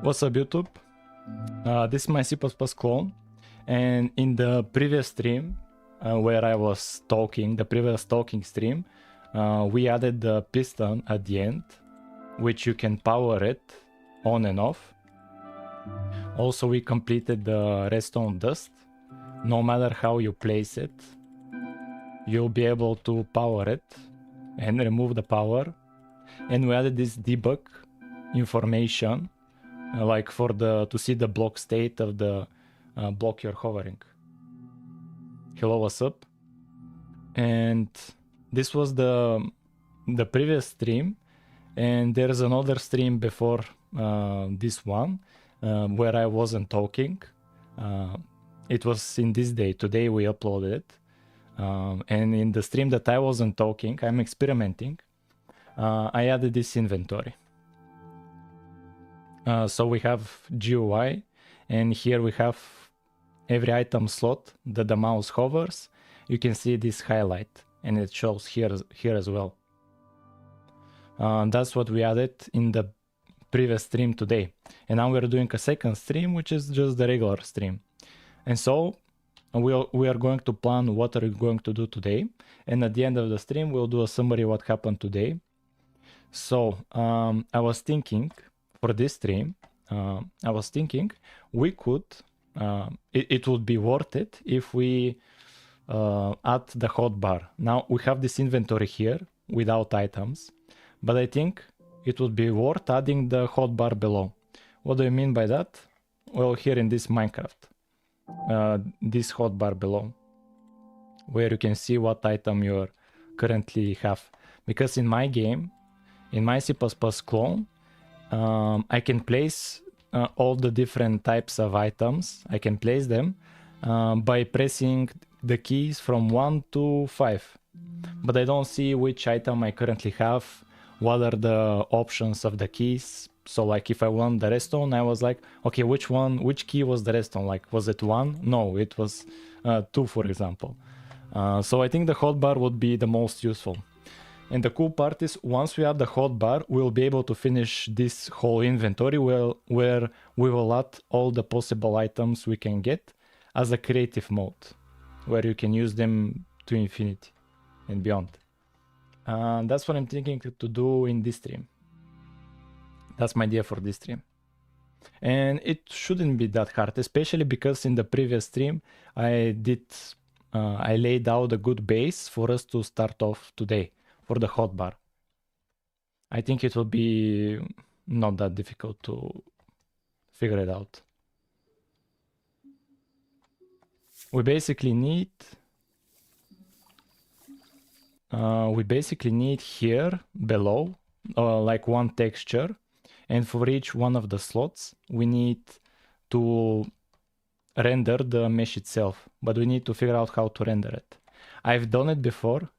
What's up, YouTube? This is my C++ clone, and in the previous stream where I was talking, the previous talking stream, we added the piston at the end, which you can power it on and off. Also, we completed the redstone dust. No matter how you place it, you'll be able to power it and remove the power. And we added this debug information, like for to see the block state of the block you're hovering. Hello, what's up? And this was the previous stream, and there's another stream before this one where I wasn't talking. It was in this day. Today we uploaded it, and in the stream that I wasn't talking, I'm experimenting. I added this inventory. So we have GUI, and here we have every item slot that the mouse hovers. You can see this highlight, and it shows here as well. That's what we added in the previous stream today. And now we're doing a second stream, which is just the regular stream. And so we are going to plan what are we going to do today. And at the end of the stream, we'll do a summary of what happened today. So I was thinking for this stream, we could, it would be worth it if we add the hotbar. Now we have this inventory here without items, but I think it would be worth adding the hotbar below. What do I mean by that? Well, here in this Minecraft, this hotbar below, where you can see what item you currently have. Because in my game, in my C++ clone, I can place all the different types of items. I can place them by pressing the keys from 1 to 5. But I don't see which item I currently have, what are the options of the keys. So like if I want the redstone, I was like, okay, which key was the redstone? Like, was it 1? No, it was 2, for example. So I think the hotbar would be the most useful. And the cool part is, once we add the hotbar, we'll be able to finish this whole inventory where we will add all the possible items we can get as a creative mode, where you can use them to infinity and beyond. That's what I'm thinking to do in this stream. That's my idea for this stream. And it shouldn't be that hard, especially because in the previous stream, I laid out a good base for us to start off today. For the hotbar, I think it will be not that difficult to figure it out. We basically need here below like one texture, and for each one of the slots we need to render the mesh itself, but we need to figure out how to render it. I've done it before.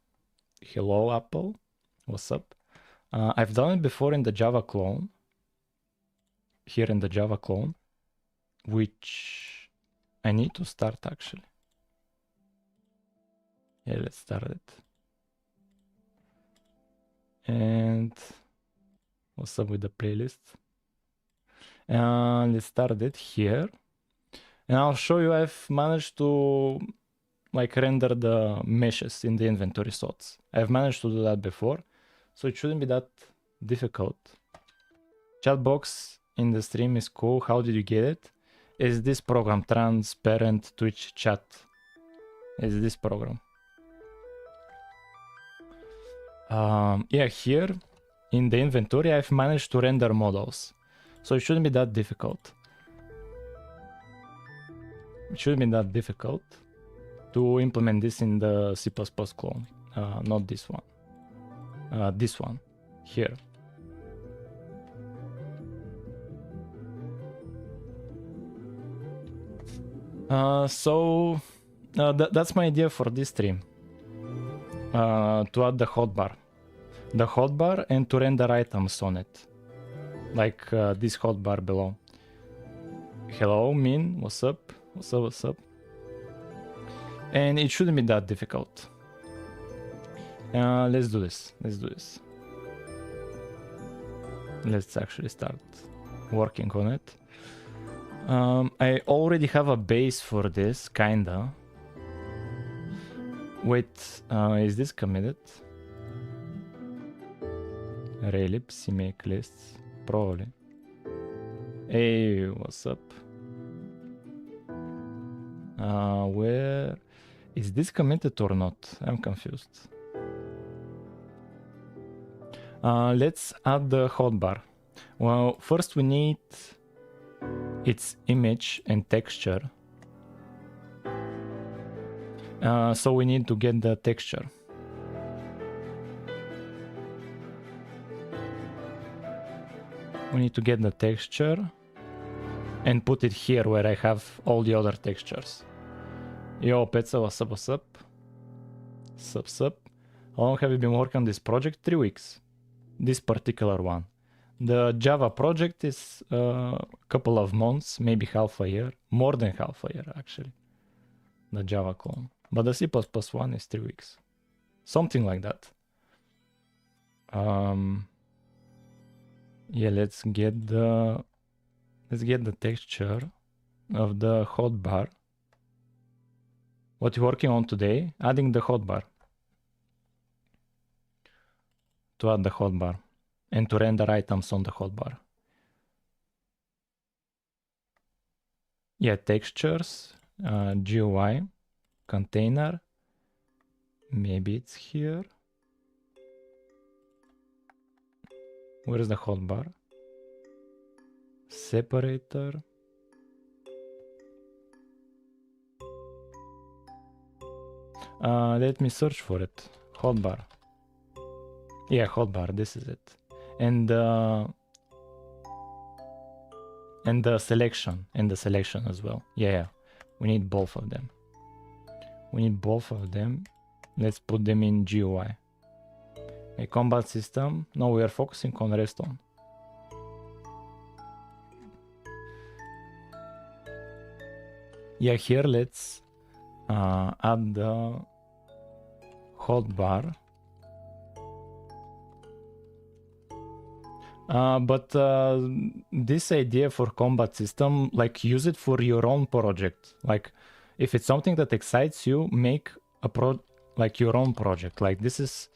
Hello, Apple. What's up? I've done it before in the Java clone. Here in the Java clone, which I need to start actually. Yeah, let's start it. And what's up with the playlist? Let's start it here. And I'll show you I've managed to like render the meshes in the inventory slots. I've managed to do that before, so it shouldn't be that difficult. Chat box in the stream is cool. How did you get it? Is this program, Transparent Twitch Chat? Is this program? Yeah, here in the inventory, I've managed to render models, so it shouldn't be that difficult. It shouldn't be that difficult to implement this in the C++ clone, not this one. This one here. So that's my idea for this stream. To add the hotbar. The hotbar and to render items on it. Like this hotbar below. Hello, Min, what's up? What's up, what's up? And it shouldn't be that difficult. Let's do this. Let's actually start. working on it. I already have a base for this, kinda. Wait, is this committed? Raylib, CMake lists, probably. Hey, what's up? Where is this committed or not? I'm confused. Let's add the hotbar. Well, first we need its image and texture. So we need to get the texture. We need to get the texture and put it here where I have all the other textures. Yo, Petsa, what's up, what's up? Sup. How long have you been working on this project? 3 weeks. This particular one. The Java project is a couple of months, maybe half a year. More than half a year, actually. The Java clone. But the C++ one is 3 weeks. Something like that. Yeah, let's get the texture of the hotbar. What you working on today? Adding the hotbar. To add the hotbar and to render items on the hotbar. Yeah, textures, GUI, container. Maybe it's here. Where is the hotbar? Separator. Let me search for it. Hotbar. Yeah, hotbar. This is it. And the selection. And the selection as well. Yeah. We need both of them. Let's put them in GUI. A combat system. No, we are focusing on redstone. Yeah, here let's add the hotbar. But this idea for combat system, like, use it for your own project. Like, if it's something that excites you, make a your own project. Like, this is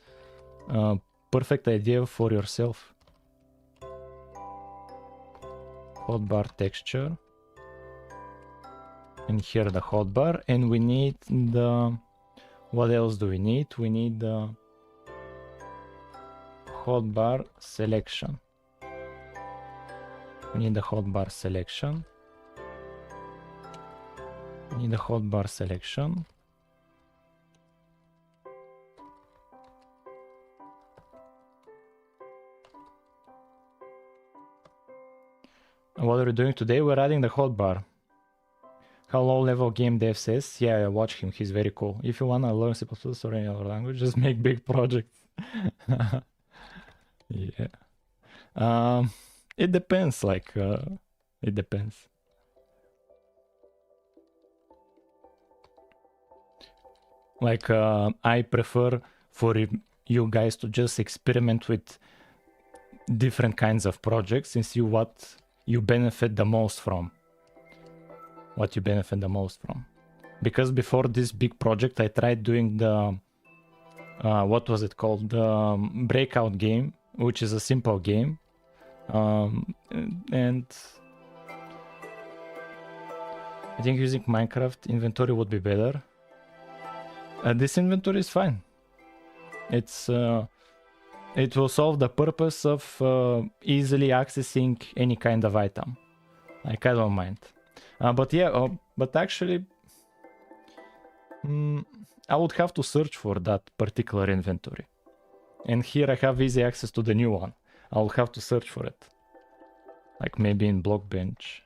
a perfect idea for yourself. Hotbar texture. And here the hotbar. And we need the... What else do we need? We need the hotbar selection. We need the hotbar selection. What are we doing today? We're adding the hotbar. How low level game dev says? Yeah, watch him. He's very cool. If you wanna learn C++ or any other language, just make big projects. Yeah. It depends. Like, it depends. Like, I prefer for you guys to just experiment with different kinds of projects and see what you benefit the most from. Because before this big project, I tried doing the what was it called? The breakout game, which is a simple game. And I think using Minecraft inventory would be better. This inventory is fine. It's it will solve the purpose of easily accessing any kind of item. Like, I don't mind. But yeah, but actually, I would have to search for that particular inventory. And here I have easy access to the new one. I'll have to search for it. Like, maybe in Blockbench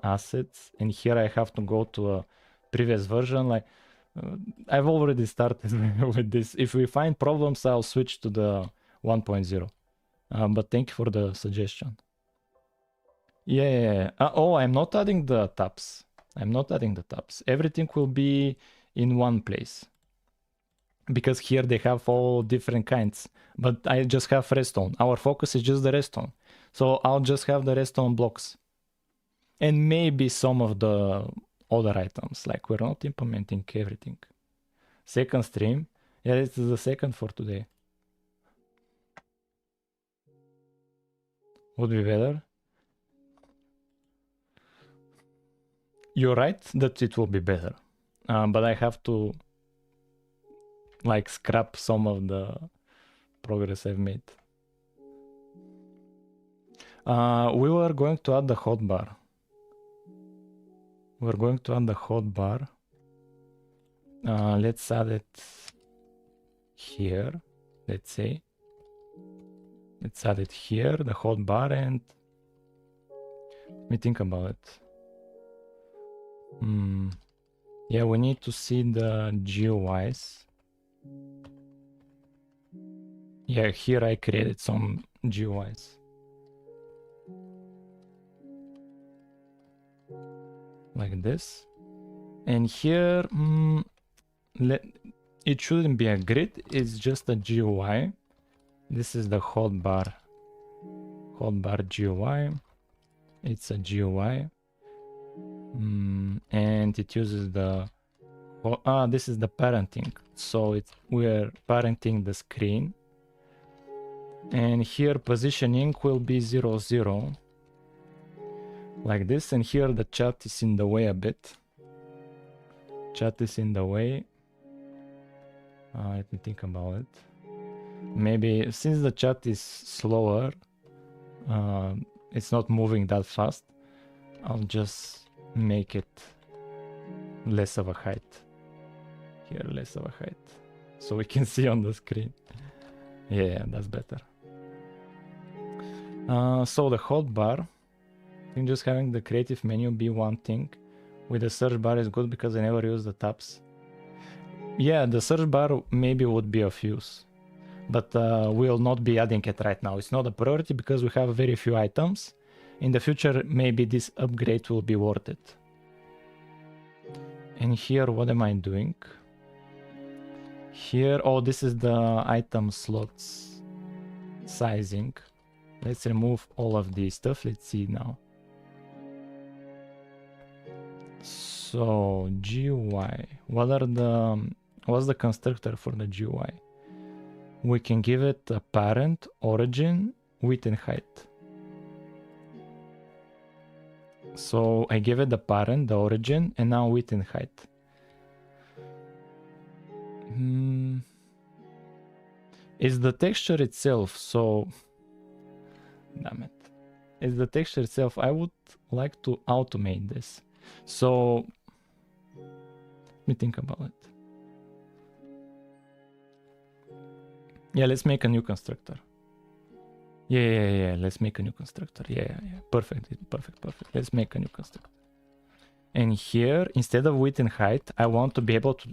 assets. And here I have to go to a previous version. Like, I've already started with this. If we find problems, I'll switch to the 1.0. But thank you for the suggestion. Yeah. Oh, I'm not adding the tabs. Everything will be in one place. Because here they have all different kinds. But I just have redstone. Our focus is just the redstone. So I'll just have the redstone blocks. And maybe some of the other items, like we're not implementing everything. Second stream. Yeah, this is the second for today. Would be better. You're right that it will be better. But I have to like scrap some of the progress I've made. We were going to add the hotbar. We're going to add the hotbar. Let's add it here, let's say. Let's add it here, the hotbar, and let me think about it. Yeah, we need to see the GUIs. Yeah, here I created some GUIs. Like this. And here, it shouldn't be a grid, it's just a GUI. This is the hotbar GUI. It's a GUI. And it uses the this is the parenting, so we're parenting the screen, and here positioning will be 0 0 like this, and here the chat is in the way a bit. Chat is in the way. Let me think about it. Maybe since the chat is slower, it's not moving that fast, I'll just make it less of a height. Here, less of a height, so we can see on the screen. Yeah, that's better. So the hotbar, I think just having the creative menu be one thing. With the search bar is good because I never use the tabs. Yeah, the search bar maybe would be of use, but we'll not be adding it right now. It's not a priority because we have very few items. In the future, maybe this upgrade will be worth it. And here, what am I doing? Here, oh, this is the item slots sizing. Let's remove all of this stuff. Let's see now. So GUI, what's the constructor for the GUI? We can give it a parent, origin, width and height. So I give it the parent, the origin, and now width and height. Is the texture itself, so damn it. Is the texture itself, I would like to automate this. So let me think about it. Yeah, let's make a new constructor. Yeah, let's make a new constructor. Yeah. Perfect. Let's make a new constructor. And here, instead of width and height, I want to be able to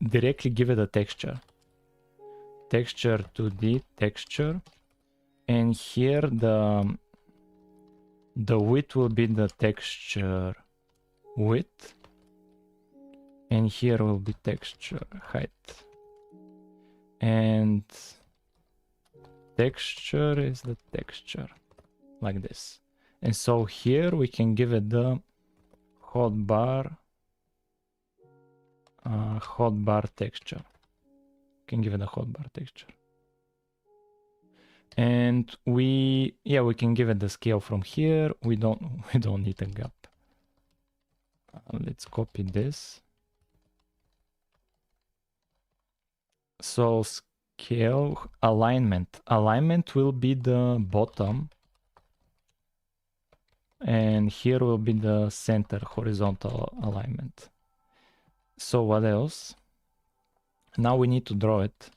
directly give it a texture. Texture 2D texture. And here the width will be the texture width. And here will be texture height. And texture is the texture like this. And so here we can give it the hotbar texture. Can give it a hotbar texture. And we can give it the scale from here. We don't need a gap. Let's copy this. So scale alignment. Alignment will be the bottom. And here will be the center horizontal alignment. So what else? Now we need to draw it.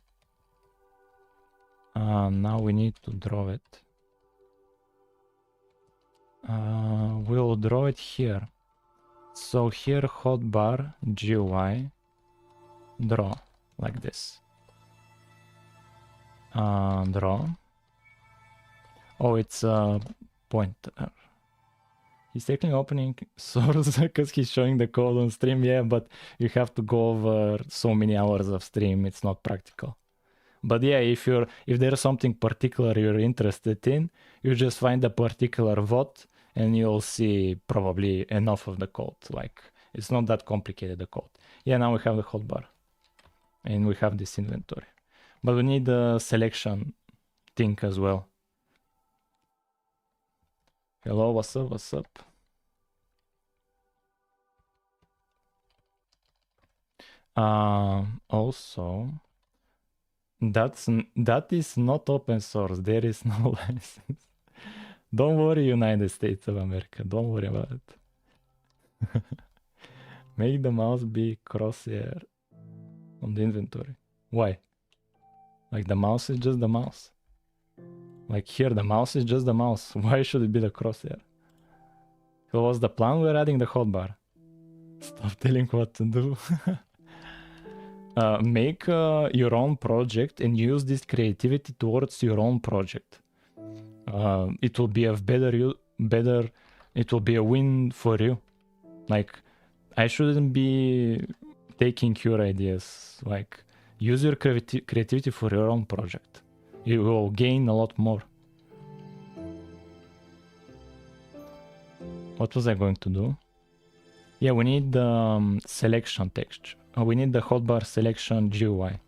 We'll draw it here. So here hotbar GUI draw like this. Draw. Oh, it's a pointer. He's technically opening source because he's showing the code on stream. Yeah, but you have to go over so many hours of stream. It's not practical. But yeah, if there's something particular you're interested in, you just find a particular vote and you'll see probably enough of the code. Like, it's not that complicated, the code. Yeah, now we have the hotbar and we have this inventory, but we need the selection thing as well. Hello, what's up? What's up? Also, that is not open source. There is no license. Don't worry, United States of America. Don't worry about it. Make the mouse be crosshair on the inventory. Why? Like, the mouse is just the mouse. Like, here, the mouse is just the mouse. Why should it be the crosshair? So what's the plan? We're adding the hotbar. Stop telling what to do. Make your own project and use this creativity towards your own project. It will be it will be a win for you. Like, I shouldn't be taking your ideas. Like, use your creativity for your own project. You will gain a lot more. What was I going to do? Yeah, we need the selection texture. We need the hotbar selection GUI.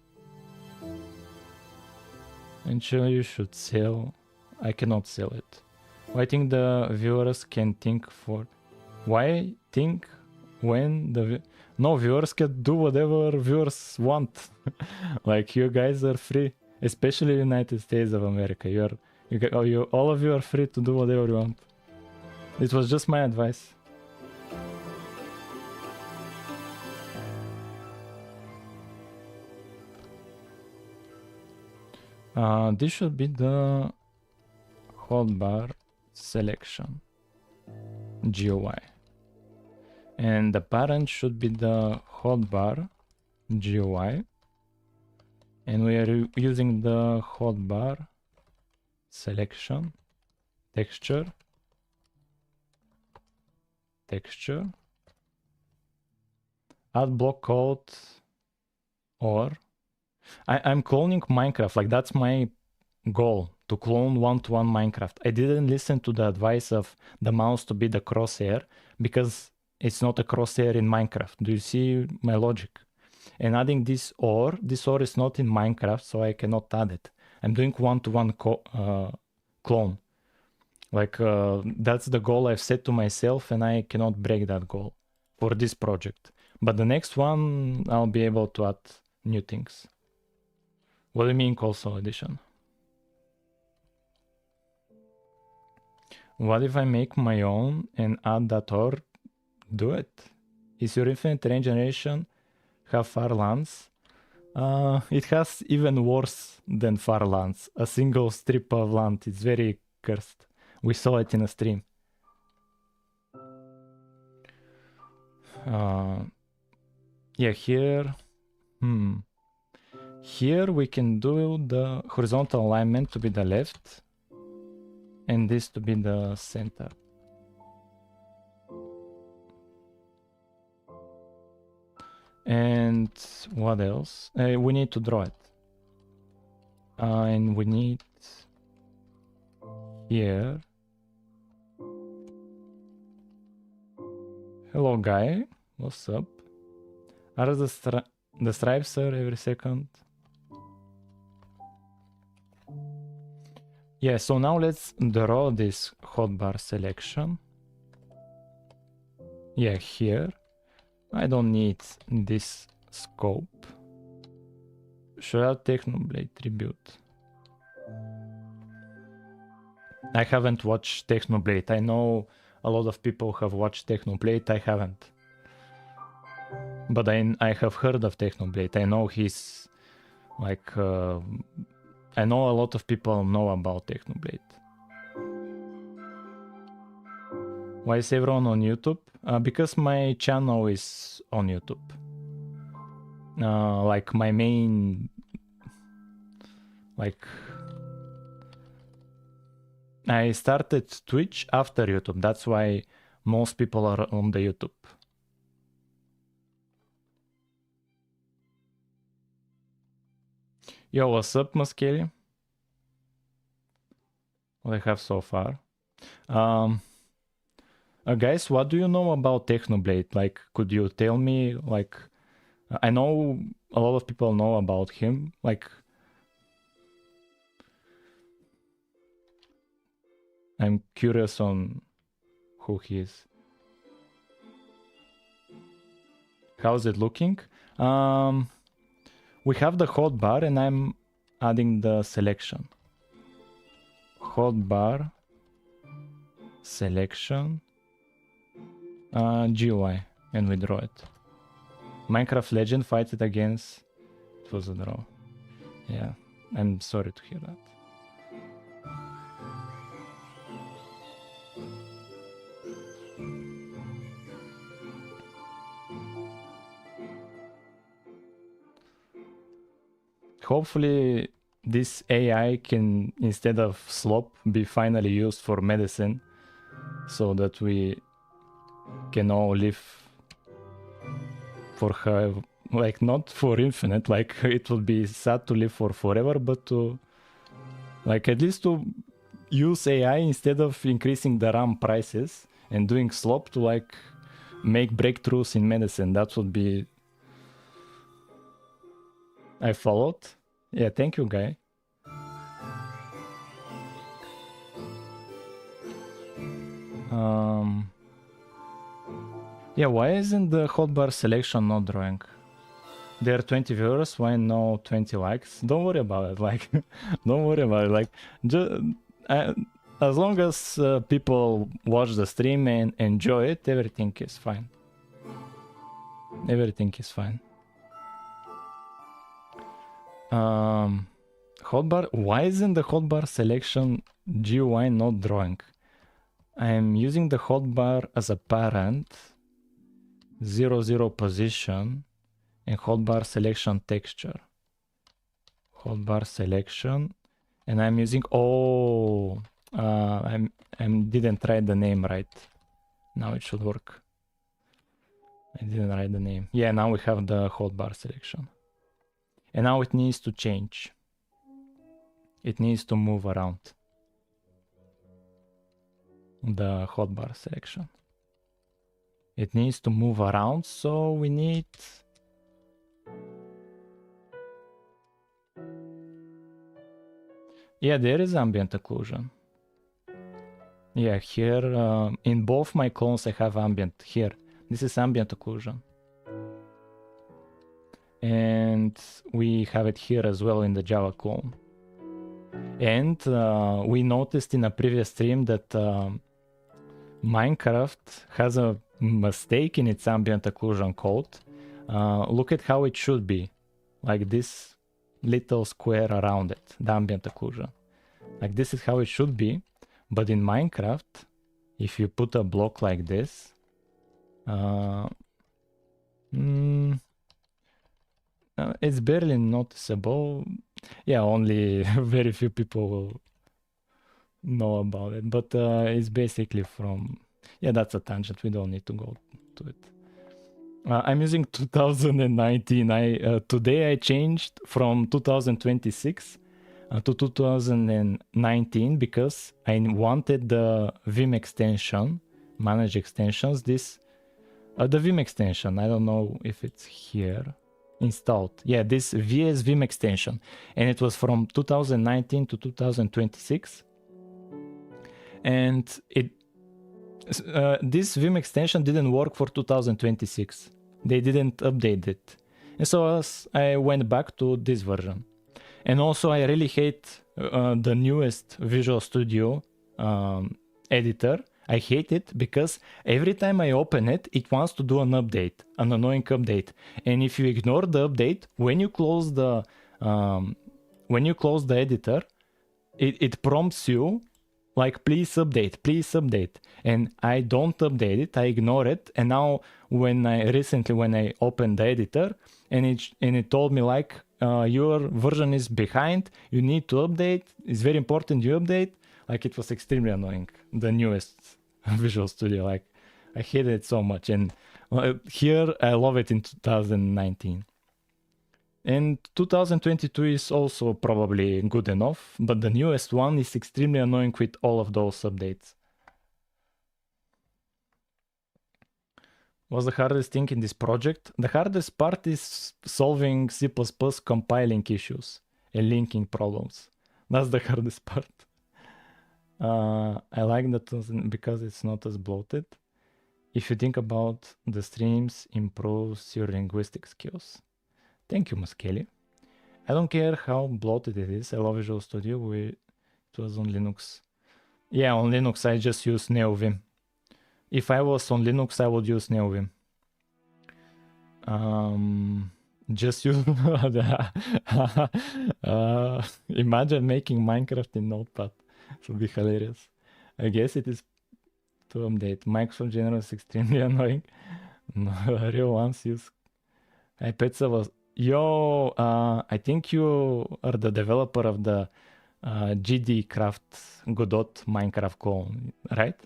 And you should sell. I cannot sell it. I think the viewers can think for. Why think when the no, viewers can do whatever viewers want. Like, you guys are free, especially United States of America. All of you are free to do whatever you want. It was just my advice. This should be the hotbar selection GUI. And the parent should be the hotbar GUI. And we are using the hotbar selection texture. Add block code, or I'm cloning Minecraft. Like, that's my goal, to clone one-to-one Minecraft. I didn't listen to the advice of the mouse to be the crosshair because it's not a crosshair in Minecraft. Do you see my logic? And adding this OR is not in Minecraft, so I cannot add it. I'm doing one-to-one clone. Like, that's the goal I've set to myself, and I cannot break that goal for this project. But the next one, I'll be able to add new things. What do you mean console edition? What if I make my own and add that OR? Do it. Is your infinite range generation have far lands? It has even worse than far lands. A single strip of land. It's very cursed. We saw it in a stream. Yeah, here. Here we can do the horizontal alignment to be the left and this to be the center. And what else? We need to draw it. And we need here. Hello, guy. What's up? Are the stripes are every second? Yeah, so now let's draw this hotbar selection. Yeah, here. I don't need this scope. Should I Technoblade tribute? I haven't watched Technoblade. I know a lot of people have watched Technoblade. I haven't. But I have heard of Technoblade. I know he's like... I know a lot of people know about Technoblade. Why is everyone on YouTube? Because my channel is on YouTube. Like my main... Like... I started Twitch after YouTube. That's why most people are on the YouTube. Yo, what's up, Maskeli? What I have so far. Guys, what do you know about Technoblade? Like, could you tell me, like, I know a lot of people know about him. Like, I'm curious on who he is. How's it looking? We have the hotbar and I'm adding the selection. Hotbar, selection, GUI, and we draw it. Minecraft Legend fight it against. It was a draw. Yeah, I'm sorry to hear that. Hopefully this AI can, instead of slop, be finally used for medicine so that we can all live for her, like not for infinite, like it would be sad to live for forever, but to, like, at least to use AI instead of increasing the RAM prices and doing slop to like make breakthroughs in medicine. That would be... I followed. Yeah, thank you, guy. Yeah, why isn't the hotbar selection not drawing? There are 20 viewers, why no 20 likes? Don't worry about it, like, don't worry about it, like, just, as long as people watch the stream and enjoy it, everything is fine. Everything is fine. Hotbar, why isn't the hotbar selection GUI not drawing? I'm using the hotbar as a parent, 0 position, and hotbar selection texture. Hotbar selection, and I'm using, I didn't write the name right. Now it should work. I didn't write the name. Yeah, now we have the hotbar selection. And now it needs to change. It needs to move around the hotbar selection. It needs to move around, so we need... Yeah, there is ambient occlusion. Yeah, here, in both my clones I have ambient. Here, this is ambient occlusion. And we have it here as well in the Java clone. And we noticed in a previous stream that Minecraft has a mistake in its ambient occlusion code. Look at how it should be. Like this little square around it, the ambient occlusion. Like this is how it should be. But in Minecraft, if you put a block like this, it's barely noticeable. Yeah, only very few people will know about it. But it's basically from... Yeah, that's a tangent. We don't need to go to it. I'm using 2019. Today I changed from 2026 to 2019 because I wanted the Vim extension, manage extensions. This, the Vim extension, I don't know if it's here, installed. Yeah, this VS Vim extension, and it was from 2019 to 2026. And it this Vim extension didn't work for 2026. They didn't update it. And so I went back to this version. And also I really hate the newest Visual Studio editor. I hate it because every time I open it, it wants to do an update, an annoying update. And if you ignore the update, when you close the editor, it prompts you like, please update, and I don't update it, I ignore it. And now when I opened the editor, and it told me like, your version is behind, you need to update, it's very important you update. Like, it was extremely annoying, the newest Visual Studio. Like, I hated it so much. And here I love it in 2019. And 2022 is also probably good enough, but the newest one is extremely annoying with all of those updates. What's the hardest thing in this project? The hardest part is solving C++ compiling issues and linking problems. That's the hardest part. I like that because it's not as bloated. If you think about the streams, improves your linguistic skills. Thank you, Maskeli. I don't care how bloated it is. I love Visual Studio. It was on Linux. Yeah, on Linux I just use NeoVim. If I was on Linux, I would use NeoVim. Just use imagine making Minecraft in Notepad. It would be hilarious. I guess it is to update. Microsoft General is extremely annoying. No, real ones use iPad was. Yo, I think you are the developer of the GD Craft Godot Minecraft clone, right?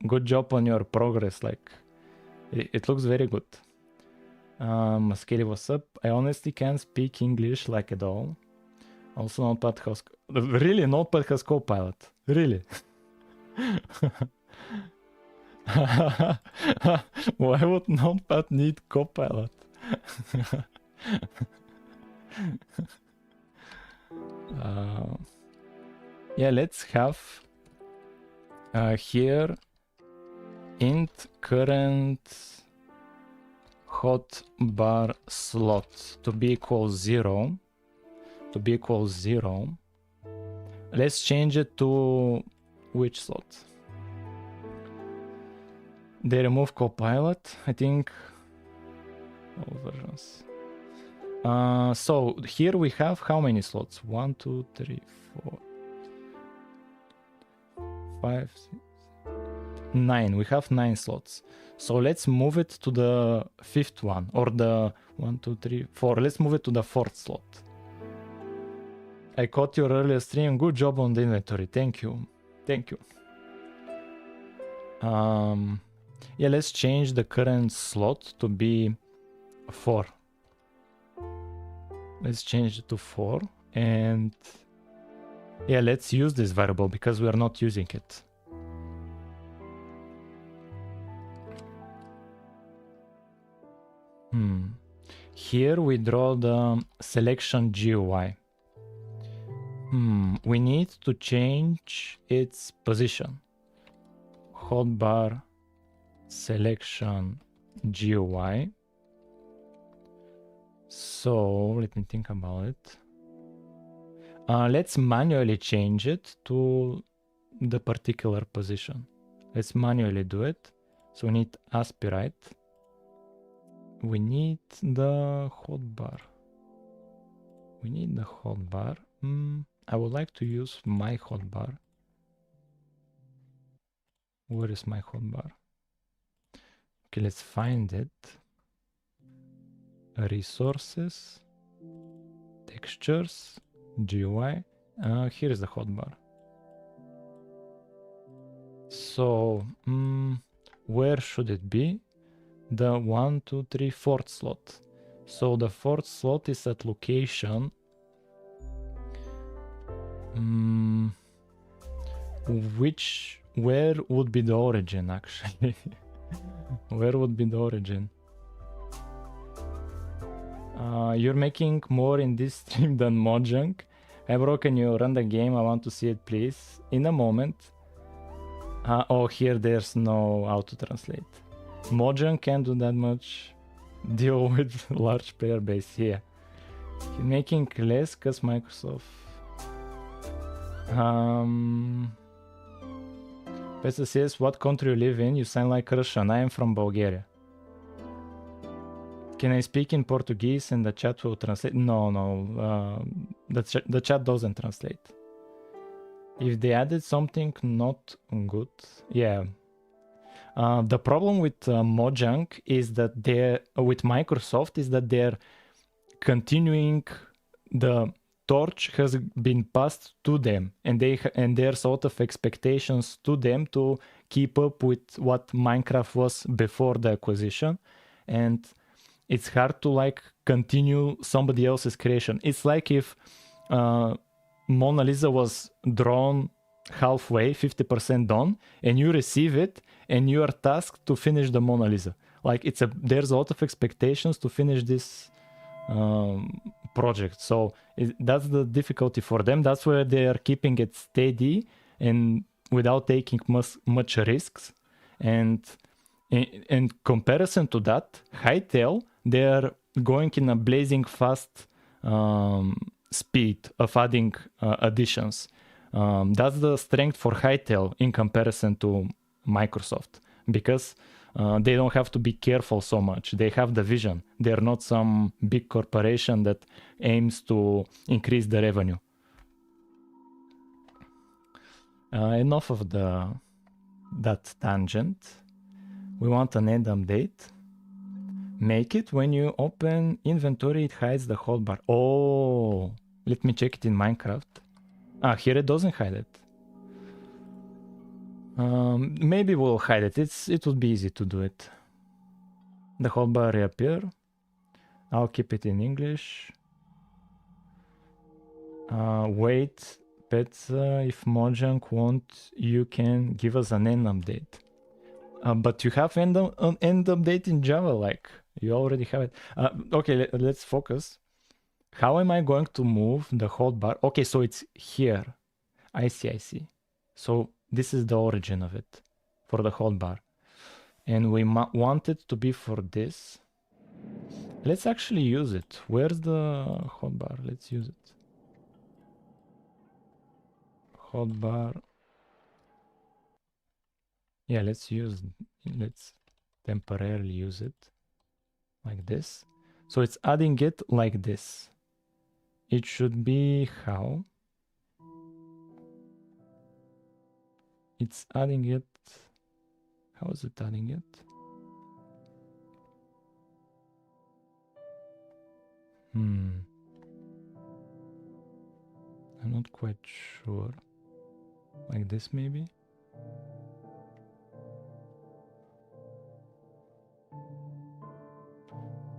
Good job on your progress. Like, it looks very good. Maskeli, what's up? I honestly can't speak English like at all. Also, Notepad has... Really? Notepad has Copilot? Really? Why would Notepad need Copilot? Yeah, let's have here int current hotbar slot to be equal 0. To be equal 0. Let's change it to which slot? They remove Copilot, I think. All versions. So here we have how many slots? 1, 2, 3, 4, 5, 6, 9. We have 9 slots. So let's move it to the 5th one, or the 1, 2, 3, 4. Let's move it to the 4th slot. I caught your earlier stream. Good job on the inventory. Thank you. Thank you. Yeah, let's change the current slot to be 4. Let's change it to 4. And yeah, let's use this variable because we are not using it. Here we draw the selection GUI. We need to change its position. Hotbar selection GUI. So let me think about it. Let's manually change it to the particular position. Let's manually do it. So we need aspirate. We need the hotbar. We need the hotbar. I would like to use my hotbar. Where is my hotbar? Okay, let's find it. Resources, textures, GUI. Here is the hotbar. So, where should it be? The 1, 2, 3, 4th slot. So the 4th slot is at location. Where would be the origin actually? Where would be the origin? You're making more in this stream than Mojang. Hey bro, can you run the game? I want to see it, please. In a moment. Oh, here there's no auto translate. Mojang can't do that much. Deal with large player base here. You're making less because Microsoft. Pesa says, what country you live in? You sound like Russian. I am from Bulgaria. Can I speak in Portuguese and the chat will translate? No. The chat doesn't translate. If they added something not good, yeah. The problem with Mojang is that with Microsoft is that they're continuing the torch has been passed to them, and there's sort of expectations to them to keep up with what Minecraft was before the acquisition, and it's hard to like continue somebody else's creation. It's like if Mona Lisa was drawn halfway, 50% done, and you receive it and you are tasked to finish the Mona Lisa. Like there's a lot of expectations to finish this project. So that's the difficulty for them. That's where they are keeping it steady and without taking much risks. And in comparison to that, Hightail, they are going in a blazing fast speed of adding additions. That's the strength for Hightail in comparison to Microsoft, because they don't have to be careful so much. They have the vision. They're not some big corporation that aims to increase the revenue. Enough of that tangent. We want an end update. Make it when you open inventory, it hides the hotbar. Oh, let me check it in Minecraft. Here it doesn't hide it. Maybe we'll hide it. It would be easy to do it. The hotbar reappear. I'll keep it in English. Wait, pets, if Mojang won't, you can give us an end update. But you have end update in Java, like you already have it. Okay, let's focus. How am I going to move the hotbar? Okay, so it's here. I see. So this is the origin of it for the hotbar. And we want it to be for this. Let's actually use it. Where's the hotbar? Let's use it. Hotbar. Yeah, let's temporarily use it like this. So it's adding it like this. It should be how? It's adding it. How is it adding it? I'm not quite sure. Like this maybe?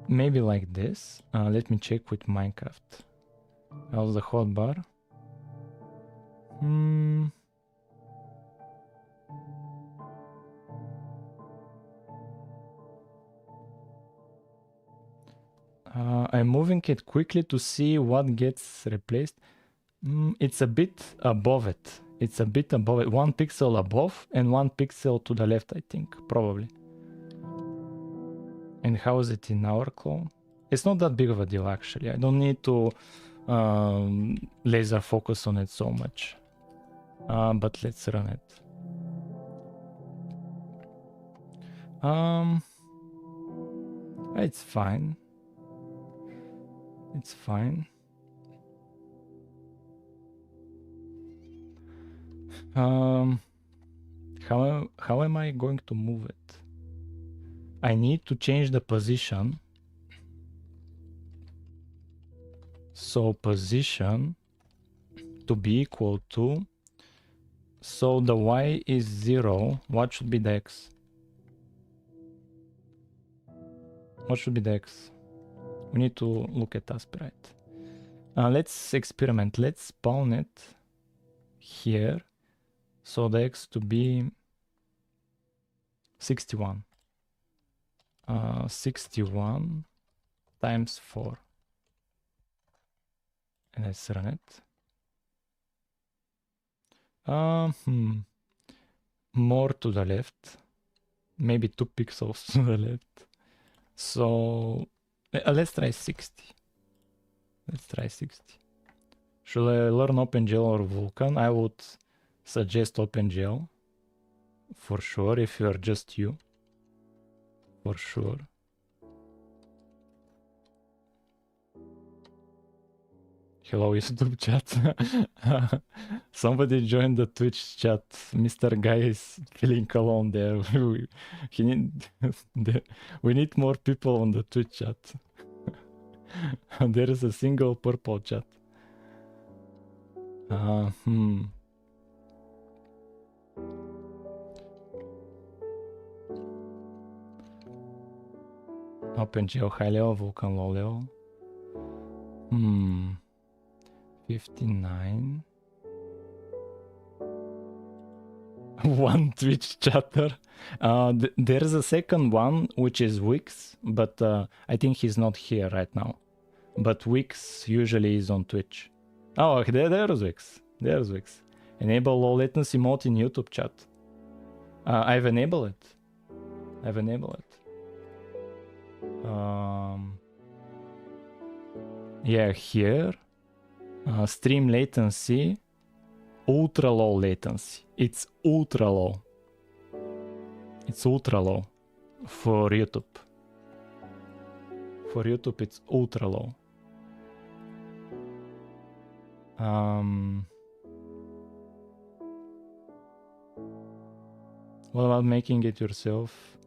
Maybe like this. Let me check with Minecraft. How's the hotbar? I'm moving it quickly to see what gets replaced. It's a bit above it. It's a bit above it. 1 pixel above and 1 pixel to the left, I think, probably. And how is it in our clone? It's not that big of a deal, actually. I don't need to laser focus on it so much. But let's run it. It's fine. It's fine. How am I going to move it? I need to change the position. So position to be equal to, so the y is 0. What should be the x? What should be the x? We need to look at Aspirite. Let's experiment. Let's spawn it here. So the x to be 61. 61 times 4. And let's run it. More to the left. Maybe 2 pixels to the left. So let's try 60. Let's try 60. Should I learn OpenGL or Vulkan? I would suggest OpenGL. For sure, if you're just you. For sure. Hello, YouTube chat. Somebody joined the Twitch chat. Mr. Guy is feeling alone there. We need more people on the Twitch chat. There is a single purple chat. OpenGL high level, Vulkan low level. 59. One Twitch chatter. There's a second one, which is Wix, but I think he's not here right now. But Wix usually is on Twitch. Oh, there's Wix. There's Wix. Enable low latency mode in YouTube chat. I've enabled it. I've enabled it. Yeah, here. Stream latency. Ultra low latency. It's ultra low. It's ultra low for YouTube. For YouTube, it's ultra low. What about making it yourself?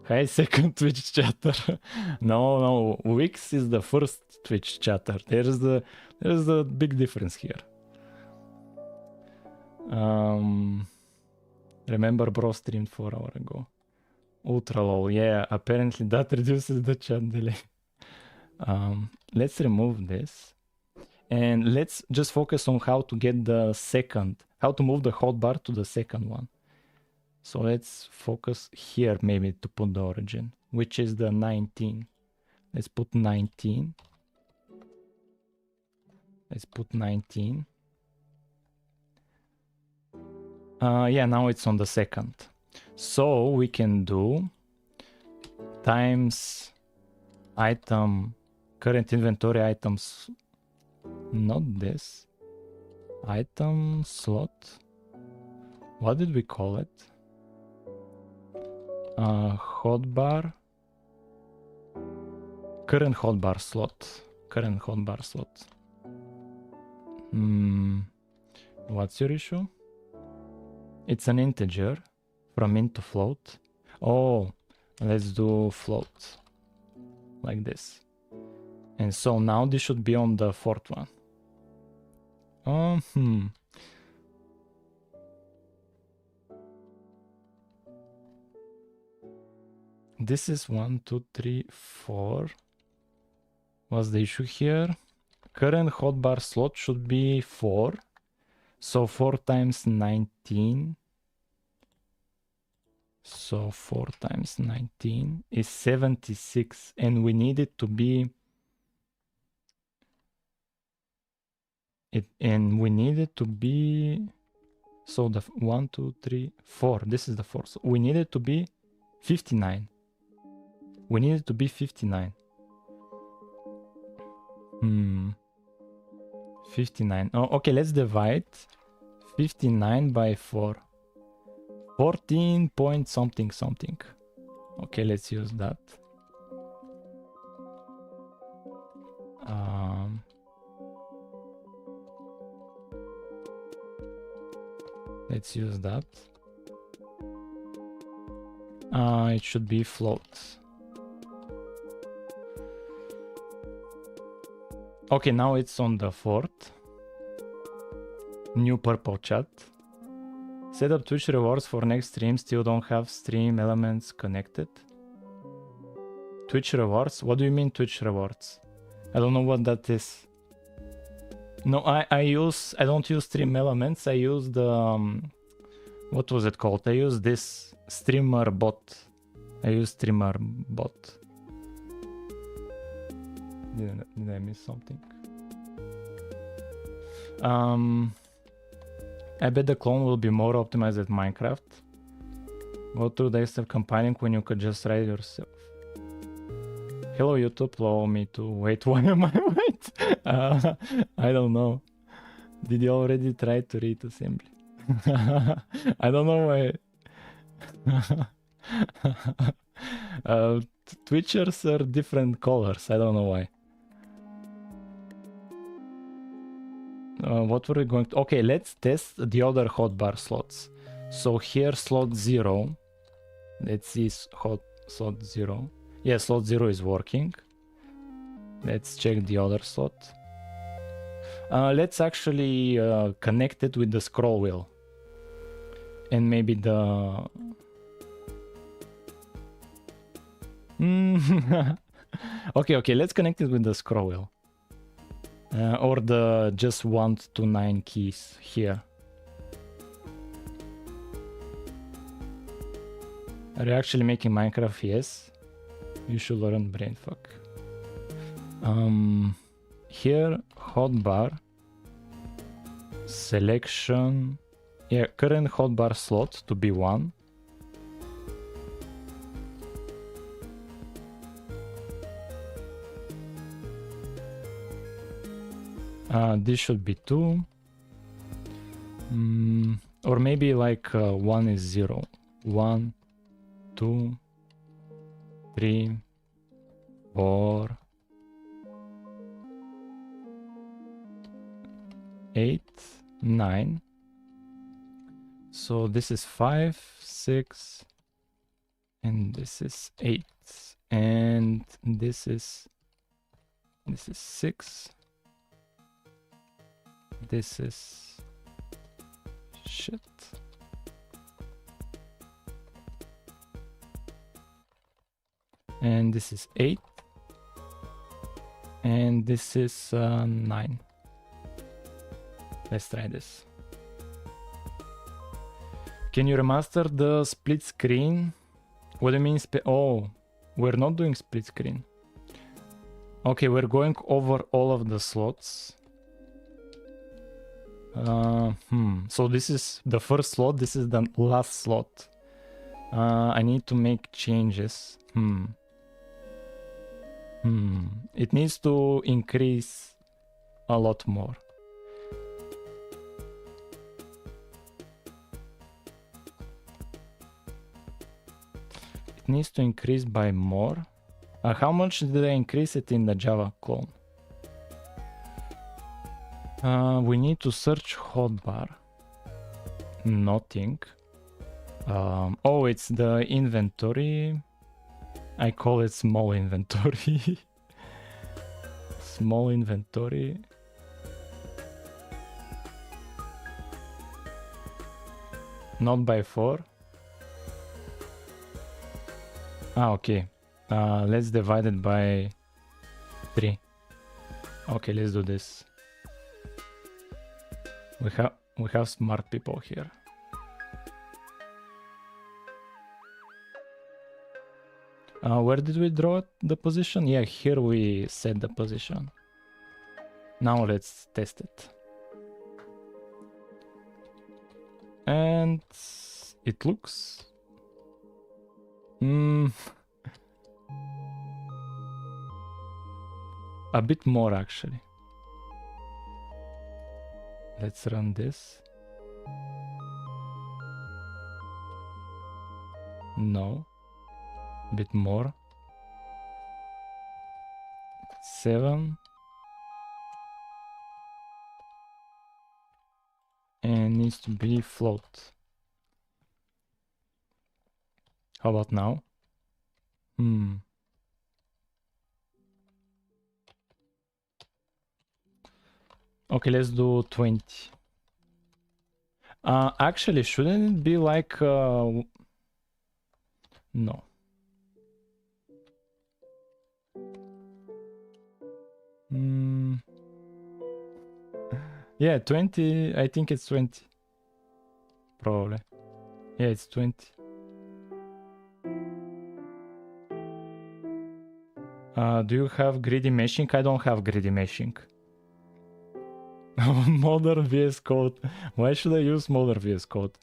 Hi, second Twitch chatter. No, Wix is the first Twitch chatter. There's the big difference here. Remember bro streamed 4 hours ago. Ultra low, yeah, apparently that reduces the chat delay. Let's remove this. And let's just focus on how to get the second, how to move the hotbar to the second one. So let's focus here maybe to put the origin, which is the 19. Let's put 19. Let's put 19. Yeah, now it's on the second. So we can do times item, current inventory items, not this, item slot. What did we call it? Hotbar, current hotbar slot, current hotbar slot. What's your issue? It's an integer from int to float. Oh, let's do float like this. And so now this should be on the fourth one. This is 1, 2, 3, 4. What's the issue here? Current hotbar slot should be 4. So 4 times 19. So 4 times 19 is 76. And we need it to be... we need it to be... So the 1, 2, 3, 4. This is the 4. So we need it to be 59. We need it to be 59. 59. Oh, okay, let's divide 59 by 4. 14 point something something. Okay, let's use that. Let's use that. It should be float. Okay, now it's on the fourth. New purple chat. Set up Twitch rewards for next stream. Still don't have stream elements connected. Twitch rewards? What do you mean Twitch rewards? I don't know what that is. No, I don't use stream elements. I use the what was it called? I use this streamer bot. I use streamer bot. Did I miss something? I bet the clone will be more optimized at Minecraft. Go through the extra compiling when you could just write yourself. Hello YouTube, allow me to wait. Why am I wait? I don't know. Did you already try to read assembly? I don't know why. Twitchers are different colors. I don't know why. What were we going to... Okay, let's test the other hotbar slots. So here slot 0. Let's see slot 0. Yeah, slot 0 is working. Let's check the other slot. Let's actually connect it with the scroll wheel. And maybe the... Okay, let's connect it with the scroll wheel. Or the just 1 to 9 keys here. Are you actually making Minecraft? Yes. You should learn brainfuck. Here, hotbar. Selection. Yeah, current hotbar slot to be 1. This should be 2. Or maybe like 1 is 0. 1, 2, 3, 4, 8, 9. So this is 5, 6, and this is 8, and this is 6. This is shit. And this is 8. And this is 9. Let's try this. Can you remaster the split screen? What do you mean oh, we're not doing split screen. Okay, we're going over all of the slots. So this is the first slot, this is the last slot. I need to make changes. It needs to increase a lot more. It needs to increase by more. How much did I increase it in the Java clone? We need to search hotbar. Nothing. Oh, it's the inventory. I call it small inventory. Small inventory. Not by 4. Okay. Let's divide it by 3. Okay, let's do this. We have smart people here. Where did we draw the position? Yeah, here we set the position. Now let's test it. And it looks... a bit more actually. Let's run this. No. A bit more. 7. And needs to be float. How about now? Okay, let's do 20. Actually, shouldn't it be like... No. Yeah, 20. I think it's 20. Probably. Yeah, it's 20. Do you have greedy meshing? I don't have greedy meshing. Modern VS Code. Why should I use modern VS Code?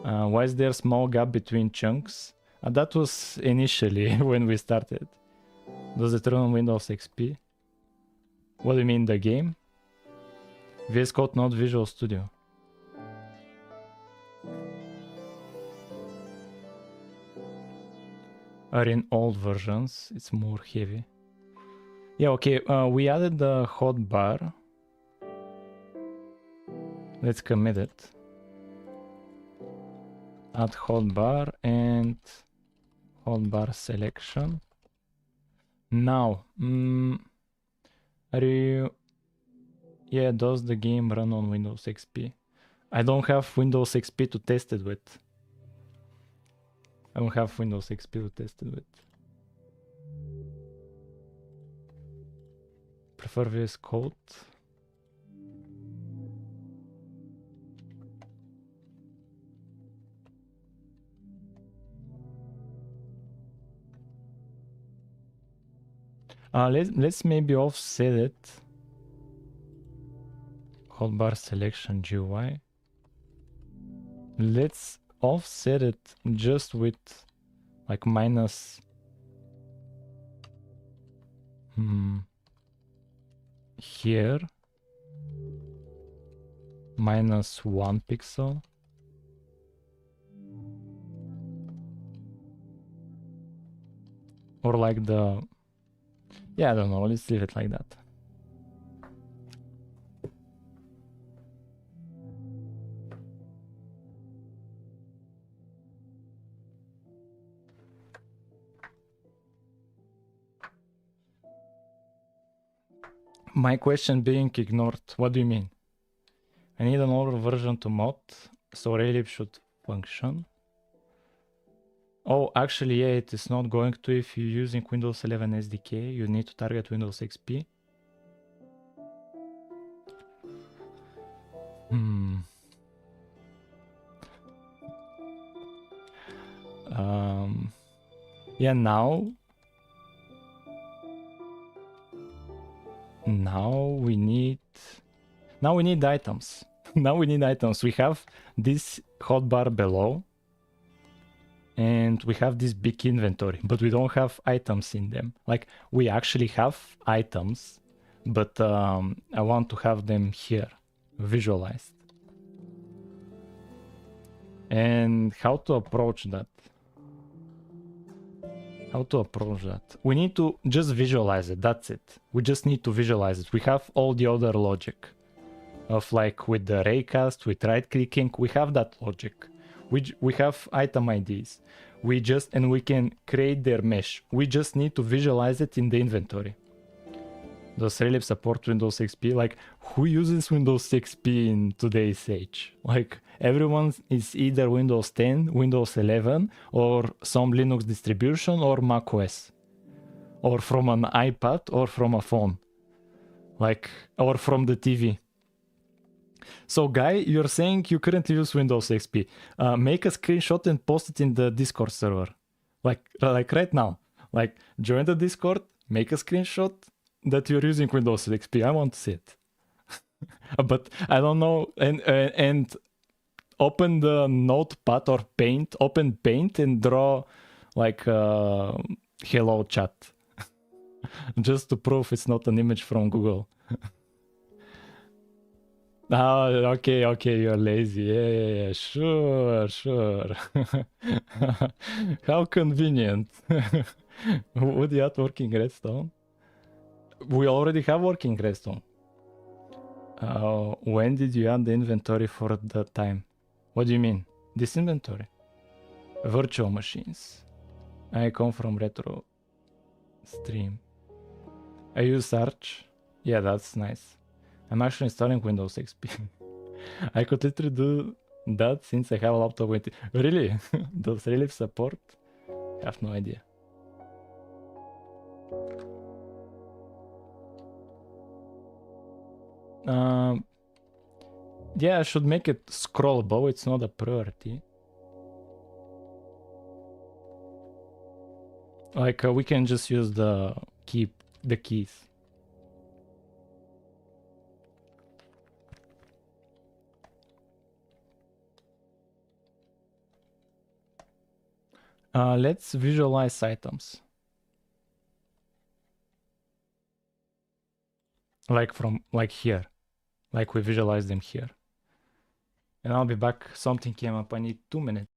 Why is there a small gap between chunks? That was initially when we started. Does it run on Windows XP? What do you mean, the game? VS Code, not Visual Studio. Are in old versions, it's more heavy. Yeah, okay, we added the hotbar. Let's commit it. Add hotbar and hotbar selection. Now, are you... Yeah, does the game run on Windows XP? I don't have Windows XP to test it with. I don't have Windows XP to test it with. prefer VS Code. Let's maybe offset it. Hotbar selection GUI. Let's offset it just with like minus here minus 1 pixel. Or like the, yeah, I don't know, let's leave it like that. My question being ignored. What do you mean? I need an older version to mod, so Raylib should function. Oh, actually, yeah, it is not going to if you're using Windows 11 SDK. You need to target Windows XP. Yeah, now we need items. Now we need items. We have this hotbar below, and we have this big inventory, but we don't have items in them. Like, we actually have items, but I want to have them here, visualized. And how to approach that? We need to just visualize it. That's it. We just need to visualize it. We have all the other logic of like with the raycast, with right clicking, we have that logic. We have item IDs. We can create their mesh. We just need to visualize it in the inventory. Does Raylib support Windows XP? Like, who uses Windows XP in today's age? Like, everyone is either Windows 10, Windows 11, or some Linux distribution, or Mac OS. Or from an iPad, or from a phone. Like, or from the TV. So, Guy, you're saying you currently use Windows XP. Make a screenshot and post it in the Discord server. Like right now. Like, join the Discord, make a screenshot that you're using Windows XP. I want to see it. But I don't know. And open the notepad or paint. Open paint and draw like hello chat. Just to prove it's not an image from Google. Okay, you're lazy. Yeah, sure. How convenient. Would you add working redstone? We already have working redstone. When did you add the inventory for the time? What do you mean? This inventory? Virtual machines. I come from retro stream. I use Arch. Yeah, that's nice. I'm actually installing Windows XP. I could literally do that since I have a laptop with it. Really? Does Raylib support? I have no idea. Yeah, I should make it scrollable. It's not a priority. Like we can just use the keys. Let's visualize items. Like here. Like we visualize them here. And I'll be back. Something came up. I need 2 minutes.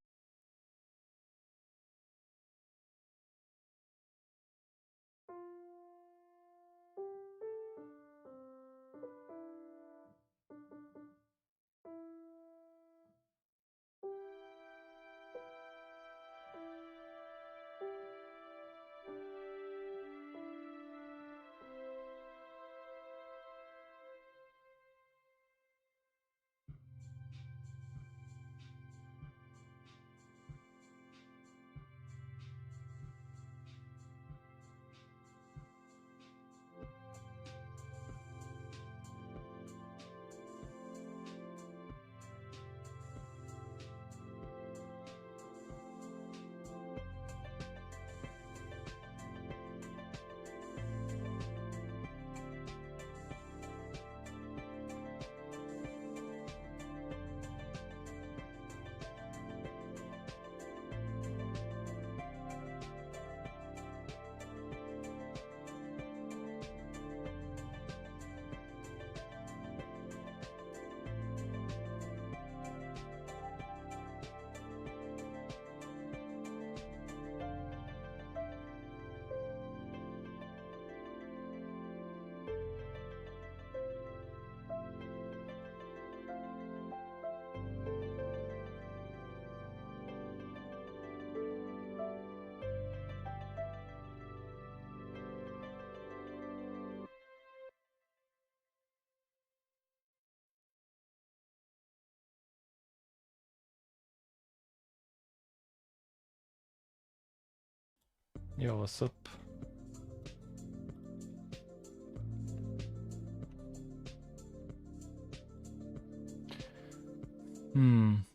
Yo, what's up?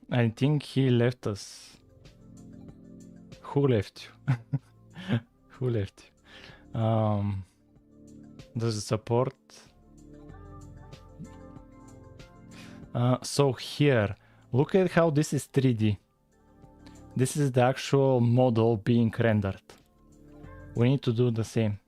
I think he left us. Who left you? Who left you? Does it support? So here, look at how this is 3D. This is the actual model being rendered. We need to do the same.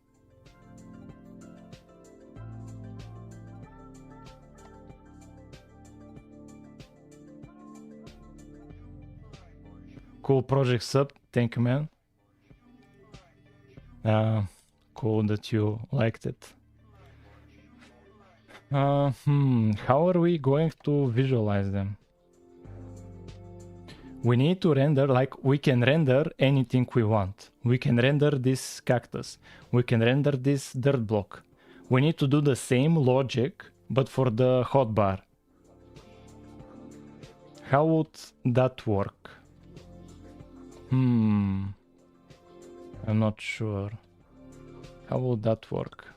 Cool project sub, thank you, man. Cool that you liked it. How are we going to visualize them? We need to render, like, we can render anything we want. We can render this cactus. We can render this dirt block. We need to do the same logic, but for the hotbar. How would that work? I'm not sure. How would that work?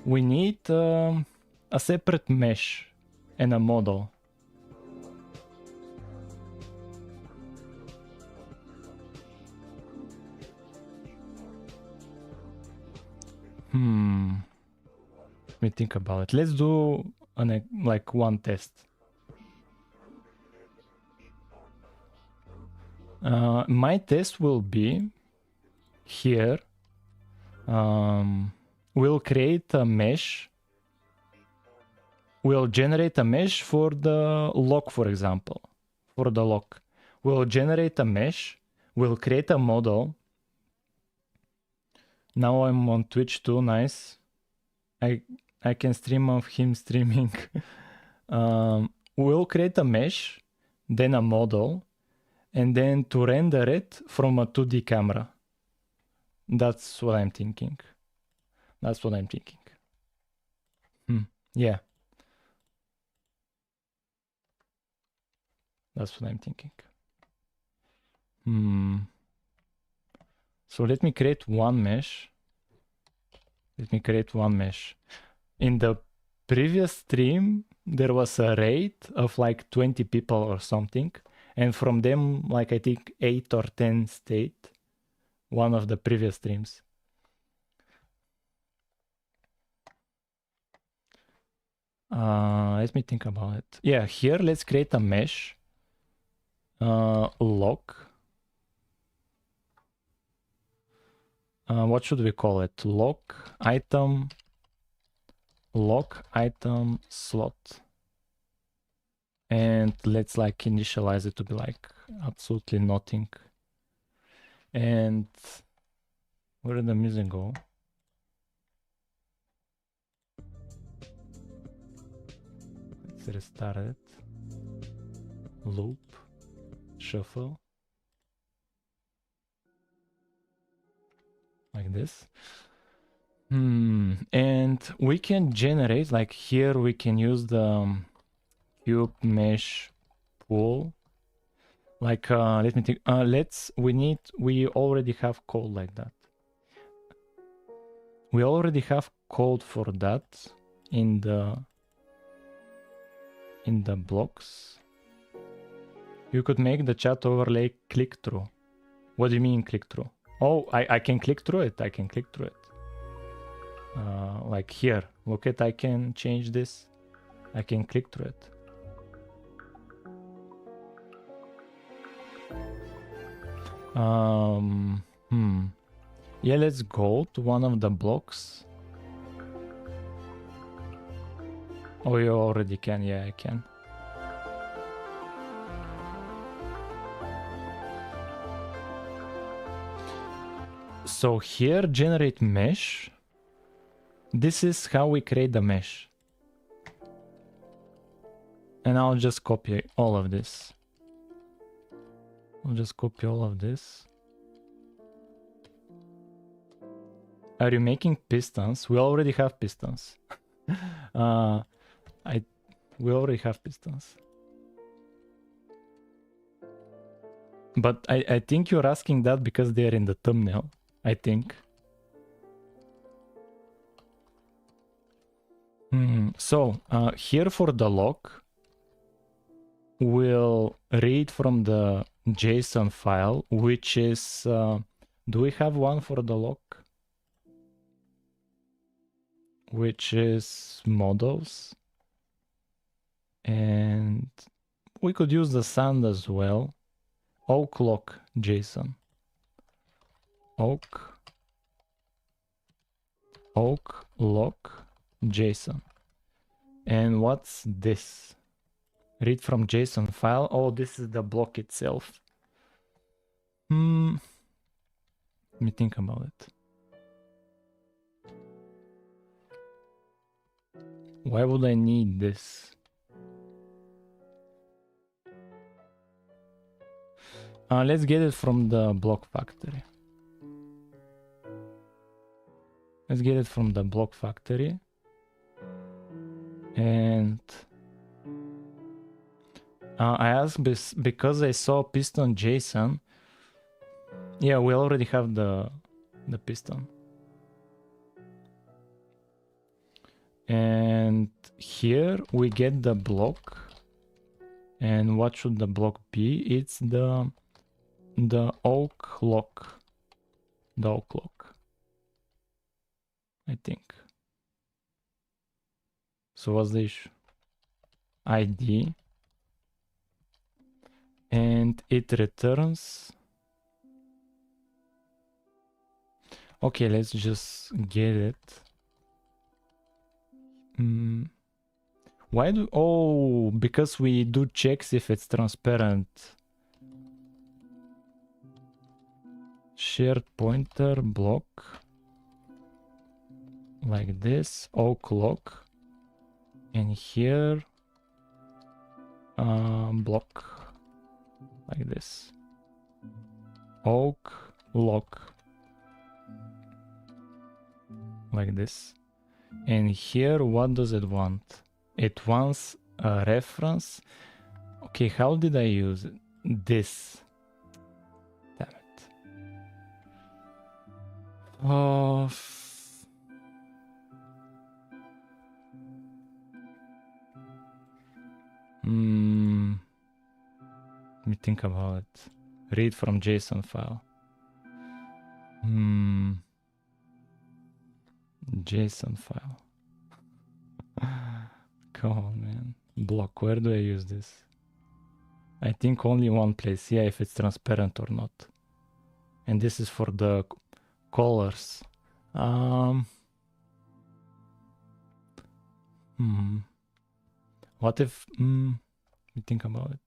We need a separate mesh and a model. Let me think about it. Let's do like one test. My test will be here. We'll create a mesh. We'll generate a mesh for the lock, for example. For the lock, we'll generate a mesh. We'll create a model. Now I'm on Twitch too. Nice. I can stream of him streaming. We'll create a mesh, then a model, and then to render it from a 2D camera. That's what I'm thinking. That's what I'm thinking. Yeah. That's what I'm thinking. So let me create one mesh. In the previous stream, there was a rate of like 20 people or something. And from them, like I think 8 or 10 stayed. One of the previous streams. Let me think about it. Yeah, here let's create a mesh. Lock. What should we call it? Lock item slot. And let's like initialize it to be like absolutely nothing. And where did the music go? Let's restart it. Loop, shuffle. Like this. And we can generate, like here we can use the cube mesh pool. Like let me think. We already have code like that. We already have code for that in the blocks. You could make the chat overlay click through. What do you mean click through? Oh, I can click through it. Like here, look at, I can change this. I can click through it. Yeah, let's go to one of the blocks. Oh, you already can. Yeah, I can. So here, generate mesh. This is how we create the mesh. And I'll just copy all of this. Are you making pistons? We already have pistons. We already have pistons. But I think you're asking that because they're in the thumbnail. I think. So here for the lock, we'll read from the JSON file, which is, do we have one for the lock? Which is models. And we could use the sand as well. Oak lock JSON. Oak lock JSON. And what's this? Read from JSON file. Oh, this is the block itself. Let me think about it. Why would I need this? Let's get it from the block factory. Let's get it from the block factory. And I asked because I saw piston JSON. Yeah, we already have the piston. And here we get the block. And what should the block be? It's the oak lock. The oak lock, I think. So what's the issue? ID. And it returns. Okay, let's just get it. Why do... Oh, because we do checks if it's transparent. Shared pointer block. Like this. Oak lock. And here... block. Like this. Oak lock. Like this. And here, what does it want? It wants a reference. Okay, how did I use it? This? Damn it. Oh. Let me think about it. Read from JSON file. JSON file. Come on, man. Block. Where do I use this? I think only one place. Yeah, if it's transparent or not. And this is for the colors. What if... let me think about it.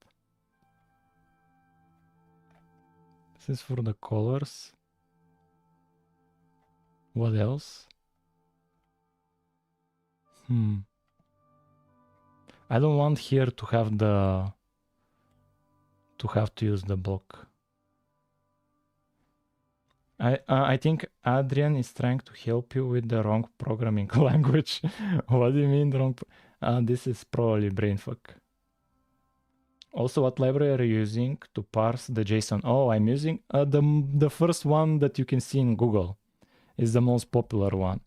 This is for the colors. What else? I don't want here to have the... to have to use the block. I think Adrian is trying to help you with the wrong programming language. What do you mean wrong? This is probably brainfuck. Also, what library are you using to parse the JSON? Oh, I'm using the first one that you can see in Google. Is the most popular one.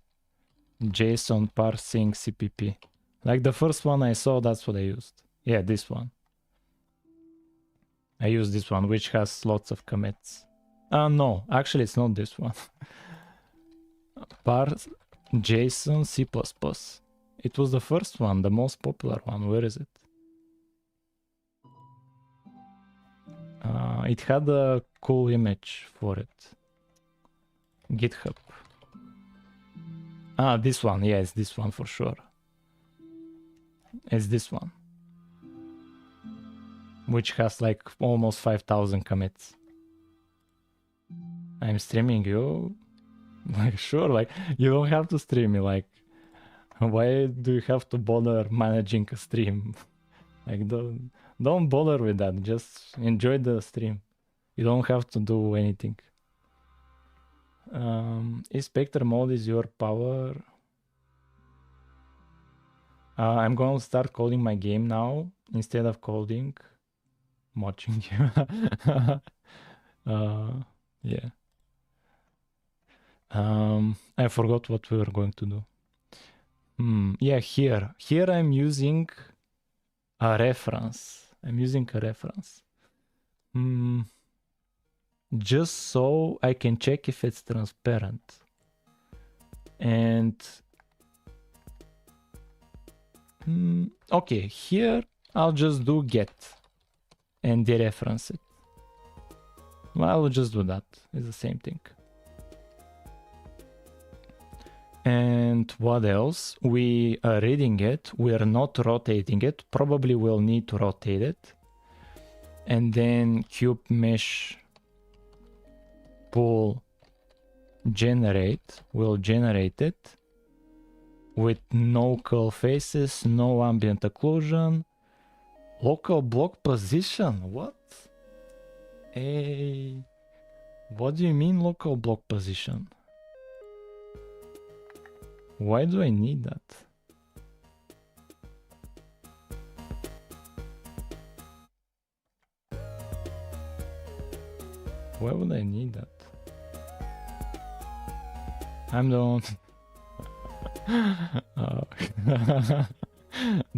JSON parsing CPP. Like the first one I saw, that's what I used. Yeah, this one. I use this one, which has lots of commits. No, actually it's not this one. Parse JSON C++. It was the first one, the most popular one. Where is it? It had a cool image for it. GitHub. This one. Yeah, it's this one for sure. It's this one. Which has like almost 5,000 commits. I'm streaming you. Like, sure, like, you don't have to stream me. Like, why do you have to bother managing a stream? Like, don't bother with that. Just enjoy the stream. You don't have to do anything. Inspector mode is your power. I'm going to start coding my game now instead of coding. Watching you. Yeah. I forgot what we were going to do. Yeah, here I'm using a reference. Just so I can check if it's transparent. And okay, here I'll just do get and dereference it. Well, I will just do that. It's the same thing. And what else? We are reading it. We are not rotating it. Probably we'll need to rotate it. And then cube mesh pool generate. We'll generate it with no curl faces, no ambient occlusion. Local block position. What? Hey, what do you mean local block position? Why do I need that? Why would I need that? I'm the one.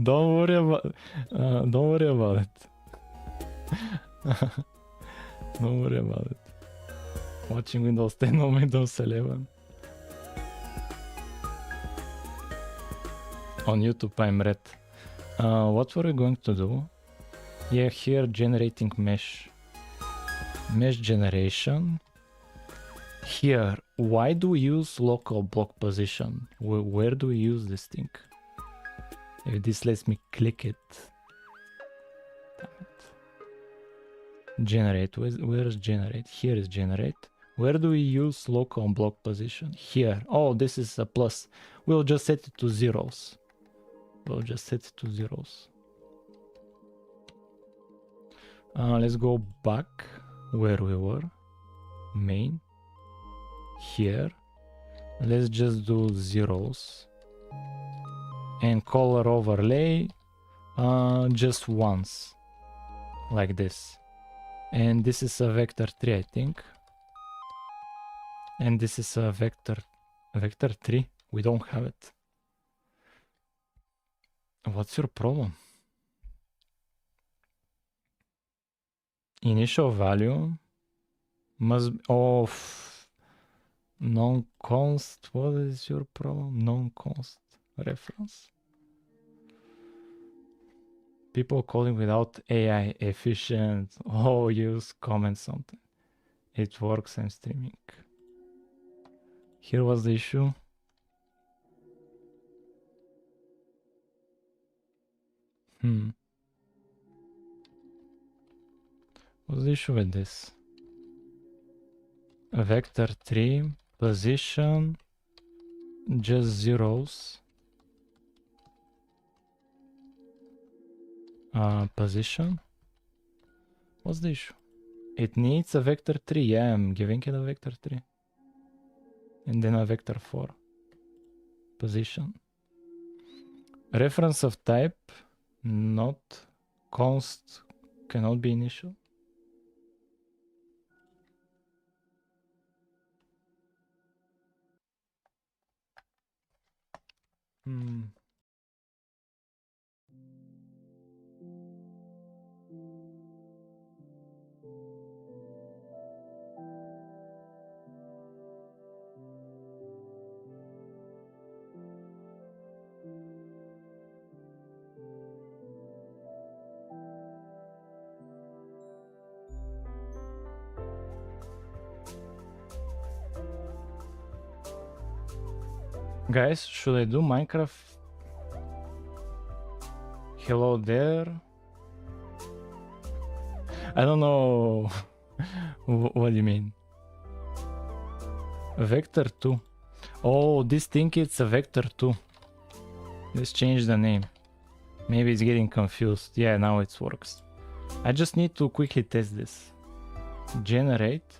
Don't worry about it. Don't worry about it. Watching Windows 10 or Windows 11. On YouTube I'm red. What were we going to do? Yeah, here generating mesh generation. Here, why do we use local block position? Where do we use this thing? If this lets me click it. Damn it. Generate, where is generate? Here is generate. Where do we use local block position? Here. Oh, this is a plus. We'll just set it to zeros. Let's go back where we were. Main. Here. Let's just do zeros. And color overlay just once. Like this. And this is a vector 3, I think. And this is a vector 3. We don't have it. What's your problem? Initial value must be of non-const. What is your problem? Non-const reference. People calling without AI efficient. Oh, use comment something. It works. I'm streaming. Here was the issue. What's the issue with this? A vector 3 position just zeros. Position. What's the issue? It needs a vector 3. Yeah, I'm giving it a vector 3. And then a vector 4. Position. Reference of type not const cannot be initial. Guys, should I do Minecraft? Hello there. I don't know. What do you mean? Vector 2. Oh, this thing it's a vector 2. Let's change the name. Maybe it's getting confused. Yeah, now it works. I just need to quickly test this. Generate.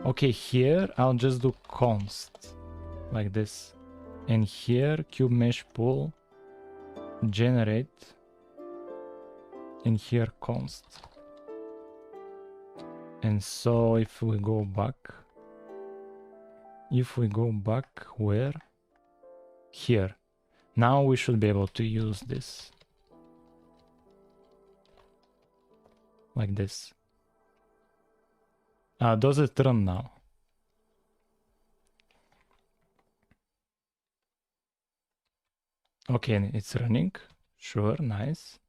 Okay, here I'll just do const like this. And here cube mesh pool generate. And here const. And so if we go back where? Here. Now we should be able to use this. Like this. Does it run now? Okay, it's running. Sure, nice.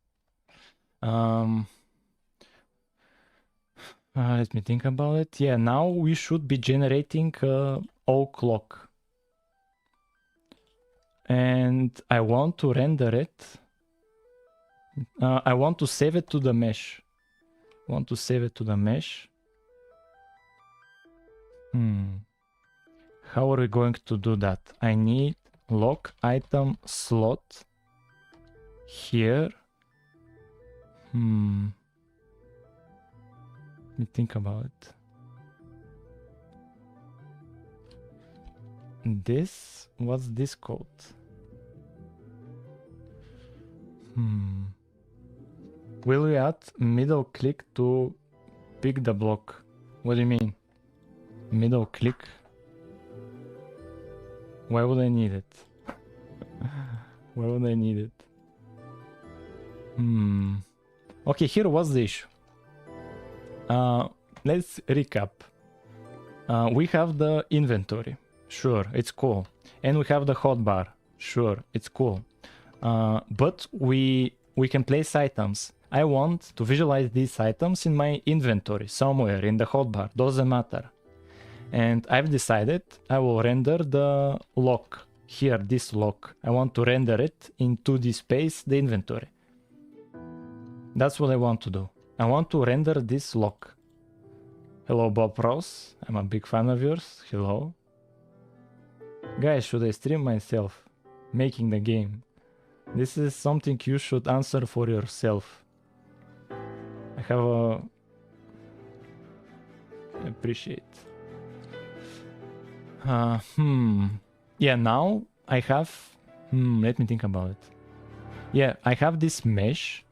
Let me think about it. Yeah, now we should be generating O clock. And I want to render it. I want to save it to the mesh. How are we going to do that? I need lock item slot here. Let me think about it. This, what's this code? Will we add middle click to pick the block? What do you mean? Middle click? Why would I need it? Why would I need it? Okay, here was the issue. Let's recap. We have the inventory. Sure, it's cool. And we have the hotbar. Sure, it's cool. But we can place items. I want to visualize these items in my inventory somewhere in the hotbar. Doesn't matter. And I've decided I will render the lock here, this lock. I want to render it in 2D space, the inventory. That's what I want to do. I want to render this lock. Hello, Bob Ross. I'm a big fan of yours. Hello. Guys, should I stream myself making the game? This is something you should answer for yourself. I have a... appreciate. Yeah, now I have... let me think about it. Yeah, I have this mesh.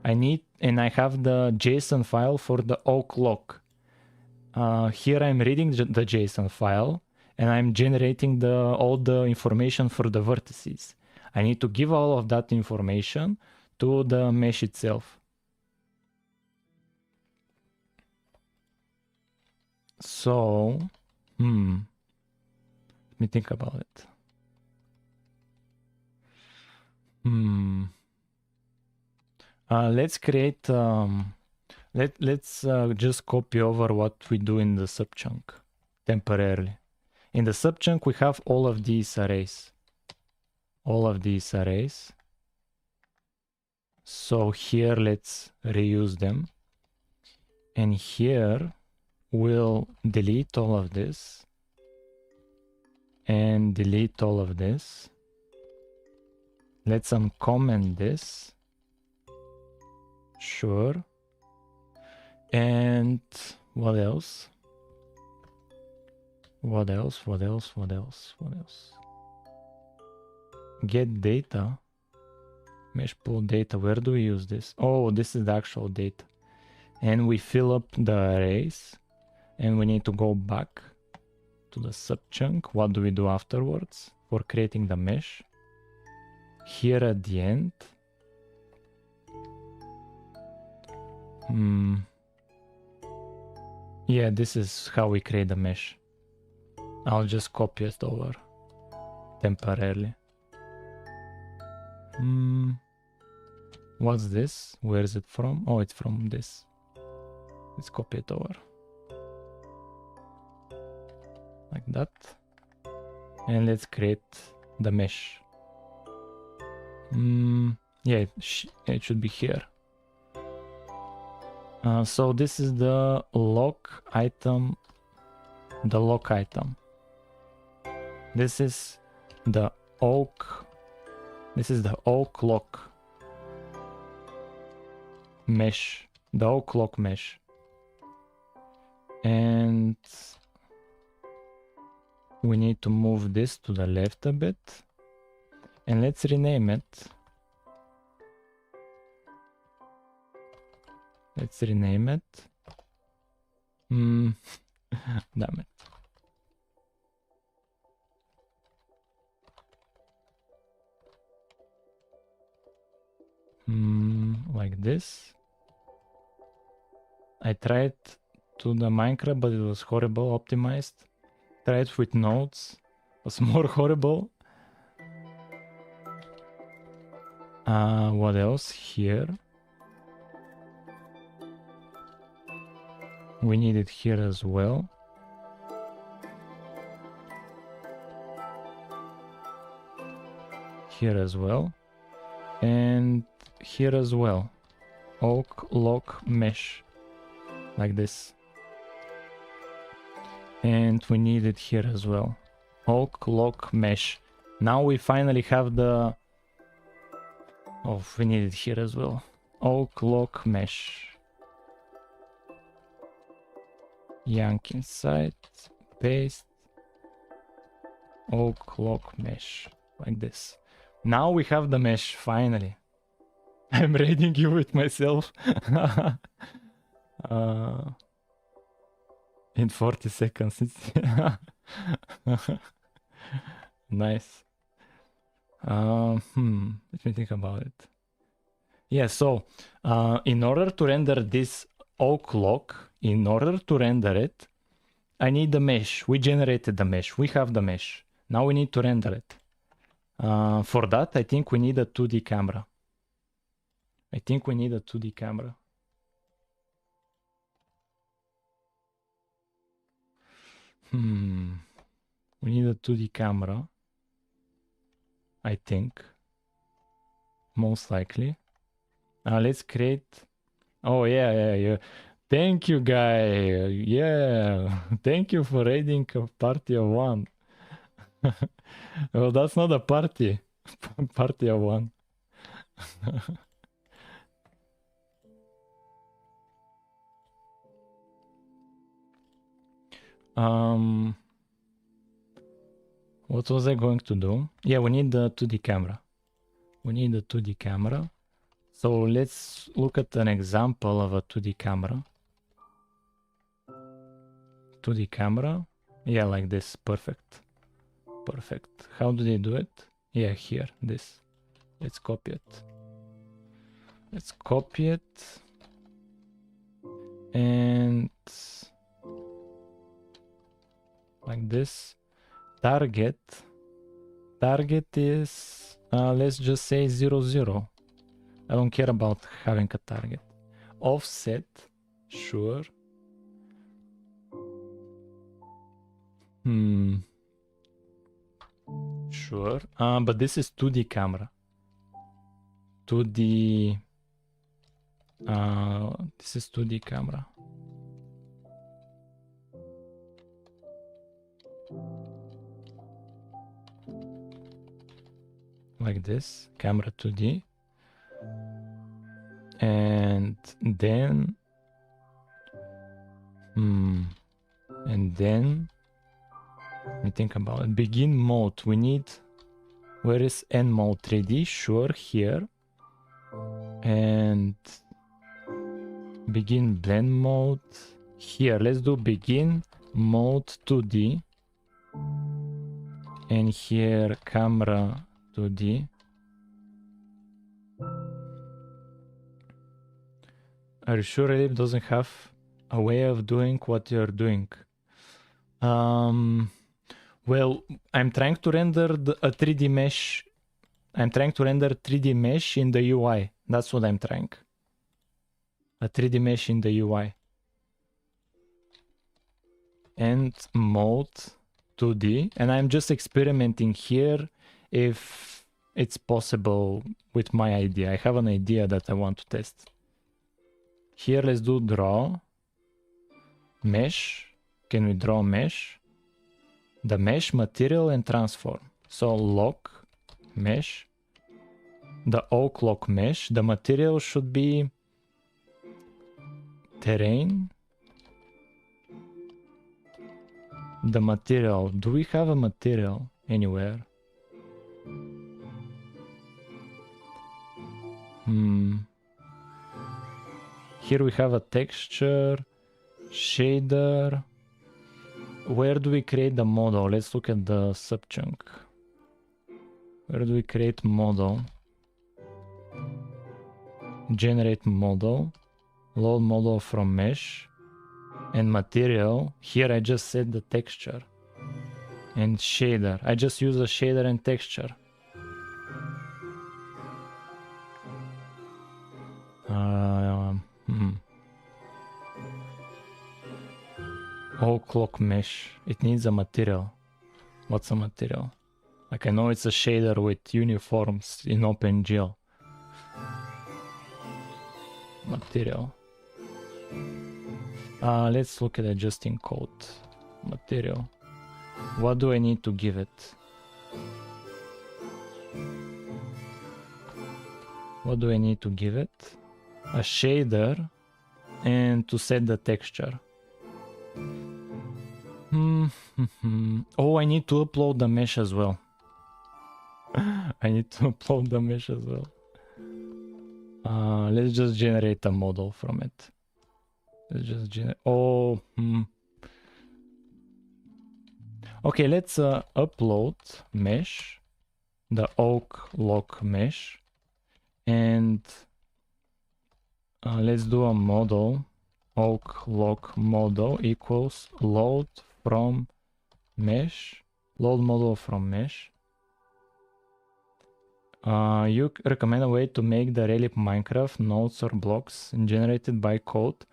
I need... and I have the JSON file for the oak lock. Here I'm reading the JSON file and I'm generating all the information for the vertices. I need to give all of that information to the mesh itself. So, let me think about it. Let's create, let's just copy over what we do in the subchunk temporarily. In the subchunk, we have all of these arrays. So here, let's reuse them. And here, we'll delete all of this. And delete all of this. Let's uncomment this. Sure. And what else? What else? Get data. Mesh pool data. Where do we use this? Oh, this is the actual data. And we fill up the arrays. And we need to go back to the subchunk. What do we do afterwards for creating the mesh? Here at the end. Yeah, this is how we create the mesh. I'll just copy it over temporarily. What's this? Where is it from? Oh, it's from this. Let's copy it over. Like that. And let's create the mesh. Yeah, it should be here. So this is the lock item. This is the oak. This is the oak lock mesh. The oak lock mesh. And we need to move this to the left a bit. And let's rename it. Let's rename it. Damn it. Like this. I tried to the Minecraft, but it was horrible optimized. Tried with nodes, was more horrible. What else here? We need it here as well. Here as well. And here as well. Oak lock mesh. Like this. And we need it here as well. Oak lock mesh. Now we finally have the... Oh, we need it here as well. Oak lock mesh. Yank inside. Paste. Oak lock mesh. Like this. Now we have the mesh, finally. I'm raiding you with myself. In 40 seconds. Nice. Let me think about it. Yeah, so in order to render this oak lock, in order to render it, I need the mesh. We generated the mesh. We have the mesh. Now we need to render it. For that, I think we need a 2D camera. We need a 2D camera. We need a 2D camera. I think. Most likely. Let's create... Oh, yeah. Thank you, guy. Yeah. Thank you for raiding a party of one. Well, that's not a party. Party of one. What was I going to do? Yeah, we need the 2D camera. We need a 2D camera. So let's look at an example of a 2D camera. 2D camera. Yeah, like this. Perfect. Perfect. How do they do it? Yeah, here. This. Let's copy it. Let's copy it. And like this. Target is let's just say 0 0. I don't care about having a target. Offset, sure. Sure. But this is 2D camera. 2D. This is 2D camera. Like this, camera 2D. And then let me think about it. Begin mode, we need, where is end mode? 3D, sure, here. And begin blend mode here. Let's do begin mode 2D. And here camera 2D. Are you sure Raylib doesn't have a way of doing what you're doing? Well, I'm trying to render a 3D mesh. I'm trying to render 3D mesh in the UI. That's what I'm trying. A 3D mesh in the UI. And mode 2D. And I'm just experimenting here if it's possible with my idea. I have an idea that I want to test. Here, let's do draw. Mesh. Can we draw mesh? The mesh, material, and transform. So lock, mesh. The oak lock mesh. The material should be terrain. The material. Do we have a material anywhere? here we have a texture, shader. Where do we create the model? Let's look at the subchunk. Where do we create model? Generate model, load model from mesh, and material. Here I just set the texture and shader. I just use a shader and texture. Clock mesh. It needs a material. What's a material? Like, I know it's a shader with uniforms in OpenGL. Material. Let's look at it just in code. Material. What do I need to give it? What do I need to give it? A shader and to set the texture. Oh, I need to upload the mesh as well. I need to upload the mesh as well. Let's just generate a model from it. Let's just generate. Oh, okay, let's upload mesh, the oak lock mesh, and let's do a model. Oak lock model equals load from mesh, load model from mesh. You recommend a way to make the Raylib Minecraft nodes or blocks generated by code.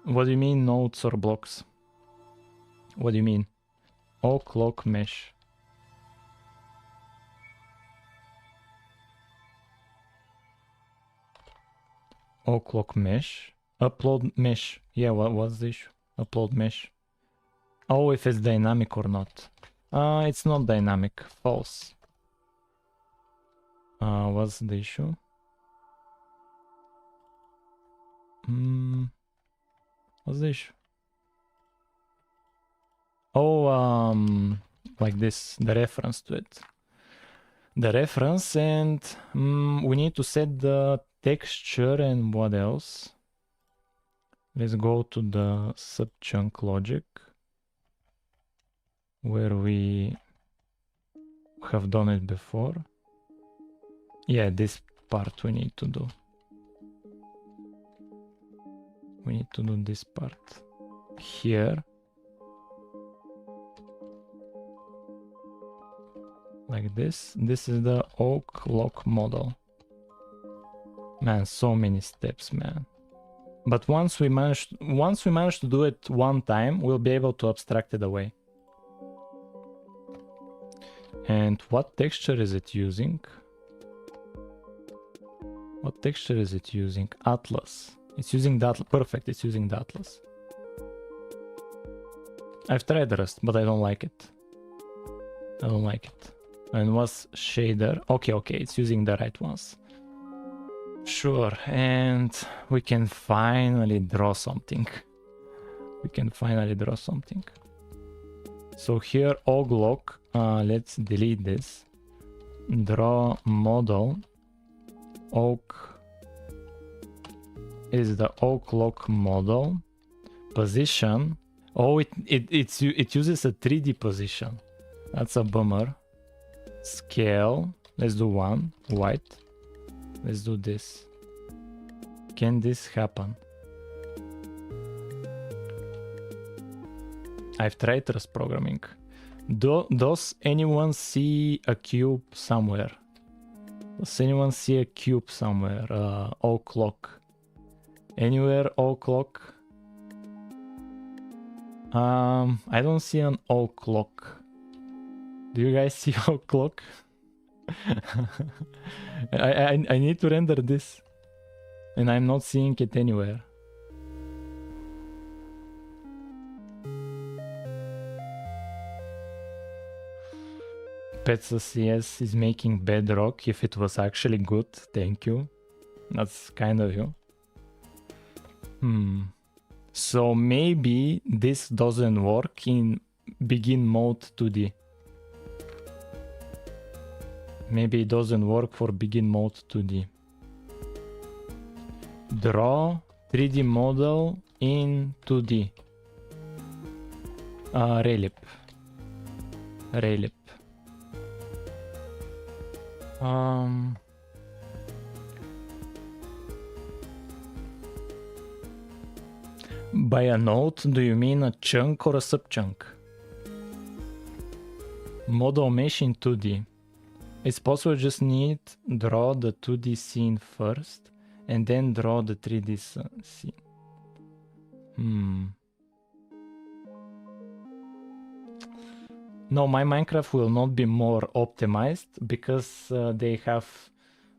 What do you mean nodes or blocks? What do you mean? Oak lock mesh. Oak lock mesh. Upload mesh. Yeah, what's the issue? Upload mesh. Oh, if it's dynamic or not. It's not dynamic. False. What's the issue? What's the issue? Oh, like this, the reference to it. The reference, and we need to set the texture and what else? Let's go to the subchunk logic where we have done it before. Yeah, this part we need to do. We need to do this part here. Like this. This is the oak lock model. Man, so many steps, man. But once we manage to do it one time, we'll be able to abstract it away. And what texture is it using? What texture is it using? Atlas. It's using that. Perfect. It's using the Atlas. I've tried Rust, but I don't like it. I don't like it. And what's shader? Okay, it's using the right ones. Sure, and we can finally draw something. So here, oglock, let's delete this. Draw model. Oak is the oak lock model. Position. Oh, it uses a 3D position. That's a bummer. Scale. Let's do 1. White. Let's do this. Can this happen? I've tried Rust programming. Does anyone see a cube somewhere? Does anyone see a cube somewhere? Oak lock. Anywhere oak lock? I don't see an oak lock. Do you guys see oak lock? I need to render this, and I'm not seeing it anywhere. Petsa CS is making bedrock. If it was actually good, thank you. That's kind of you. So maybe this doesn't work in begin mode 2D. Maybe it doesn't work for begin mode 2D. Draw 3D model in 2D. Raylib. By a node, do you mean a chunk or a subchunk? Model mesh in 2D. It's possible just need draw the 2D scene first and then draw the 3D scene. No, my Minecraft will not be more optimized because they have,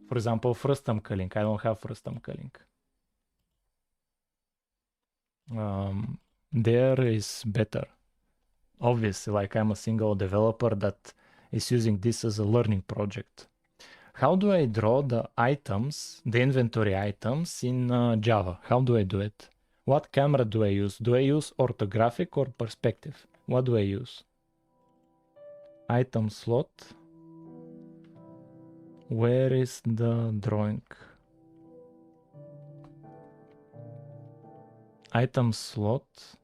for example, frustum culling. I don't have frustum culling. There is better. Obviously, like I'm a single developer that is using this as a learning project. How do I draw the items, the inventory items in Java? How do I do it? What camera do I use? Do I use orthographic or perspective? What do I use? Item slot. Where is the drawing? Item slot.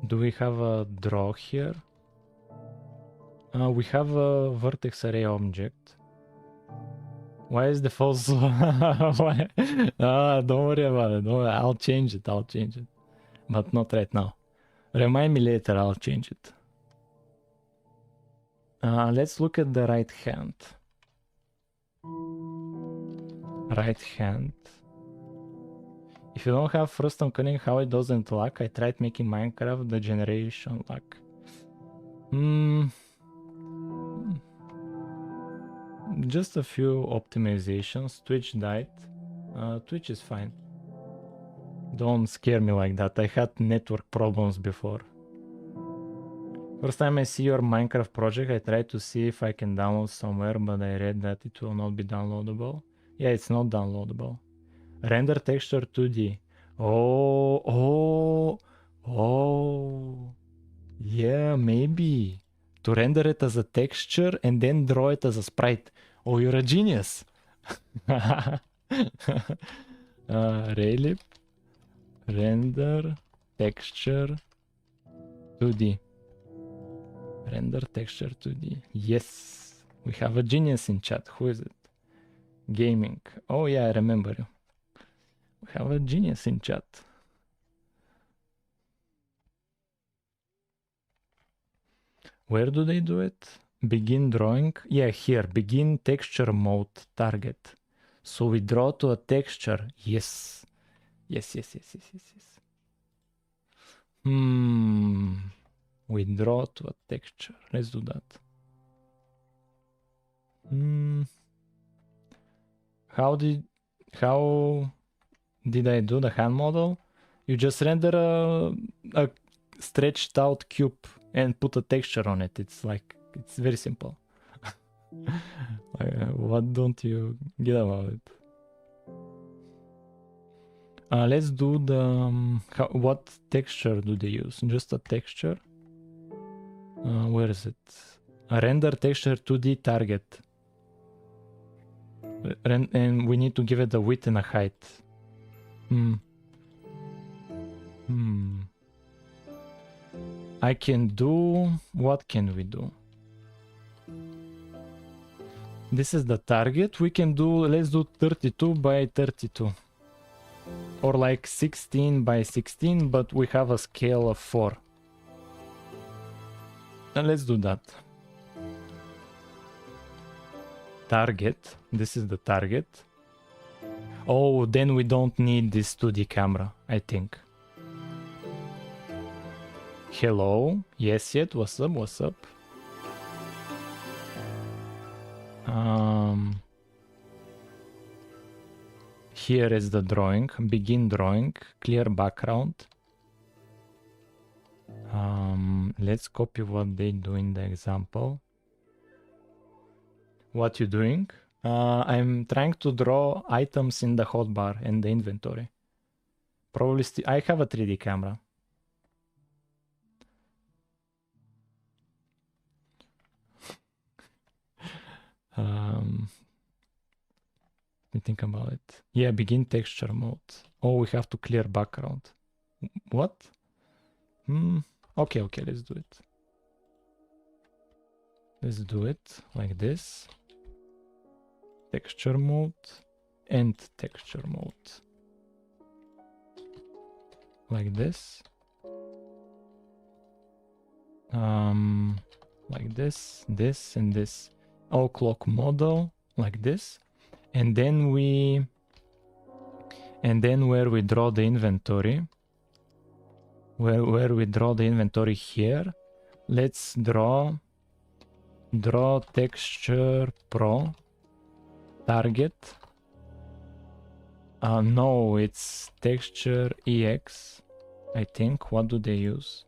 Do we have a draw here? We have a vertex array object. Why is the false? Why? Don't worry about it. Don't worry. I'll change it. But not right now. Remind me later. I'll change it. Let's look at the right hand. Right hand. If you don't have frustum culling, how it doesn't lag? I tried making Minecraft the generation lag. Just a few optimizations. Twitch died. Twitch is fine. Don't scare me like that. I had network problems before. First time I see your Minecraft project, I tried to see if I can download somewhere, but I read that it will not be downloadable. Yeah, it's not downloadable. Render texture 2D. Oh. Yeah, maybe. To render it as a texture and then draw it as a sprite. Oh, you're a genius. Raylib. Render texture 2D. Render texture 2D. Yes. We have a genius in chat. Who is it? Gaming. Oh yeah, I remember you. We have a genius in chat. Where do they do it? Begin drawing. Yeah, here. Begin texture mode target. So we draw to a texture. Yes. Yes. We draw to a texture. Let's do that. How did I do the hand model? You just render a stretched out cube and put a texture on it. It's very simple. What don't you get about it? Let's do the what texture do they use? Just a texture. Where is it? A render texture 2D target. And we need to give it a width and a height. I can do... What can we do? This is the target. We can do... Let's do 32 by 32. Or like 16 by 16, but we have a scale of 4. And let's do that. Target. This is the target. Oh, then we don't need this 2D camera, I think. Hello. Yes, yet. What's up? Here is the drawing. Begin drawing. Clear background. Let's copy what they do in the example. What you doing? I'm trying to draw items in the hotbar and the inventory. Probably I have a 3D camera. me think about it. Yeah, begin texture mode. Oh, we have to clear background. What? Okay, let's do it. Let's do it like this. Texture mode and texture mode. Like this. Like this, this, and this. All clock model like this. And then where we draw the inventory, where we draw the inventory here, let's draw texture pro target. No, it's texture ex, I think. What do they use?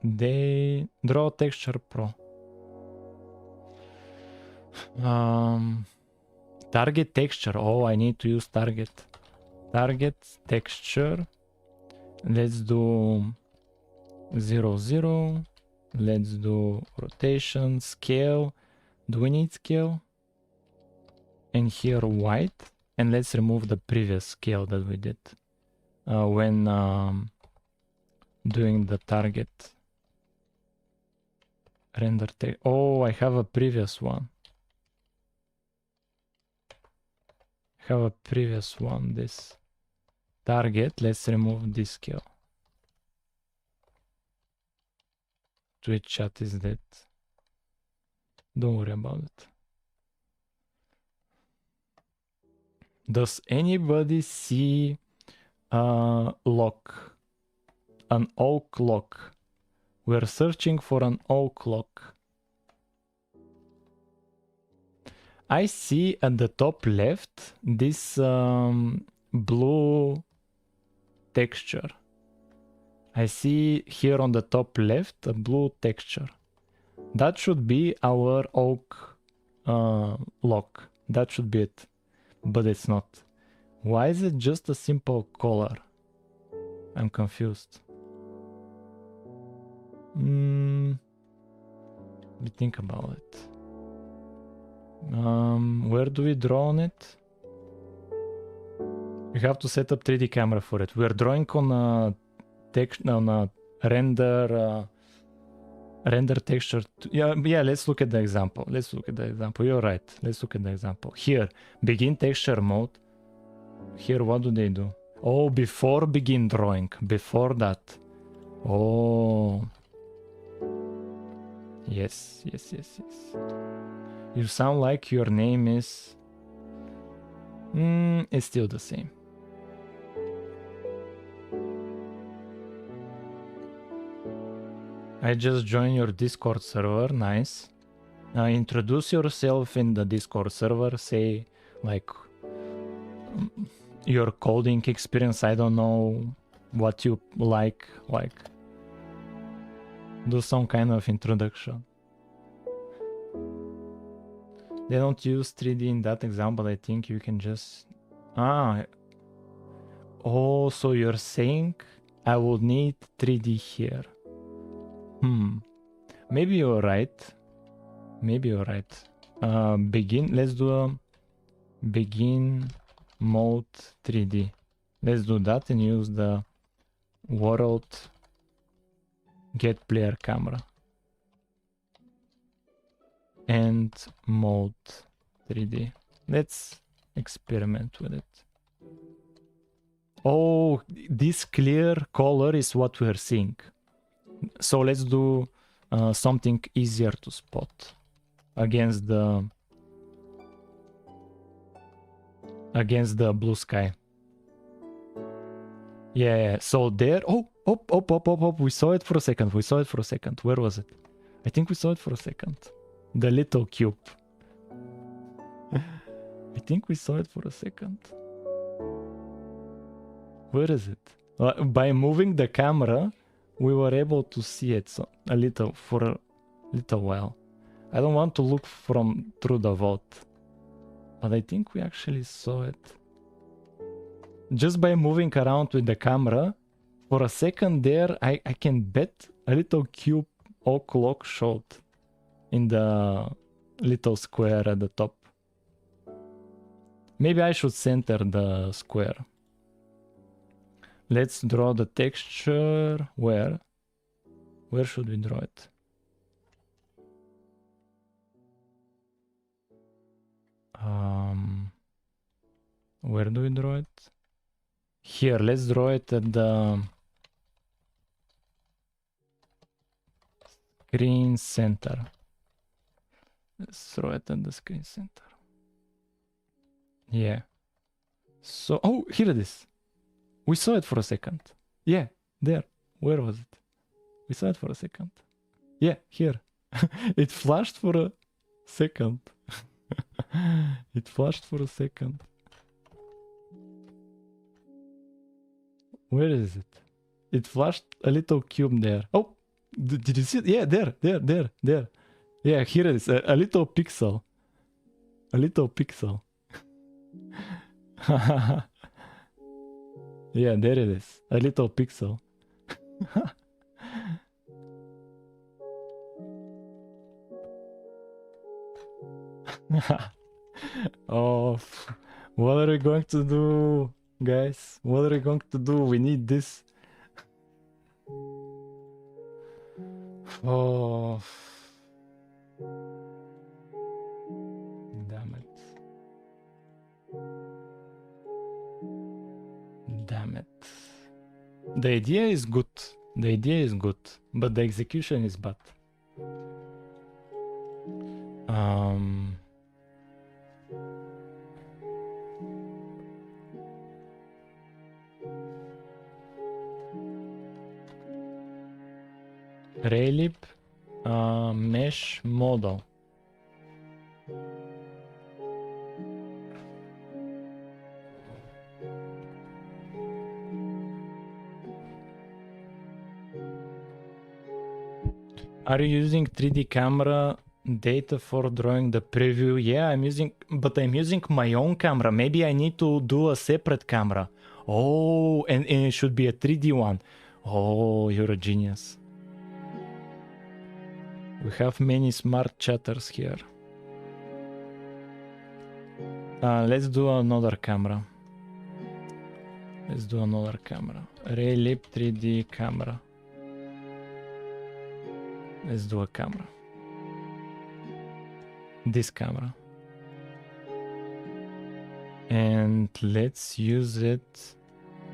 They draw texture pro. Target texture. Oh, I need to use target texture. Let's do 0 0. Let's do rotation, scale. Do we need scale? And here white. And let's remove the previous scale that we did when doing the target render text. Oh, I have a previous one. This target. Let's remove this scale. Twitch chat is dead. Don't worry about it. Does anybody see a lock? An oak lock. We're searching for an oak lock. I see at the top left this blue texture. I see here on the top left a blue texture. That should be our oak lock. That should be it. But it's not. Why is it just a simple color? I'm confused. Let me think about it. Where do we draw on it? We have to set up 3D camera for it. We're drawing on a render texture. Yeah, let's look at the example. You're right. Let's look at the example. Here, begin texture mode. Here, what do they do? Oh, before begin drawing. Before that. Oh. Yes. You sound like your name is... it's still the same. I just joined your Discord server. Nice. Introduce yourself in the Discord server. Say, like, your coding experience. I don't know what you like. Do some kind of introduction. They don't use 3D in that example. I think you can just... Oh, so you're saying I would need 3D here. Maybe you're right. Begin. Let's do a begin mode 3D. Let's do that and use the world get player camera. And mode 3D. Let's experiment with it. Oh, this clear color is what we're seeing. So let's do something easier to spot against the blue sky. Yeah. So there. Oh, we saw it for a second. Where was it? I think we saw it for a second. The little cube. I think we saw it for a second. Where is it? By moving the camera, we were able to see it for a little while. I don't want to look through the vault, but I think we actually saw it. Just by moving around with the camera, for a second there, I can bet a little cube oak lock showed in the little square at the top. Maybe I should center the square. Let's draw the texture. Where should we draw it? Where do we draw it? Here, let's draw it at the screen center. Let's draw it at the screen center. Yeah. So, oh, here it is. We saw it for a second. Yeah, there. Where was it? We saw it for a second. Yeah, here. It flashed for a second. It flashed for a second. Where is it? It flashed a little cube there. Oh, did you see it? Yeah, there. Yeah, here it is. A little pixel. A little pixel. Yeah, there it is. A little pixel. Oh, what are we going to do, guys? What are we going to do? We need this. Oh, damn it. Damn it. The idea is good. The idea is good, but the execution is bad. Raylib mesh model. Are you using 3D camera data for drawing the preview? Yeah, I'm using my own camera. Maybe I need to do a separate camera. Oh, and it should be a 3D one. Oh, you're a genius. We have many smart chatters here. Let's do another camera. Let's do another camera. Raylib 3D camera. Let's do a camera. This camera. And let's use it.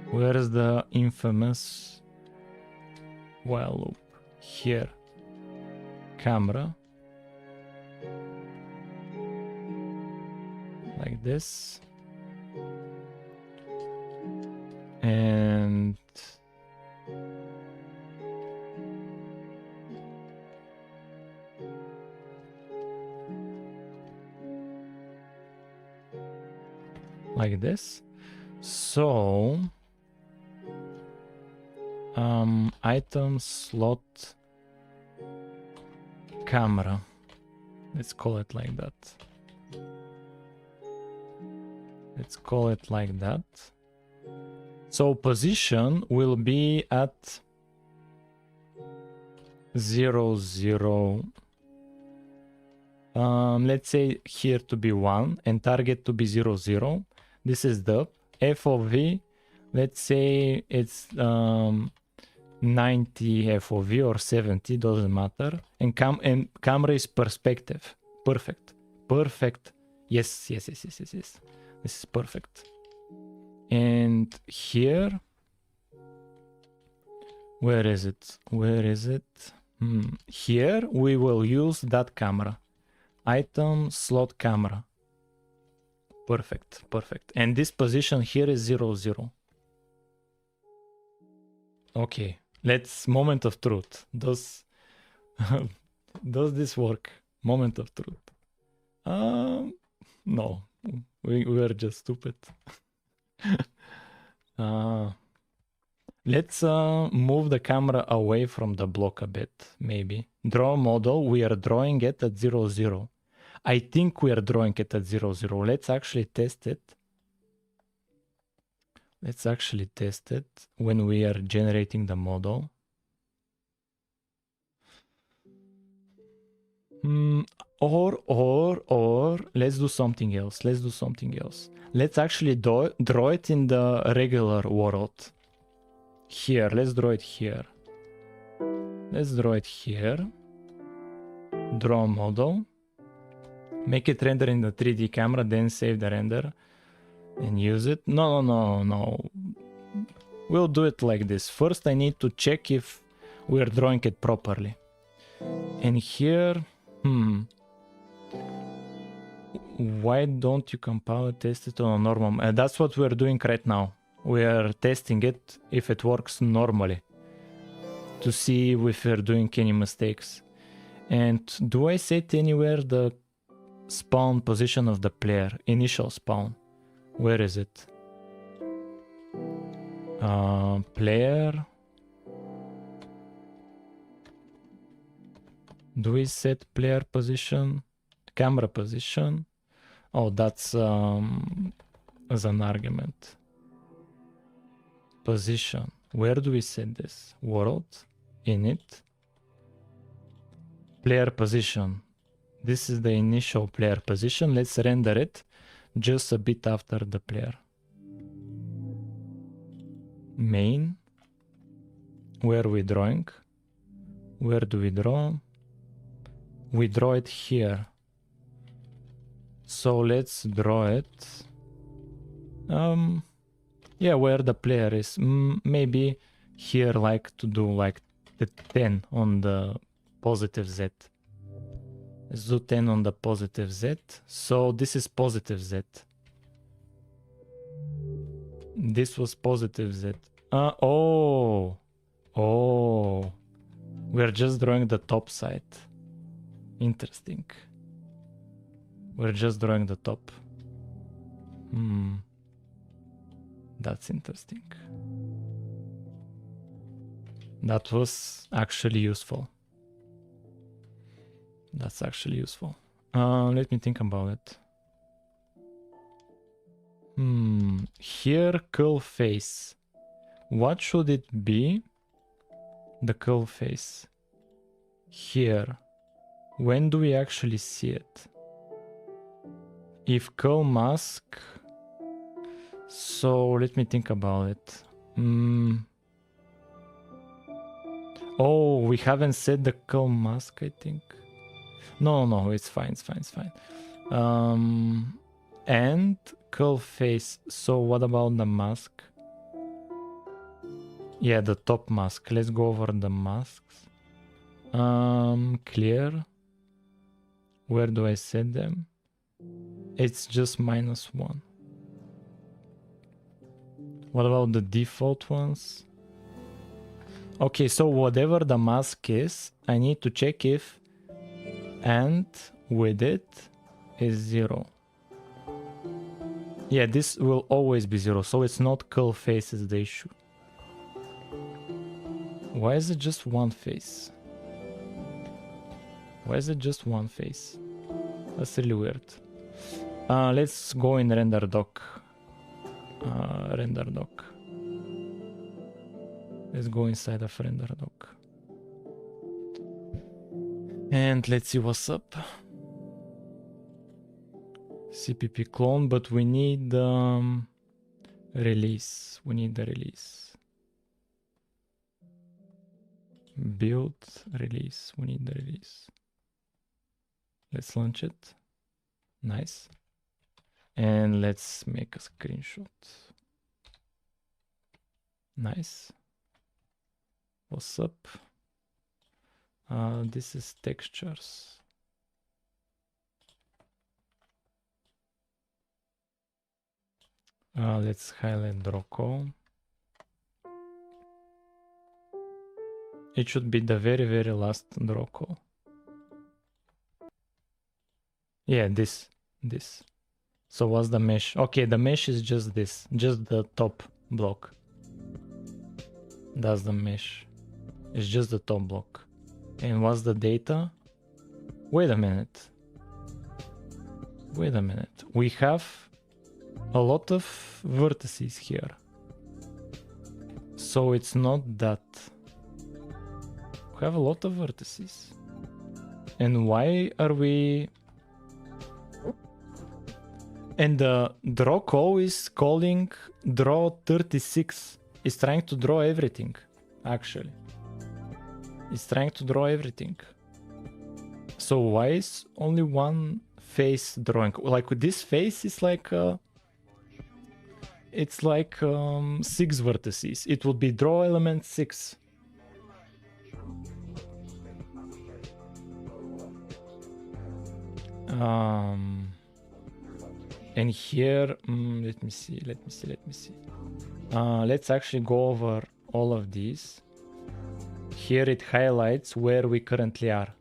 Where's the infamous while loop? Here. Camera. Like this. And like this. So item slot camera. Let's call it like that. Let's call it like that. So position will be at 0, 0. Let's say here to be 1 and target to be 0, 0. This is the FOV. Let's say it's 90 FOV or 70, doesn't matter. And camera is perspective. Perfect. Perfect. Yes. This is perfect. And here, where is it? Here we will use that camera. Item slot camera. Perfect. And this position here is 0, 0. Okay, let's moment of truth. Does this work? Moment of truth. No, we are just stupid. Let's move the camera away from the block a bit, maybe. Draw model, we are drawing it at 0, 0. I think we are drawing it at 0, 0. Let's actually test it. Let's actually test it when we are generating the model. Or let's do something else. Let's do something else. Let's actually draw it in the regular world. Here, let's draw it here. Let's draw it here. Draw model. Make it render in the 3D camera, then save the render and use it. No. We'll do it like this. First, I need to check if we're drawing it properly. And here, why don't you compile it, test it on a normal? That's what we're doing right now. We are testing it if it works normally to see if we're doing any mistakes. And do I set anywhere the spawn position of the player, initial spawn? Where is it? Player. Do we set player position, camera position? Oh, that's as an argument. Position. Where do we set this? World, init, player position. This is the initial player position. Let's render it just a bit after the player. Main. Where are we drawing? Where do we draw? We draw it here. So let's draw it. Yeah, where the player is. Maybe here, like to do like the 10 on the positive Z. Let's do 10 on the positive Z. So this is positive Z. This was positive Z. Oh. We're just drawing the top side. Interesting. We're just drawing the top. That's interesting. That was actually useful. That's actually useful. Let me think about it. Here, curl face. What should it be? The curl face. Here. When do we actually see it? If curl mask. So let me think about it. Oh, we haven't set the curl mask, I think. No, it's fine. And curl face. So what about the mask? Yeah, the top mask. Let's go over the masks. Clear. Where do I set them? It's just -1. What about the default ones? Okay, so whatever the mask is, I need to check if and with it is 0. Yeah, this will always be 0, so it's not curl face is the issue. Why is it just one face? Why is it just one face? That's really weird. Let's go in render doc. Render doc. Let's go inside of render doc. And let's see what's up. CPP clone, but we need release. We need the release. Build release. We need the release. Let's launch it. Nice. And let's make a screenshot. Nice. What's up? This is textures. Let's highlight draw call. It should be the very last draw call. Yeah, this. So what's the mesh? Okay, the mesh is just this, just the top block. That's the mesh. It's just the top block. And what's the data? Wait a minute. We have a lot of vertices here. So it's not that. We have a lot of vertices. And why are we... And the draw call is calling draw 36. It's trying to draw everything, actually. It's trying to draw everything. So why is only one face drawing? Like this face is like... it's like 6 vertices. It would be draw element 6. And here, let me see. Let's actually go over all of these. Here it highlights where we currently are.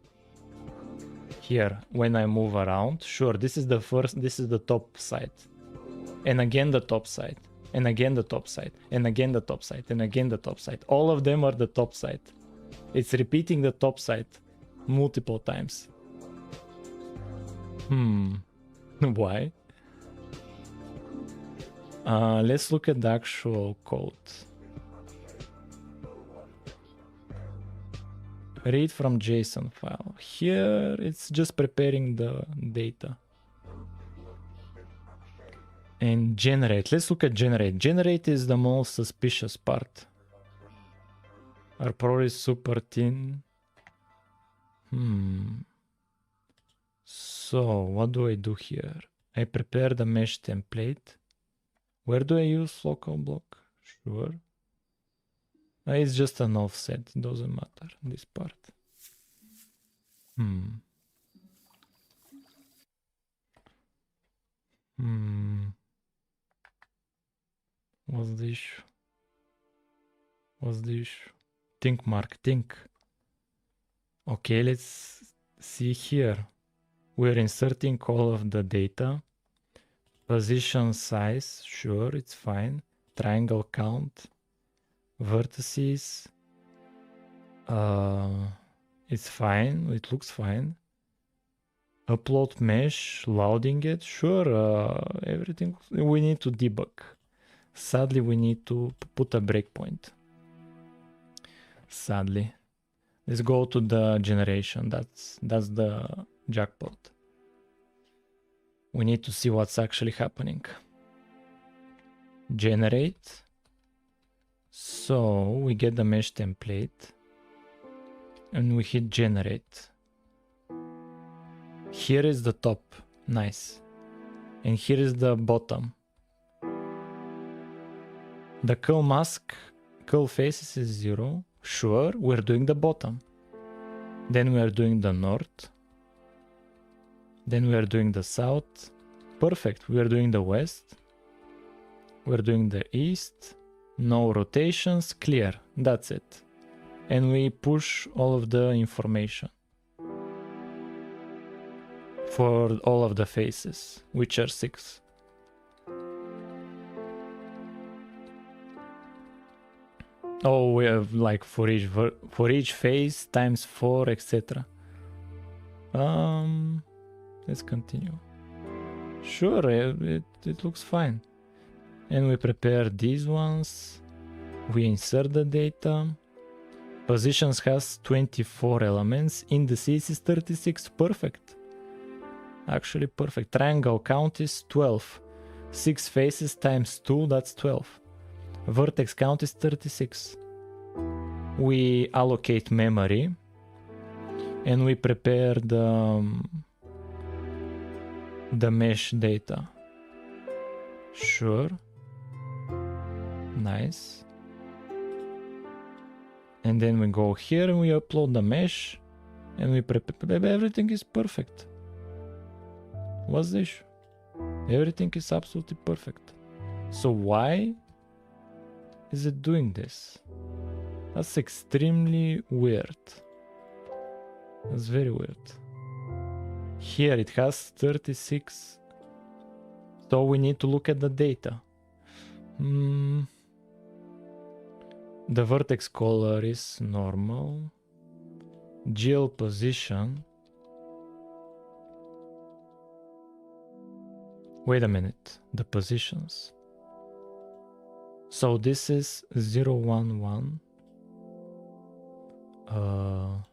Here, when I move around, sure, this is the top side. And again the top side. And again the top side. And again the top side. And again the top side. All of them are the top side. It's repeating the top side multiple times. Why? Let's look at the actual code. Read from JSON file. Here it's just preparing the data. And generate. Let's look at generate. Generate is the most suspicious part. Are probably super thin. So what do I do here? I prepare the mesh template. Where do I use local block? Sure. It's just an offset. It doesn't matter, this part. What's the issue? Think, Mark, think. Okay, let's see here. We're inserting all of the data. Position size, sure, it's fine. Triangle count. Vertices. It's fine, it looks fine. Upload mesh, loading it, sure, everything. We need to debug. Sadly, we need to put a breakpoint. Sadly. Let's go to the generation. That's the jackpot. We need to see what's actually happening. Generate. So we get the mesh template and we hit generate. Here is the top, nice. And here is the bottom. The curl mask, curl faces is 0. Sure, we're doing the bottom. Then we are doing the north. Then we are doing the south. Perfect, we are doing the west. We're doing the east. No rotations, clear, that's it. And we push all of the information for all of the faces, which are 6. Oh, we have like for each face times 4, etc. Let's continue. Sure, it looks fine. And we prepare these ones. We insert the data. Positions has 24 elements. Indices is 36. Perfect. Actually perfect. Triangle count is 12. 6 faces times 2, that's 12. Vertex count is 36. We allocate memory. And we prepare the mesh data. Sure. Nice. And then we go here and we upload the mesh. And we prepare. Everything is perfect. What's the issue? Everything is absolutely perfect. So why is it doing this? That's extremely weird. That's very weird. Here it has 36. So we need to look at the data. The vertex color is normal. GL position. Wait a minute. The positions. So this is 0, 1, 1. 0,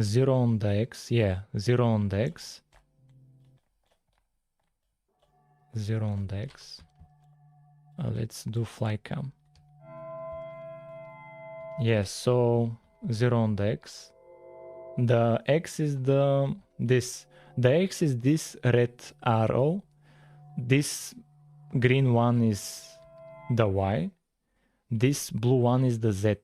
0 on the X, yeah, 0 on the X. 0 on the X. Let's do fly cam. Yes, so 0 on the X. The X is this. The X is this red arrow. This green one is the Y. This blue one is the Z.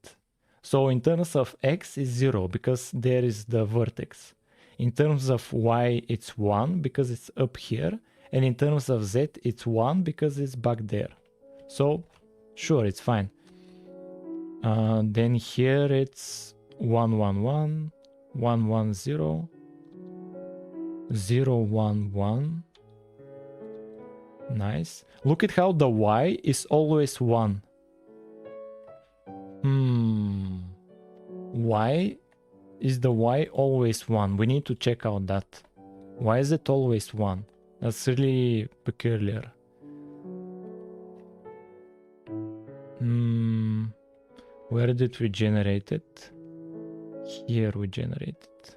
So in terms of X is 0 because there is the vertex. In terms of Y it's 1 because it's up here. And in terms of Z it's 1 because it's back there. So sure, it's fine. Then here it's 1 1 1 1 1 0 0 1 1. Nice. Look at how the Y is always 1. Why is the Y always 1? We need to check out that. Why is it always 1? That's really peculiar. Where did we generate it? Here we generate it.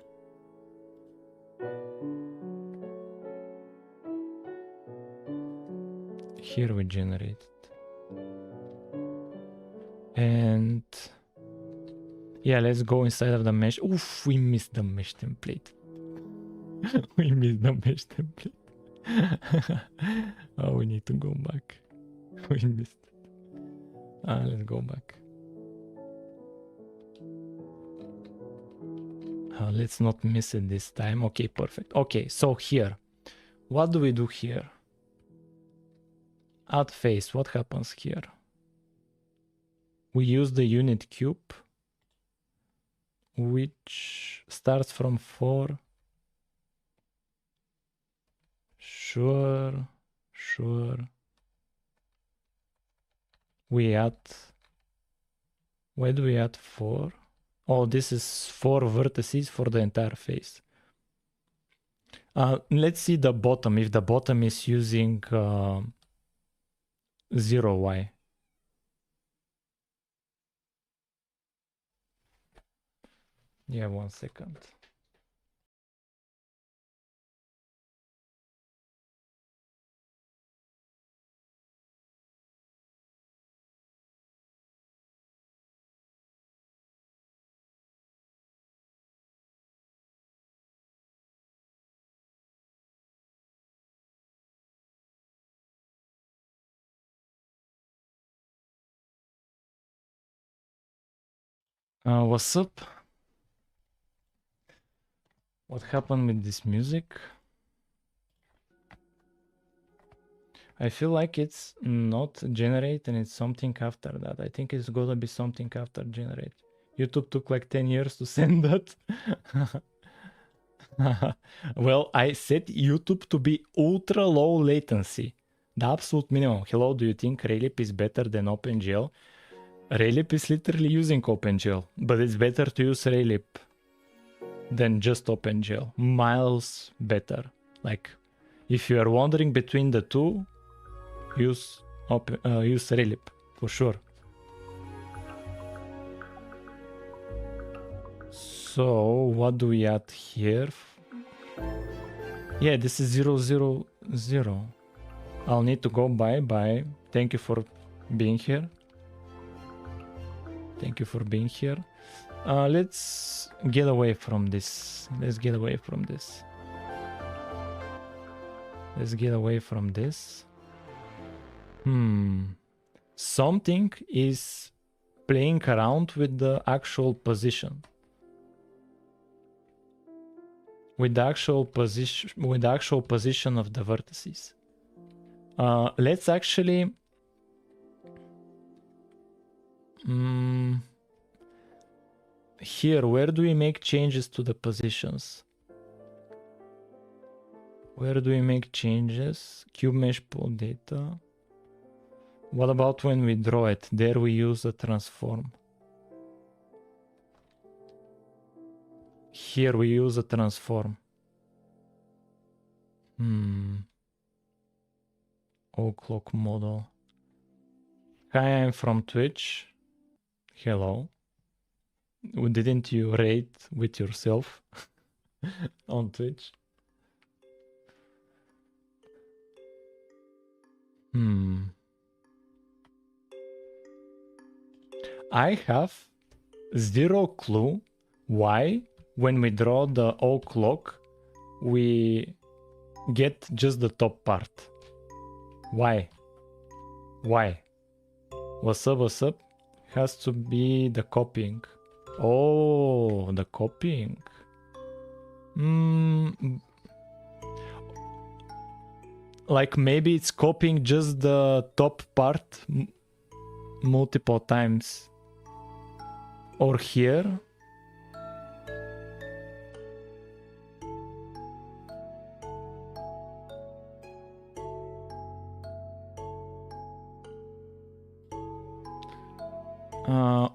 Here we generate it. And yeah, let's go inside of the mesh. Oof, we missed the mesh template. We missed the mesh template. Oh, we need to go back. We missed it. Let's go back. Let's not miss it this time. Okay, perfect. Okay, so here. What do we do here? Add face. What happens here? We use the unit cube, which starts from 4. Sure. We add. Why do we add 4? Oh, this is 4 vertices for the entire face. Let's see the bottom. If the bottom is using 0y. Yeah, 1 second. What's up? What happened with this music? I feel like it's not generate and it's something after that. I think it's gonna be something after generate. YouTube took like 10 years to send that. Well, I set YouTube to be ultra low latency. The absolute minimum. Hello, do you think Raylib is better than OpenGL? Raylib is literally using OpenGL, but it's better to use Raylib than just OpenGL. Miles better. Like, if you are wandering between the two, use Raylib for sure. So what do we add here? Yeah, this is 0 0 0. I'll need to go bye. Thank you for being here. Thank you for being here. Let's get away from this. Let's get away from this. Let's get away from this. Something is playing around with the actual position. With the actual position of the vertices. Let's actually here, where do we make changes to the positions? Where do we make changes? Cube mesh pool data. What about when we draw it? There we use a transform. Here we use a transform. O'clock model. Hi, I'm from Twitch. Hello. Didn't you rate with yourself on Twitch? I have zero clue why when we draw the oak log we get just the top part. Why? What's up? Has to be the copying. Oh, the copying. Like maybe it's copying just the top part multiple times. Or here.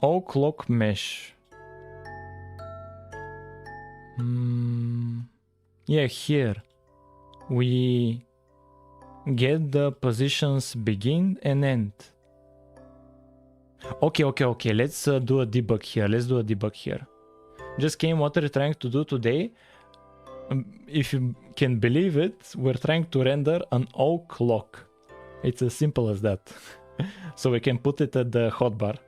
Oak log mesh. Yeah, here we get the positions begin and end. Okay. Let's do a debug here. Just came what we're trying to do today. If you can believe it, we're trying to render an oak log. It's as simple as that. So we can put it at the hotbar.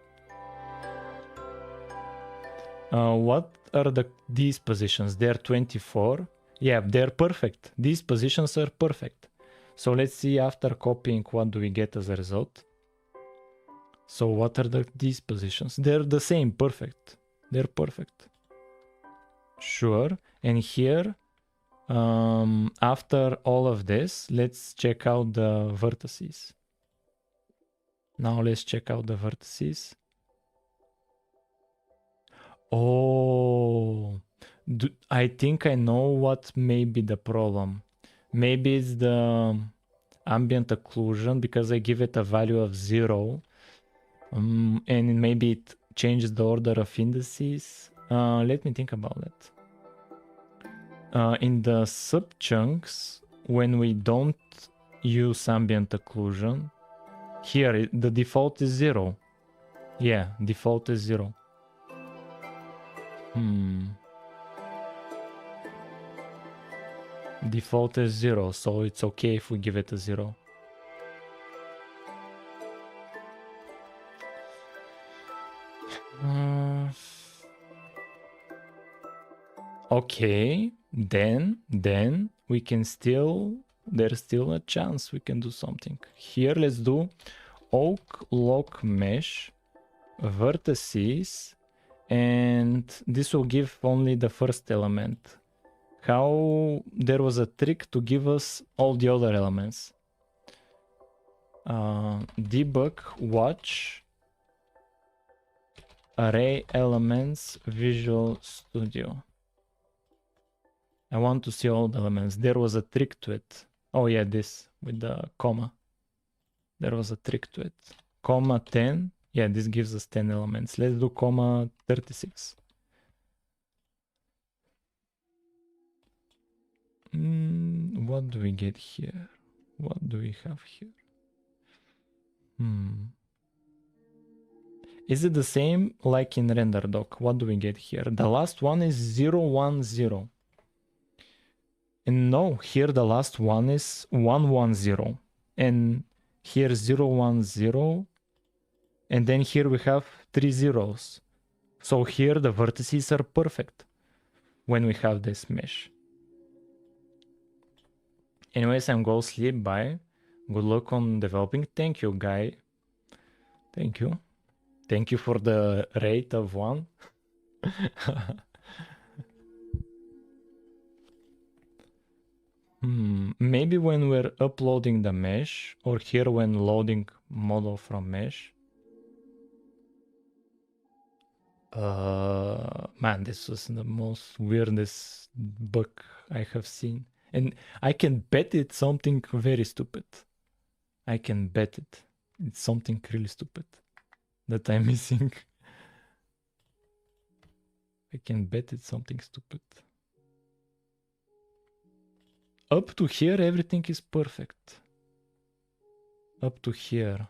What are these positions? They're 24. Yeah, they're perfect. These positions are perfect. So let's see after copying what do we get as a result. So what are these positions? They're the same, perfect. They're perfect. Sure. And here, after all of this, let's check out the vertices. Now let's check out the vertices. Oh, I think I know what may be the problem. Maybe it's the ambient occlusion because I give it a value of 0. And maybe it changes the order of indices. Let me think about it. In the subchunks, when we don't use ambient occlusion, here the default is 0. Yeah, default is 0. Default is 0, so it's okay if we give it a 0. Okay, then we can there's still a chance we can do something. Here, let's do oak log mesh vertices, and this will give only the first element. How there was a trick to give us all the other elements. Debug watch array elements Visual Studio. I want to see all the elements. There was a trick to it. Oh yeah, this with the comma. There was a trick to it. Comma 10. Yeah, this gives us 10 elements. Let's do comma 36. What do we get here? What do we have here? Is it the same like in render doc? What do we get here? The last one is 0, 1, 0. And no, here the last one is 1, 1, 0. And here 0, 1, 0. And then here we have 3 zeros. So here the vertices are perfect when we have this mesh. Anyways, I'm going to sleep. Bye. Good luck on developing. Thank you, guy. Thank you. Thank you for the rate of 1. Maybe when we're uploading the mesh, or here when loading model from mesh. Man, this was the most weirdest bug I have seen. And I can bet it's something very stupid. I can bet it. It's something really stupid that I'm missing. I can bet it's something stupid. Up to here, everything is perfect. Up to here.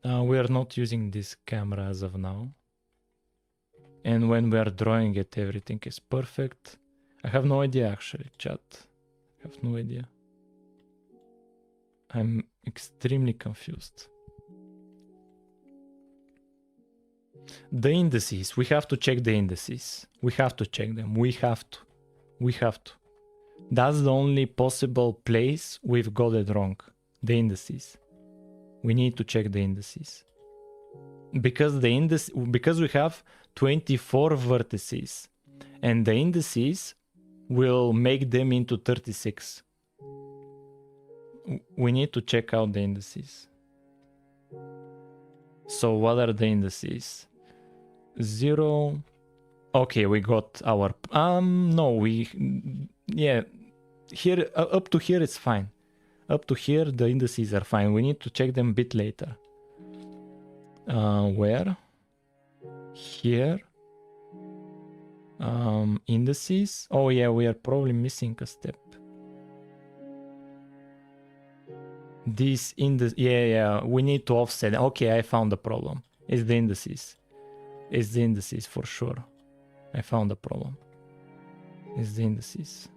We are not using this camera as of now. And when we are drawing it, everything is perfect. I have no idea actually, chat. I have no idea. I'm extremely confused. The indices, we have to check the indices. We have to check them. We have to. That's the only possible place we've got it wrong. The indices. We need to check the indices. Because we have 24 vertices. And the indices will make them into 36. We need to check out the indices. So what are the indices? 0. Okay, we got our no, yeah, here up to here it's fine. Up to here the indices are fine. We need to check them a bit later. Where? Here. Indices. Oh yeah, we are probably missing a step. This yeah, we need to offset. Okay, I found the problem. It's the indices. It's the indices for sure. I found the problem. It's the indices.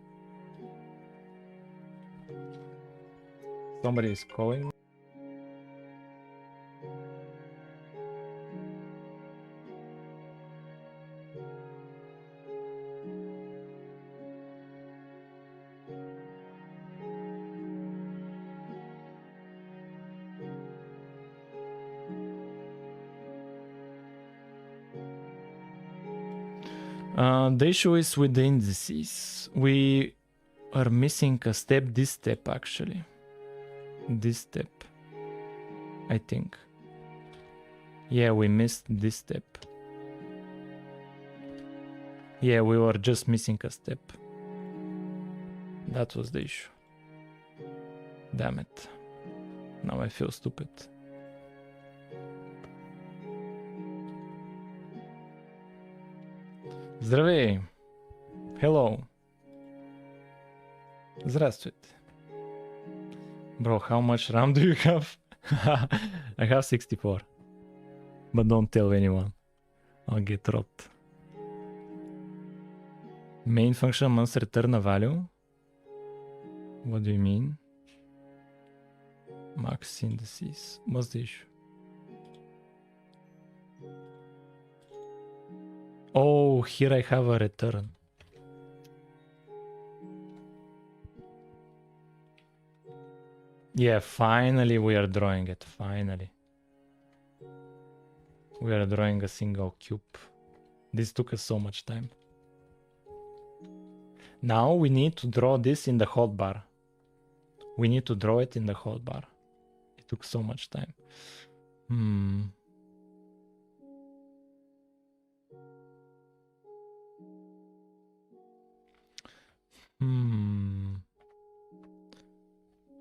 Somebody is calling. The issue is with the indices. We are missing a step, this step actually. This step, I think. Yeah, we missed this step. Yeah, we were just missing a step. That was the issue. Damn it. Now I feel stupid. Здравей! Hello! Здравствуйте! Bro, how much RAM do you have? I have 64. But don't tell anyone. I'll get robbed. Main function must return a value? What do you mean? Max indices. What's the issue? Oh, here I have a return. Yeah, finally we are drawing it. Finally. We are drawing a single cube. This took us so much time. Now we need to draw this in the hotbar. We need to draw it in the hotbar. It took so much time.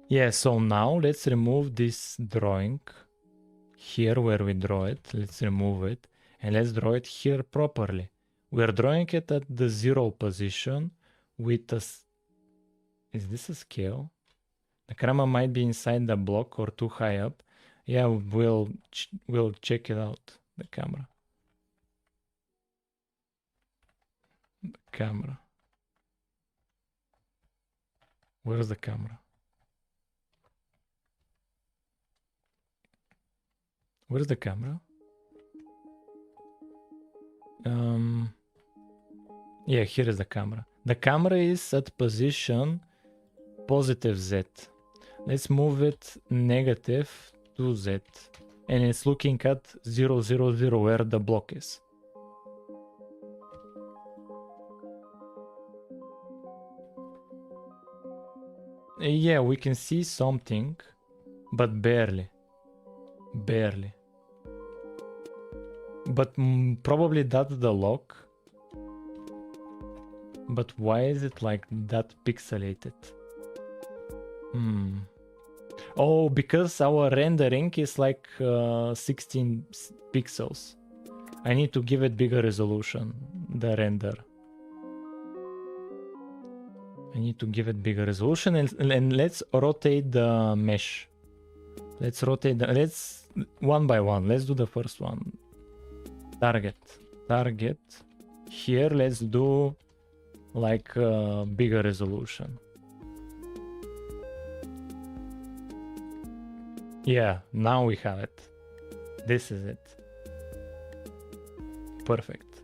Yeah, so now let's remove this drawing here where we draw it. Let's remove it and let's draw it here properly. We are drawing it at the 0 position with a... Is this a scale? The camera might be inside the block or too high up. Yeah, we'll check it out. The camera. The camera. Where's the camera? Where's the camera? Yeah, here is the camera. The camera is at position positive Z. Let's move it negative 2Z. And it's looking at 0, 0, 0 where the block is. Yeah, we can see something, but barely. Barely. But probably that's the lock. But why is it like that pixelated? Oh, because our rendering is like 16 pixels. I need to give it bigger resolution, the render. I need to give it bigger resolution and let's rotate the mesh. Let's rotate the, let's one by one. Let's do the first one. Target. Here, let's do like bigger resolution. Yeah, now we have it. This is it. Perfect.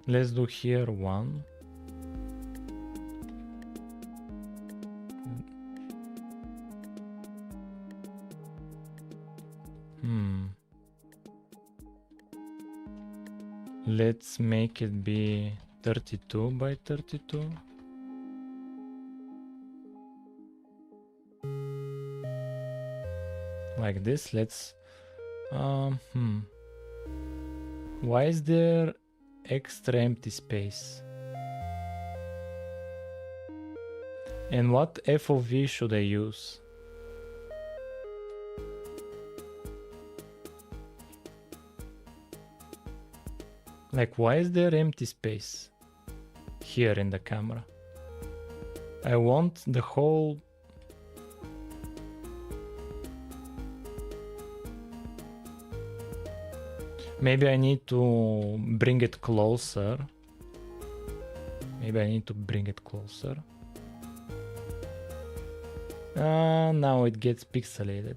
Let's do here one. Let's make it be 32 by 32. Like this. Let's why is there extra empty space? And what FOV should I use? Like, why is there empty space here in the camera? I want the whole... Maybe I need to bring it closer. Now it gets pixelated.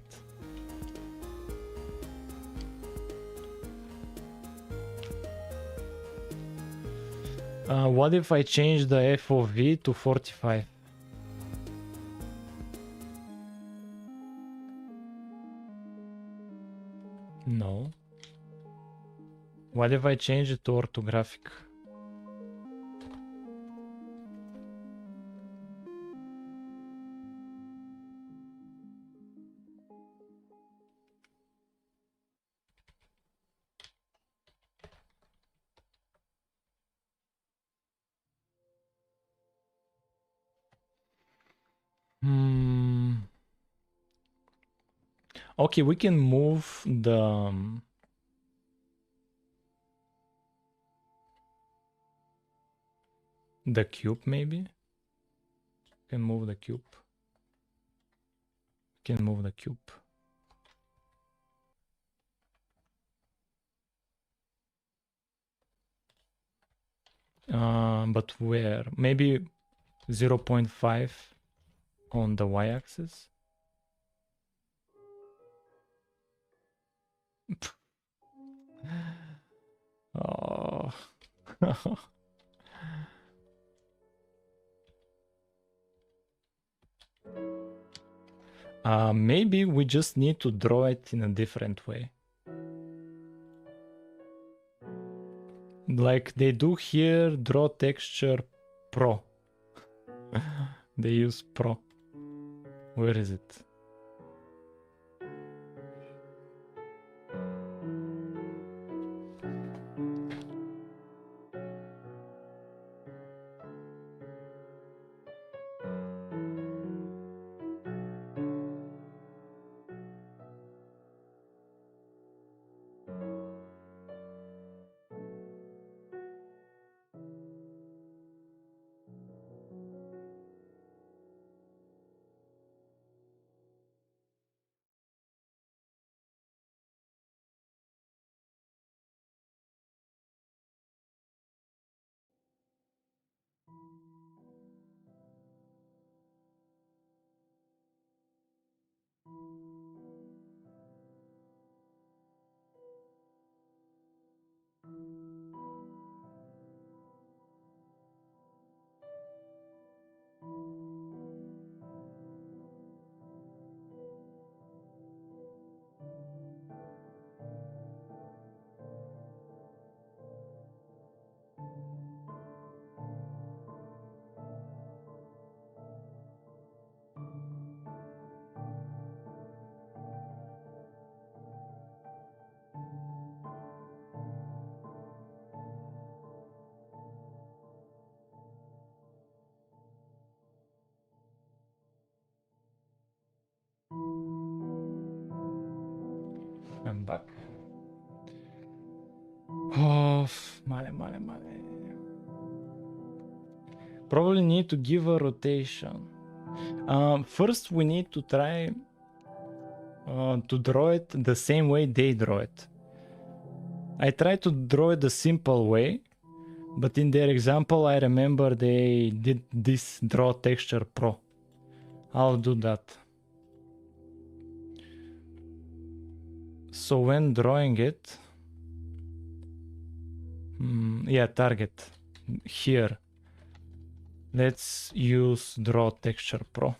What if I change the FOV to 45? No. What if I change it to orthographic? Okay, we can move the cube, maybe. Can move the cube. But where? Maybe 0.5 on the y-axis. Oh. Maybe we just need to draw it in a different way. Like they do here, draw texture pro. They use pro. Where is it? I'm back. Oh, male. Probably need to give a rotation. First we need to try to draw it the same way they draw it. I tried to draw it the simple way, but in their example I remember they did this draw texture pro. I'll do that. So when drawing it, yeah, target here. Let's use draw texture pro.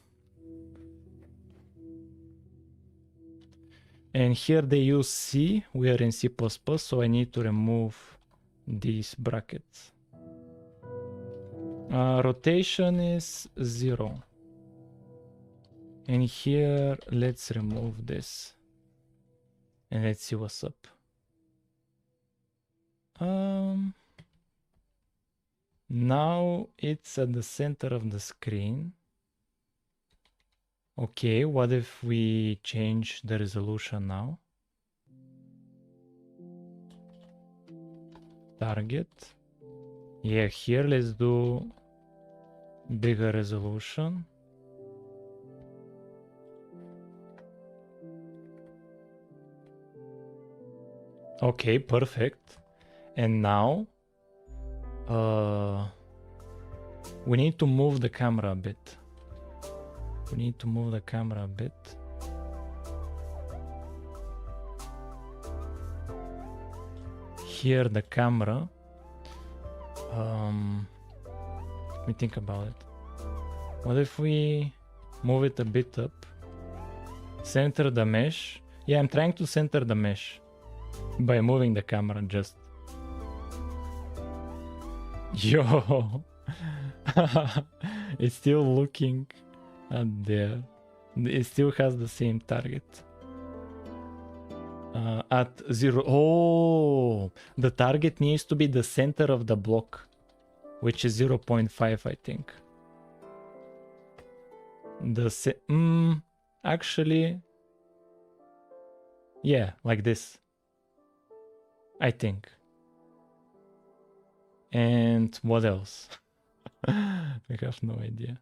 And here they use C, we are in C++, so I need to remove these brackets. Rotation is 0. And here, let's remove this. And let's see what's up. Now it's at the center of the screen. Okay, what if we change the resolution now? Target. Yeah, here let's do bigger resolution. Okay, perfect. And now we need to move the camera a bit. We need to move the camera a bit. Here the camera. Let me think about it. What if we move it a bit up? Center the mesh. Yeah, I'm trying to center the mesh by moving the camera just. Yo, it's still looking at there. It still has the same target. At 0. Oh, the target needs to be the center of the block, which is 0.5, I think. Actually, yeah, like this, I think. And what else? I have no idea.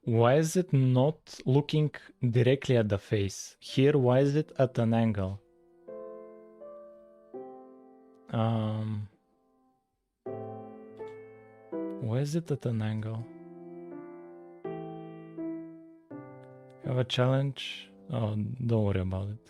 Why is it not looking directly at the face? Here, why is it at an angle? Why is it at an angle? Have a challenge? Oh, don't worry about it.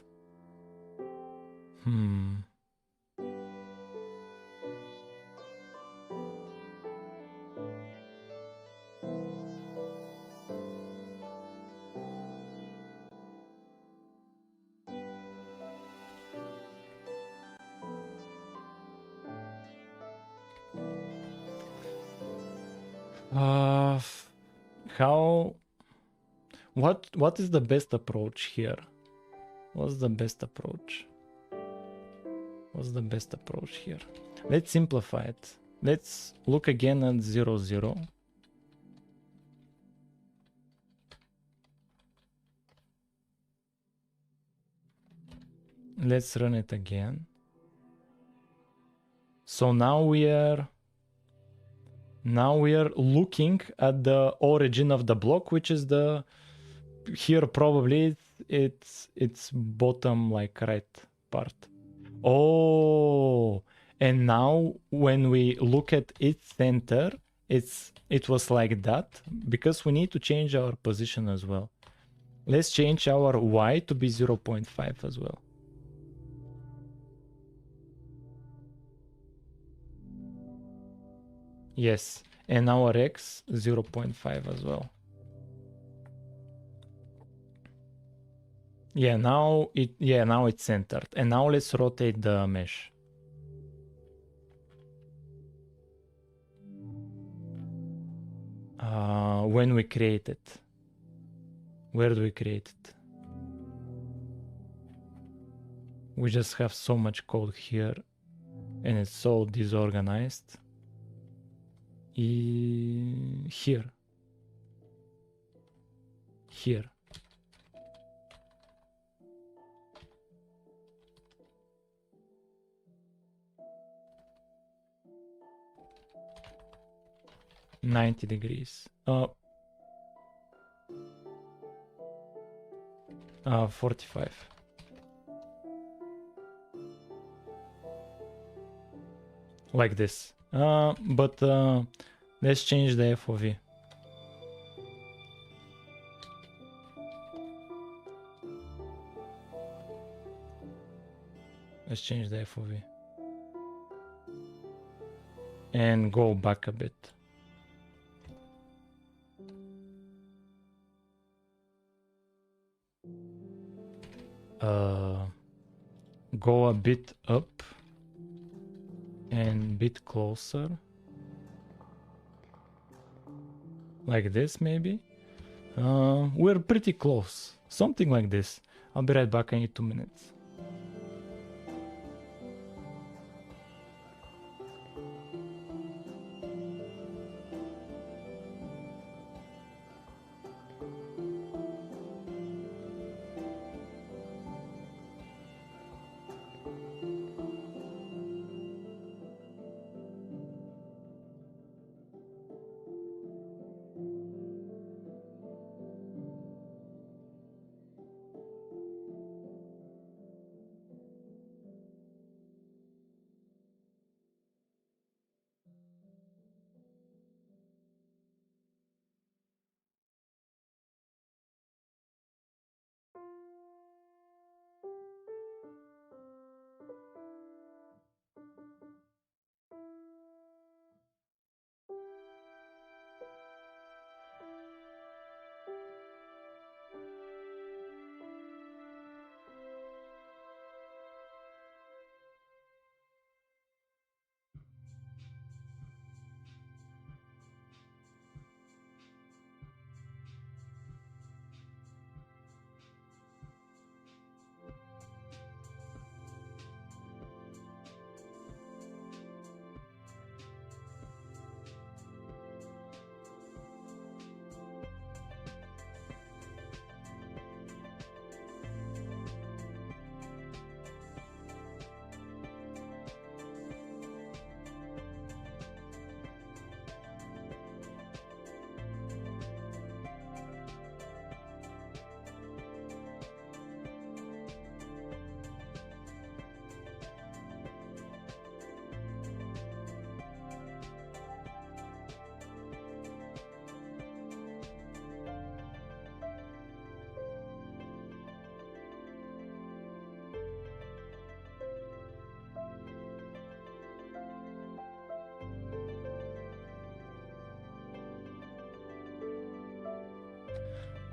What is the best approach here? What's the best approach? What's the best approach here? Let's simplify it. Let's look again at 0, 0. Let's run it again. So now we are looking at the origin of the block, which is the here probably it's bottom, like right part. Oh, and now when we look at its center, it was like that because we need to change our position as well. Let's change our Y to be 0.5 as well. Yes, and our X 0.5 as well. Yeah, now it's centered. And now let's rotate the mesh. When we create it. Where do we create it? We just have so much code here and it's so disorganized. Here. Here. $90. 45. Like this. But let's change the FOV. Let's change the FOV. And go back a bit. Go a bit up and bit closer, like this maybe. We're pretty close, something like this. I'll be right back. I need 2 minutes.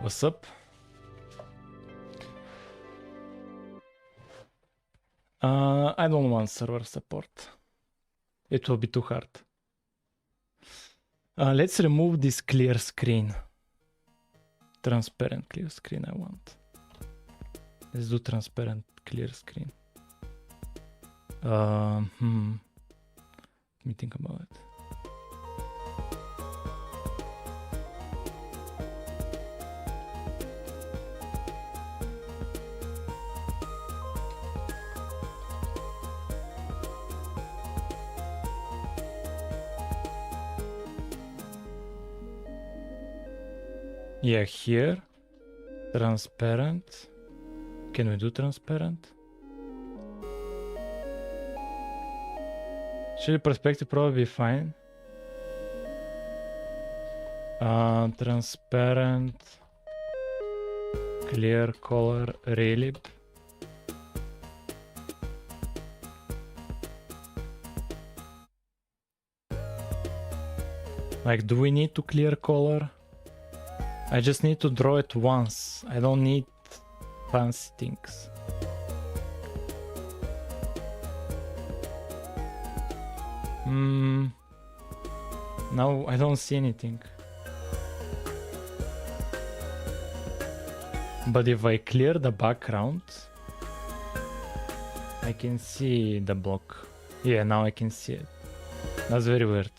What's up? I don't want server support. It will be too hard. Let's remove this clear screen. Transparent clear screen I want. Let's do transparent clear screen. Let me think about it. Yeah, here, transparent. Can we do transparent? Should perspective probably be fine. Transparent, clear color, Raylib. Like, do we need to clear color? I just need to draw it once. I don't need fancy things. Now I don't see anything. But if I clear the background, I can see the block. Yeah, now I can see it. That's very weird.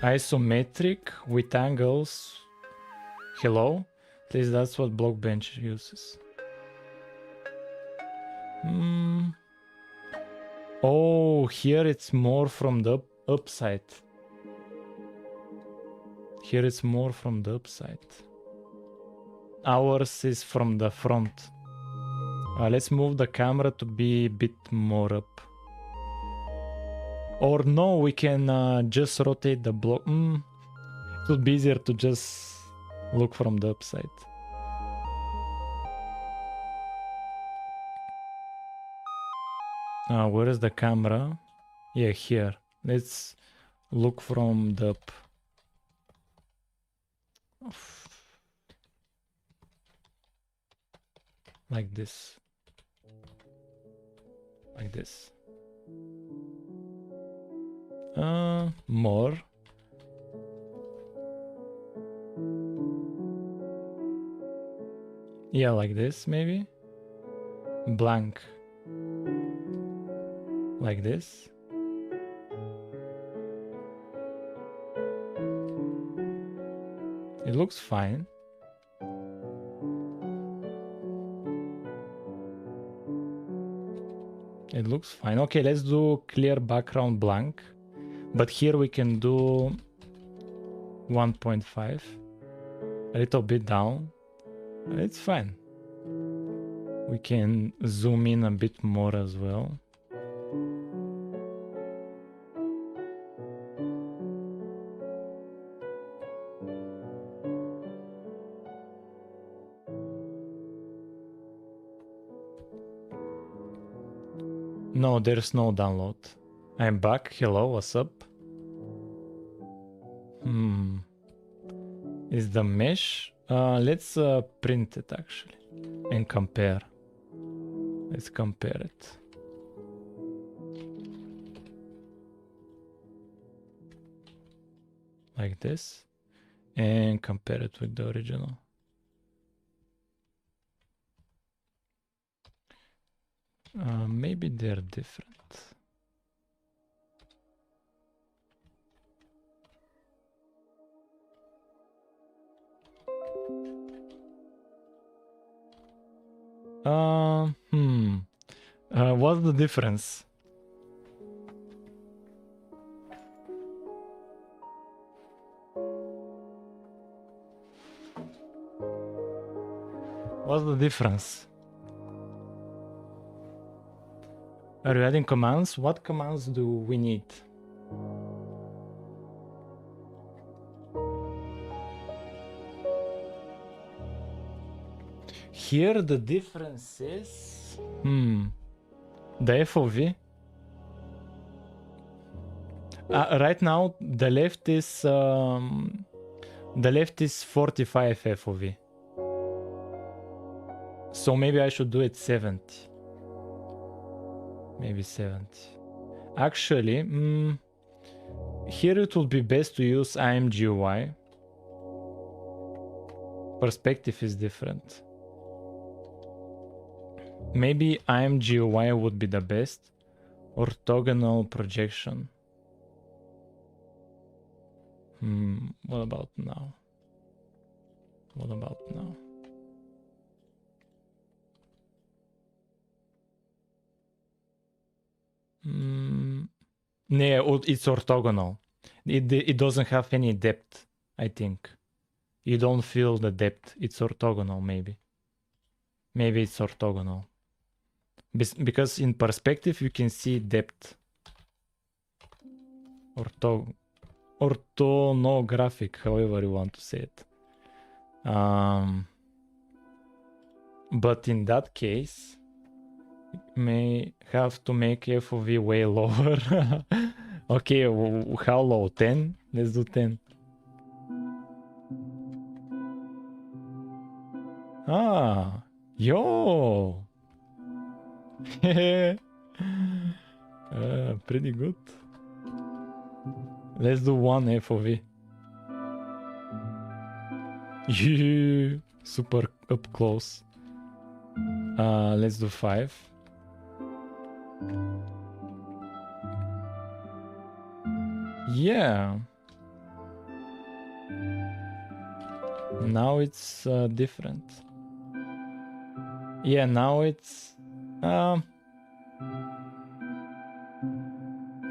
Isometric with angles. Hello? At least that's what Blockbench uses. Oh, here it's more from the upside. Here it's more from the upside. Ours is from the front. Let's move the camera to be a bit more up. Or no, we can just rotate the block. It would be easier to just look from the upside. Where is the camera? Yeah, here. Let's look from the up. Like this. Like this. More. Yeah, like this maybe. Blank. Like this. It looks fine. It looks fine. Okay, let's do clear background blank. But here we can do 1.5. A little bit down. It's fine. We can zoom in a bit more as well. No, there's no download. I'm back. Hello, what's up? Is the mesh? Let's print it actually and compare. Let's compare it. Like this. And compare it with the original. Maybe they're different. What's the difference? What's the difference? Are you adding commands? What commands do we need? Here the difference is the FOV. Right now the left is 45 FOV. So maybe I should do it 70. Maybe 70. Actually, here it would be best to use IMGUI. Perspective is different. Maybe IMGUI would be the best. Orthogonal projection. What about now? What about now? No, it's orthogonal. It doesn't have any depth, I think. You don't feel the depth. It's orthogonal, maybe. Maybe it's orthogonal. Because in perspective, you can see depth. Orthonographic, however you want to say it. But in that case, may have to make FOV way lower. Okay, how low? 10? Let's do 10. Yo! Pretty good. Let's do 1 FOV. Super up close. Let's do 5. Yeah. Now it's different. Yeah, now it's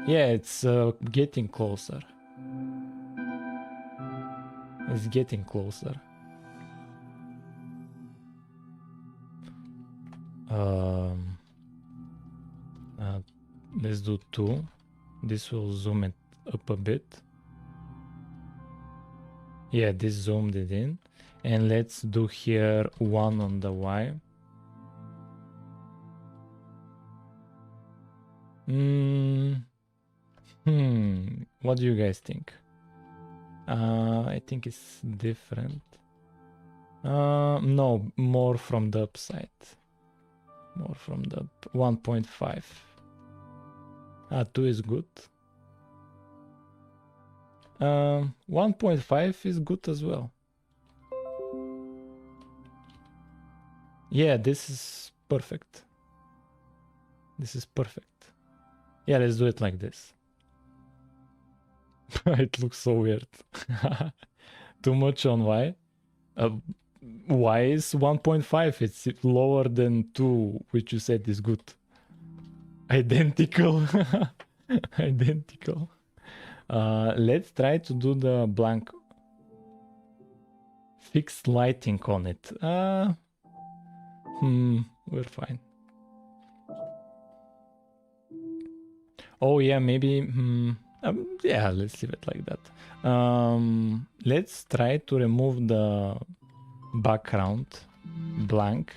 yeah, it's getting closer. It's getting closer. Let's do 2. This will zoom it up a bit. Yeah, this zoomed it in. And let's do here 1 on the Y. What do you guys think? I think it's different. No, more from the upside. More from the 1.5. 2 is good. 1.5 is good as well. Yeah, this is perfect. This is perfect. Yeah, let's do it like this. It looks so weird. Too much on Y. Y is 1.5. It's lower than 2, which you said is good. Identical. Identical. Let's try to do the blank. Fixed lighting on it. We're fine. Oh yeah, maybe. Yeah, let's leave it like that. Let's try to remove the background blank.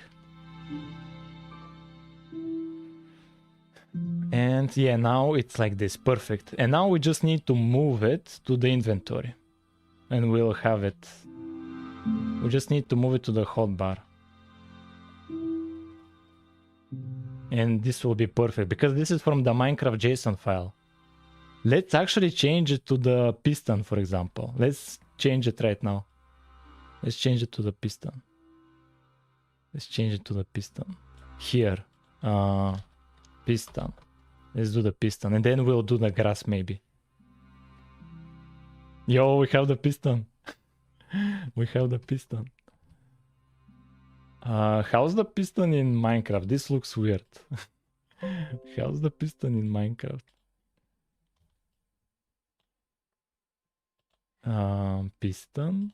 And yeah, now it's like this, perfect. And now we just need to move it to the inventory. And we'll have it. We just need to move it to the hotbar. And this will be perfect, because this is from the Minecraft JSON file. Let's actually change it to the piston, for example. Let's change it right now. Let's change it to the piston. Let's change it to the piston. Here. Piston. Let's do the piston. And then we'll do the grass maybe. Yo, we have the piston. We have the piston. How's the piston in Minecraft? This looks weird. How's the piston in Minecraft? Piston.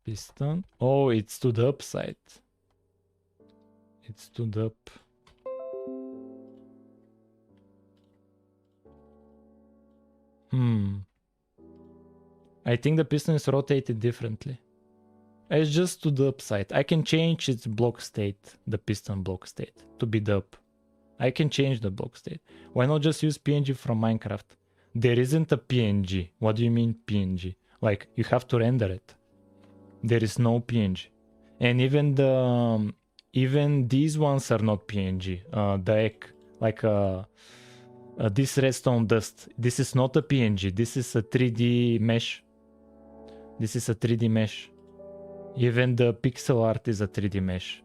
Piston. Oh, it's to the upside. It's to the up. I think the piston is rotated differently. It's just to the upside. I can change its block state, the piston block state, to be the up. I can change the block state. Why not just use PNG from Minecraft? There isn't a PNG. What do you mean PNG? Like, you have to render it. There is no PNG. And even these ones are not PNG. The egg, like this redstone dust. This is not a PNG. This is a 3D mesh. This is a 3D mesh. Even the pixel art is a 3D mesh.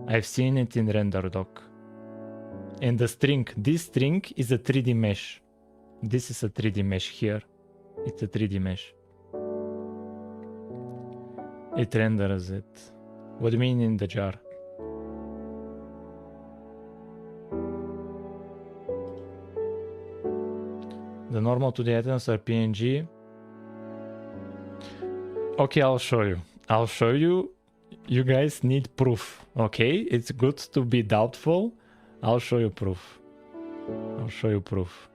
I've seen it in RenderDoc. And the string, this string is a 3D mesh. This is a 3D mesh here. It's a 3D mesh. It renders it. What do you mean in the jar? The normal 2D items are PNG. Okay, I'll show you. I'll show you. You guys need proof. Okay, it's good to be doubtful. I'll show you proof. I'll show you proof.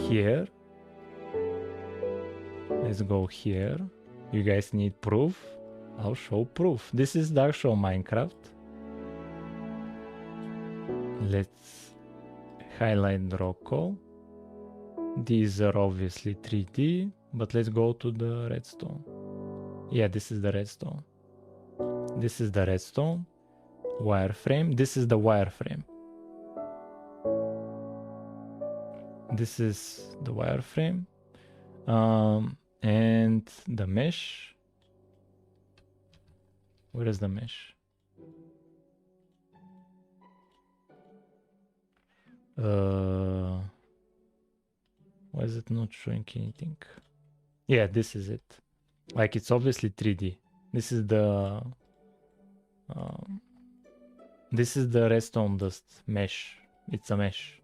Here. Let's go here. You guys need proof. I'll show proof. This is the actual Minecraft. Let's highlight the Rocco. These are obviously 3D, but let's go to the redstone. Yeah, this is the redstone. This is the redstone. Wireframe. This is the wireframe. This is the wireframe. And the mesh. Where is the mesh? Why is it not showing anything? Yeah, this is it. Like, it's obviously 3D. This is the redstone dust mesh. It's a mesh.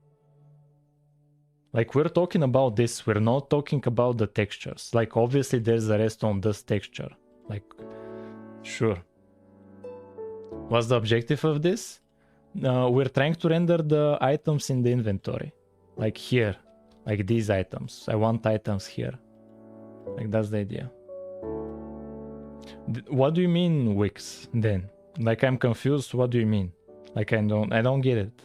Like, we're talking about this. We're not talking about the textures. Like, obviously there's a redstone dust texture. Like, sure. What's the objective of this? We're trying to render the items in the inventory. Like here. Like these items. I want items here. Like, that's the idea. What do you mean, Wix, then? Like, I'm confused. What do you mean? Like, I don't get it.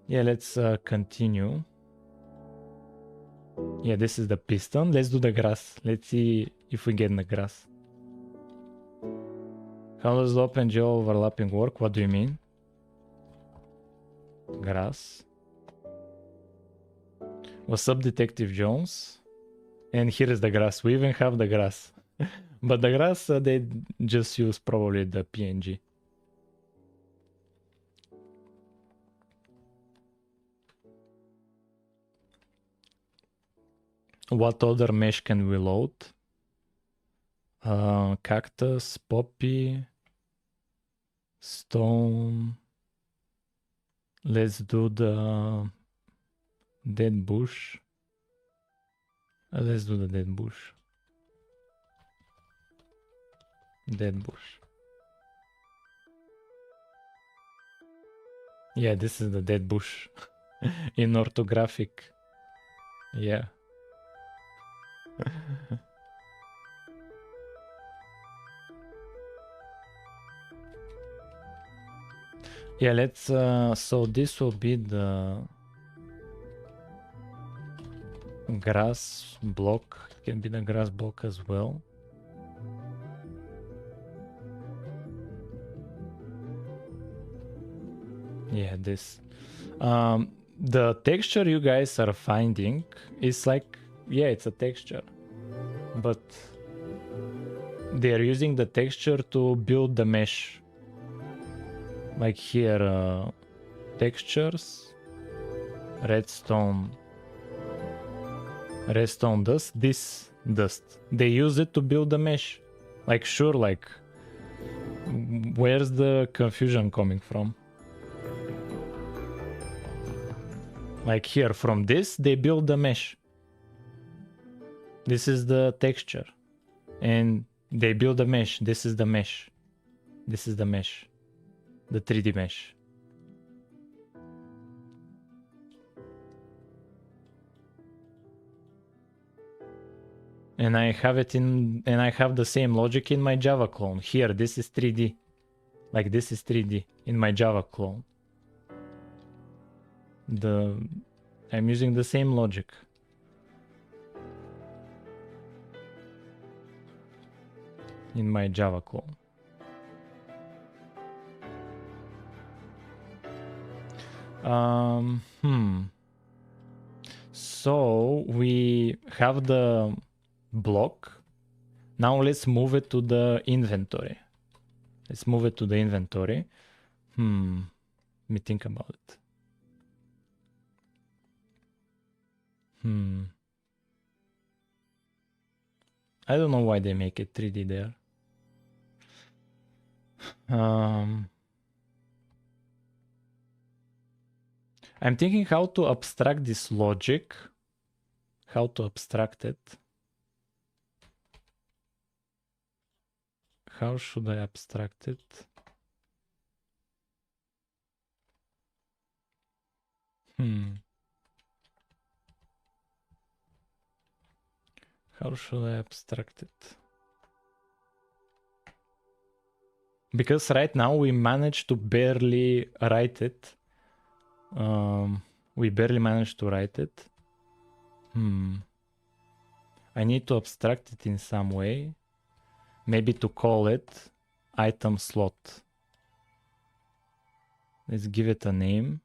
Yeah, let's continue. Yeah, this is the piston. Let's do the grass. Let's see if we get in the grass. How does the OpenGL overlapping work? What do you mean? Grass. What's up, Detective Jones? And here is the grass. We even have the grass. But the grass, they just use probably the PNG. What other mesh can we load? Cactus, poppy, stone. Let's do the dead bush. Let's do the dead bush. Dead bush. Yeah, this is the dead bush in orthographic. Yeah. Yeah, let's so this will be the grass block. It can be the grass block as well. Yeah, this the texture you guys are finding is like, yeah, it's a texture, but they're using the texture to build the mesh. Like here, textures, redstone dust, this dust. They use it to build the mesh. Like, sure, like, where's the confusion coming from? Like here, from this, they build the mesh. This is the texture. And they build a mesh. This is the mesh. This is the mesh. The 3D mesh. And I have it in, and I have the same logic in my Java clone. Here, this is 3D. Like, this is 3D in my Java clone. I'm using the same logic. In my Java clone. So we have the block. Now let's move it to the inventory. Let's move it to the inventory. Let me think about it. I don't know why they make it 3D there. I'm thinking how to abstract this logic. How to abstract it. How should I abstract it? How should I abstract it? Because right now we managed to barely write it. We barely managed to write it. I need to abstract it in some way. Maybe to call it item slot. Let's give it a name.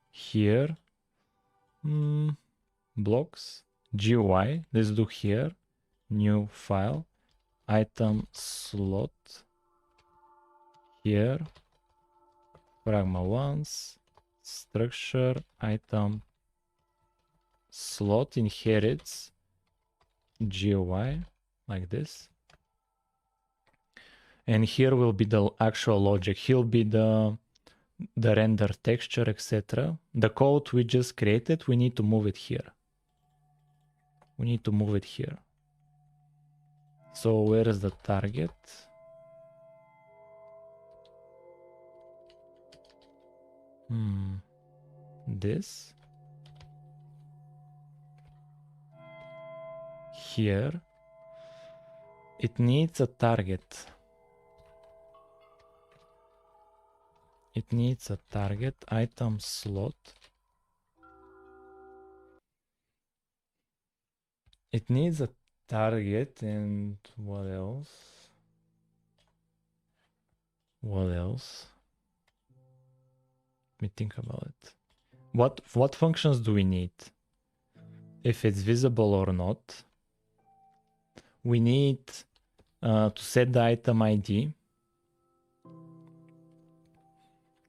Here. Blocks, GUI. Let's do here, new file, item slot, here, pragma once, structure, item slot inherits GUI like this. And here will be the actual logic. Here'll be the render texture, etc. The code we just created, we need to move it here. We need to move it here. So where is the target? This. Here. It needs a target. It needs a target, item slot. It needs a target, and what else? What else? Let me think about it. What functions do we need? If it's visible or not. We need to set the item ID.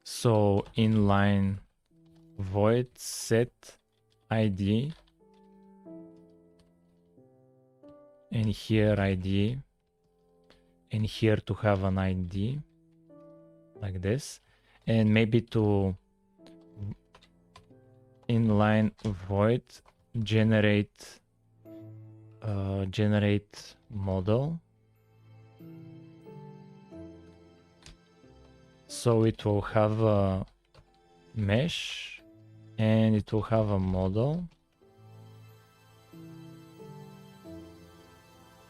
So inline void set ID, and here ID, and here to have an ID like this, and maybe to inline void generate model. So it will have a mesh and it will have a model.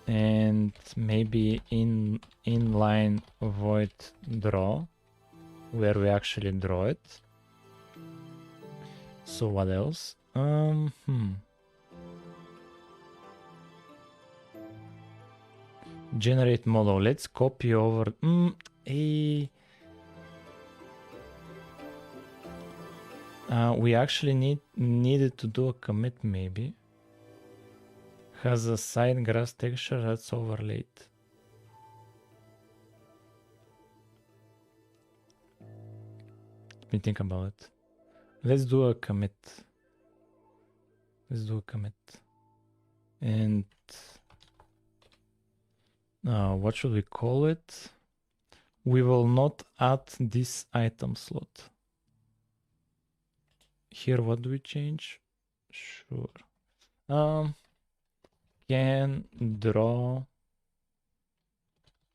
And maybe inline void draw, where we actually draw it. So what else? Generate model. Let's copy over. We actually needed to do a commit maybe. Has a side grass texture that's overlaid. Let me think about it. Let's do a commit. Let's do a commit. And what should we call it? We will not add this item slot. Here, what do we change? Sure. Can draw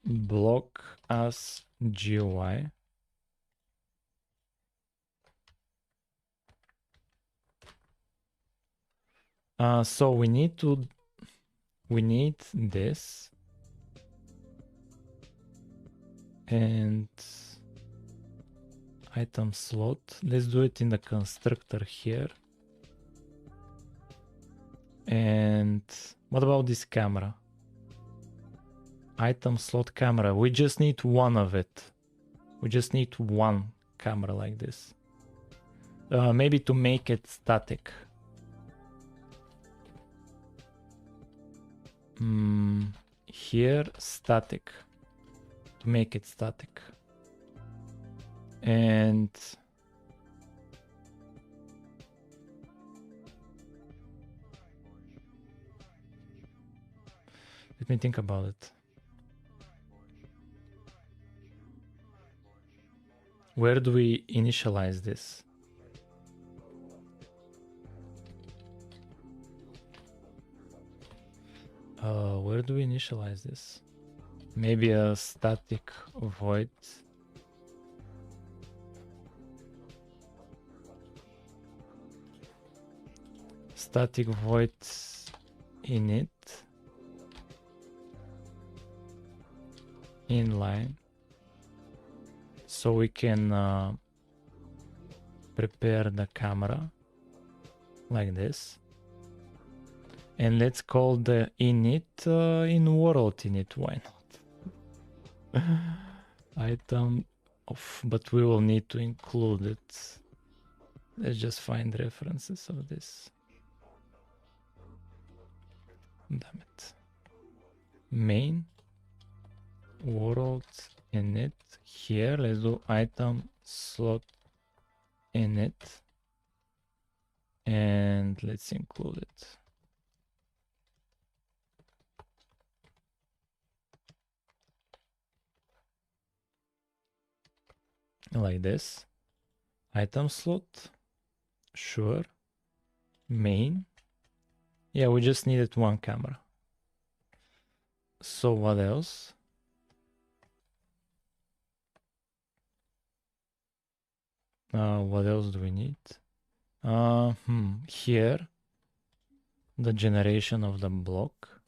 block as GUI. So we need this. And item slot. Let's do it in the constructor here. And what about this camera? Item slot camera. We just need one of it. We just need one camera like this. Maybe to make it static. Here, static. To make it static. And let me think about it. Where do we initialize this? Where do we initialize this? Maybe a static void. Static void init inline, so we can prepare the camera like this. And let's call the init in world init. Why not? Item of, but we will need to include it. Let's just find references of this. Damn it. Main, world, init. Here, let's do item slot init. And let's include it. Like this. Item slot. Sure. Main. Yeah, we just needed one camera. So what else? What else do we need? Here, the generation of the block.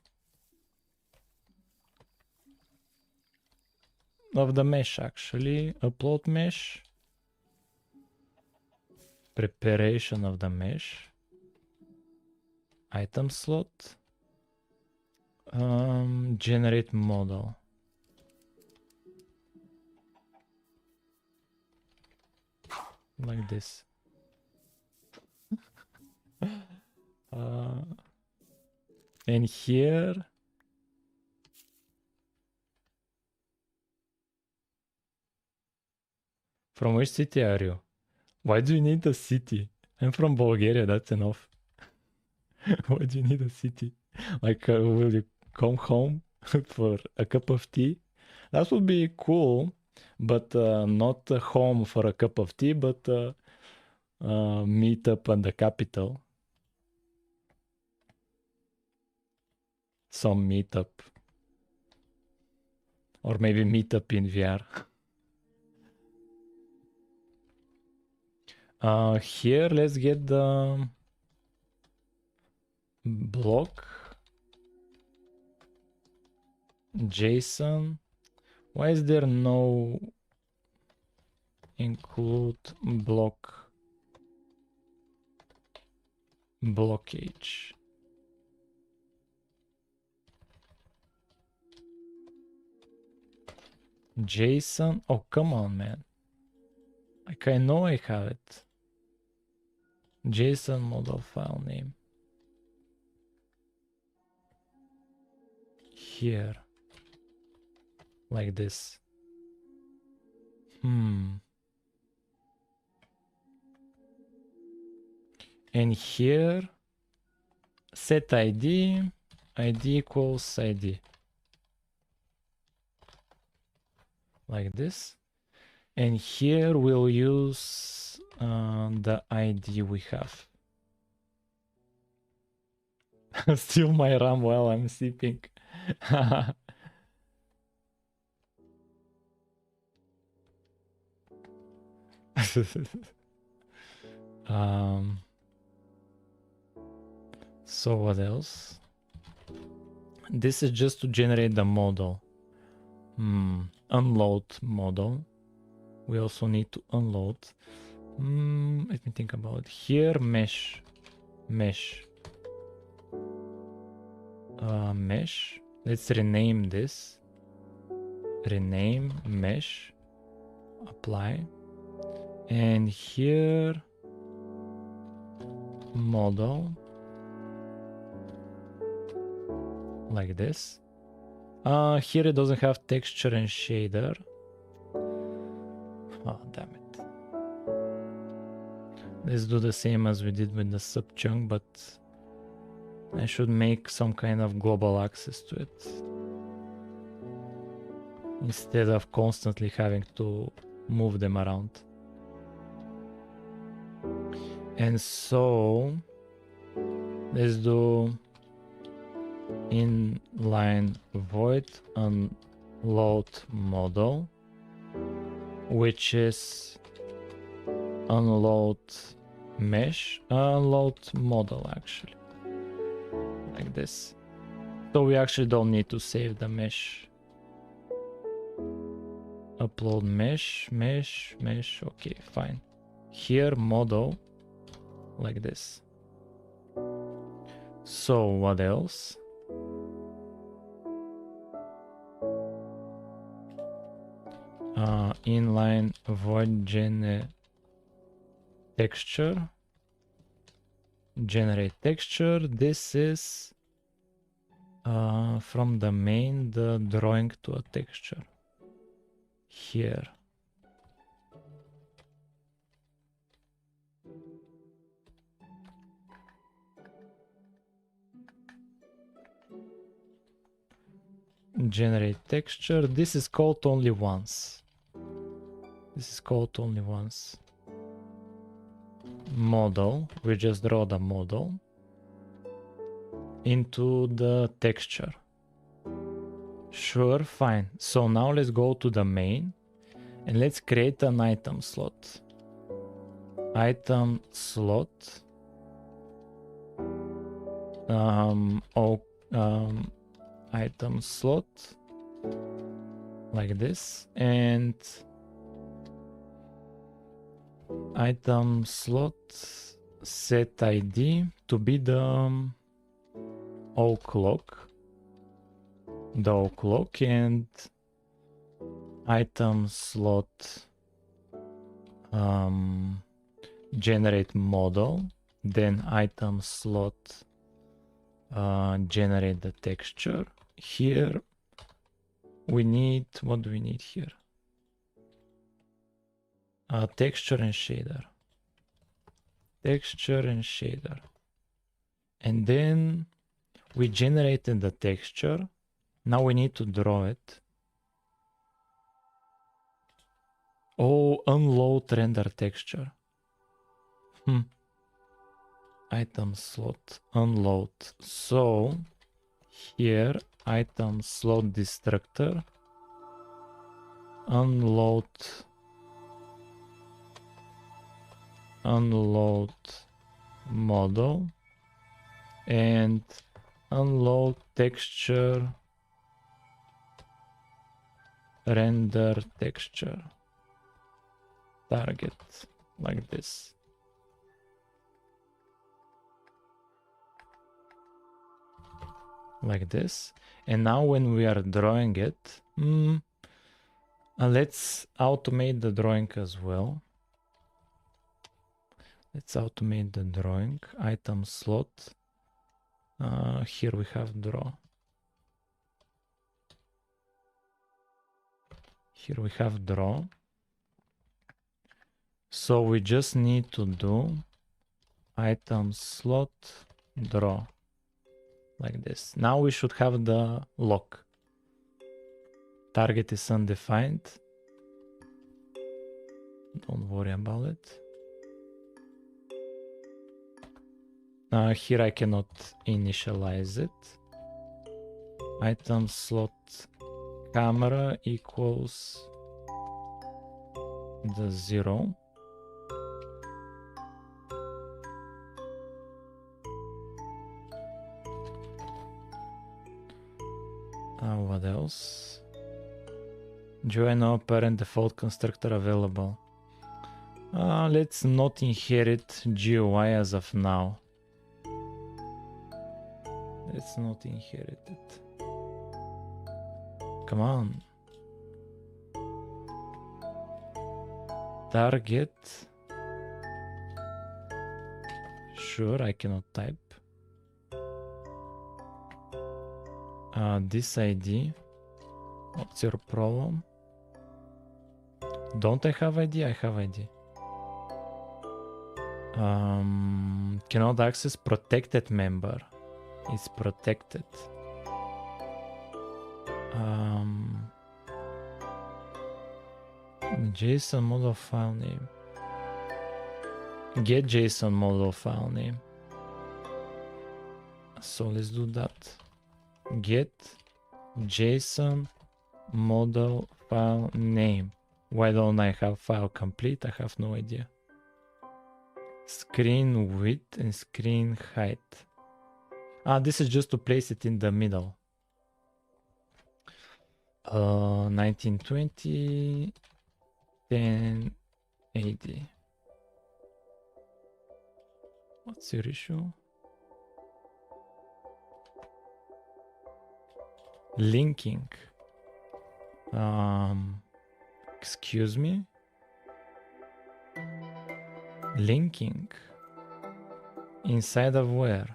Of the mesh, actually. Upload mesh. Preparation of the mesh. Item slot. Generate model. Like this. And here, from which city are you? Why do you need a city? I'm from Bulgaria, that's enough. Why do you need a city? Like, will you come home for a cup of tea? That would be cool, but not home for a cup of tea, but meet up in the capital. Some meetup. Or maybe meetup in VR. Here, let's get the block. JSON. Why is there no include blockage? JSON. Oh, come on, man. Like, I know I have it. JSON model file name. Here. Like this. And here, set ID, ID equals ID. Like this. And here we'll use the ID we have. Steal my RAM while I'm sleeping. So what else? This is just to generate the model. Unload model. We also need to unload. Let me think about it. Here, mesh. Mesh. Mesh. Let's rename this. Rename mesh. Apply. And here, model. Like this. Here it doesn't have texture and shader. Oh, damn it. Let's do the same as we did with the sub chunk, but I should make some kind of global access to it instead of constantly having to move them around. And so let's do inline void unload model, which is unload mesh, unload model actually, like this. So we actually don't need to save the mesh. Upload mesh, mesh, mesh, okay, fine. Here model, like this. So what else? Inline void generate texture, generate texture. This is from the main, the drawing to a texture here. Generate texture. This is called only once. This is called only once. Model. We just draw the model into the texture. Sure, fine. So now let's go to the main and let's create an item slot. Item slot. Item slot like this, and item slot set ID to be the o'clock, and item slot generate model, then item slot generate the texture. Here we need, what do we need here? Texture and shader. Texture and shader. And then we generated the texture. Now we need to draw it. Oh, unload render texture. Item slot unload. So here item slot destructor unload model and unload texture render texture target like this. Like this. And now when we are drawing it, let's automate the drawing as well. Let's automate the drawing. Item slot. Here we have draw. Here we have draw. So we just need to do item slot draw. Like this. Now we should have the lock. Target is undefined. Don't worry about it. Here I cannot initialize it. Item slot camera equals the 0. What else? Join all parent default constructor available. Let's not inherit GUI as of now. Let's not inherit it. Come on. Target. Sure, I cannot type. This ID. What's your problem? Don't I have ID? I have ID. Cannot access protected member. It's protected. JSON model file name. Get JSON model file name. So let's do that. Get JSON model file name. Why don't I have file complete? I have no idea. Screen width and screen height. This is just to place it in the middle. 1920 1080. What's your issue? Linking. Excuse me. Linking. Inside of where?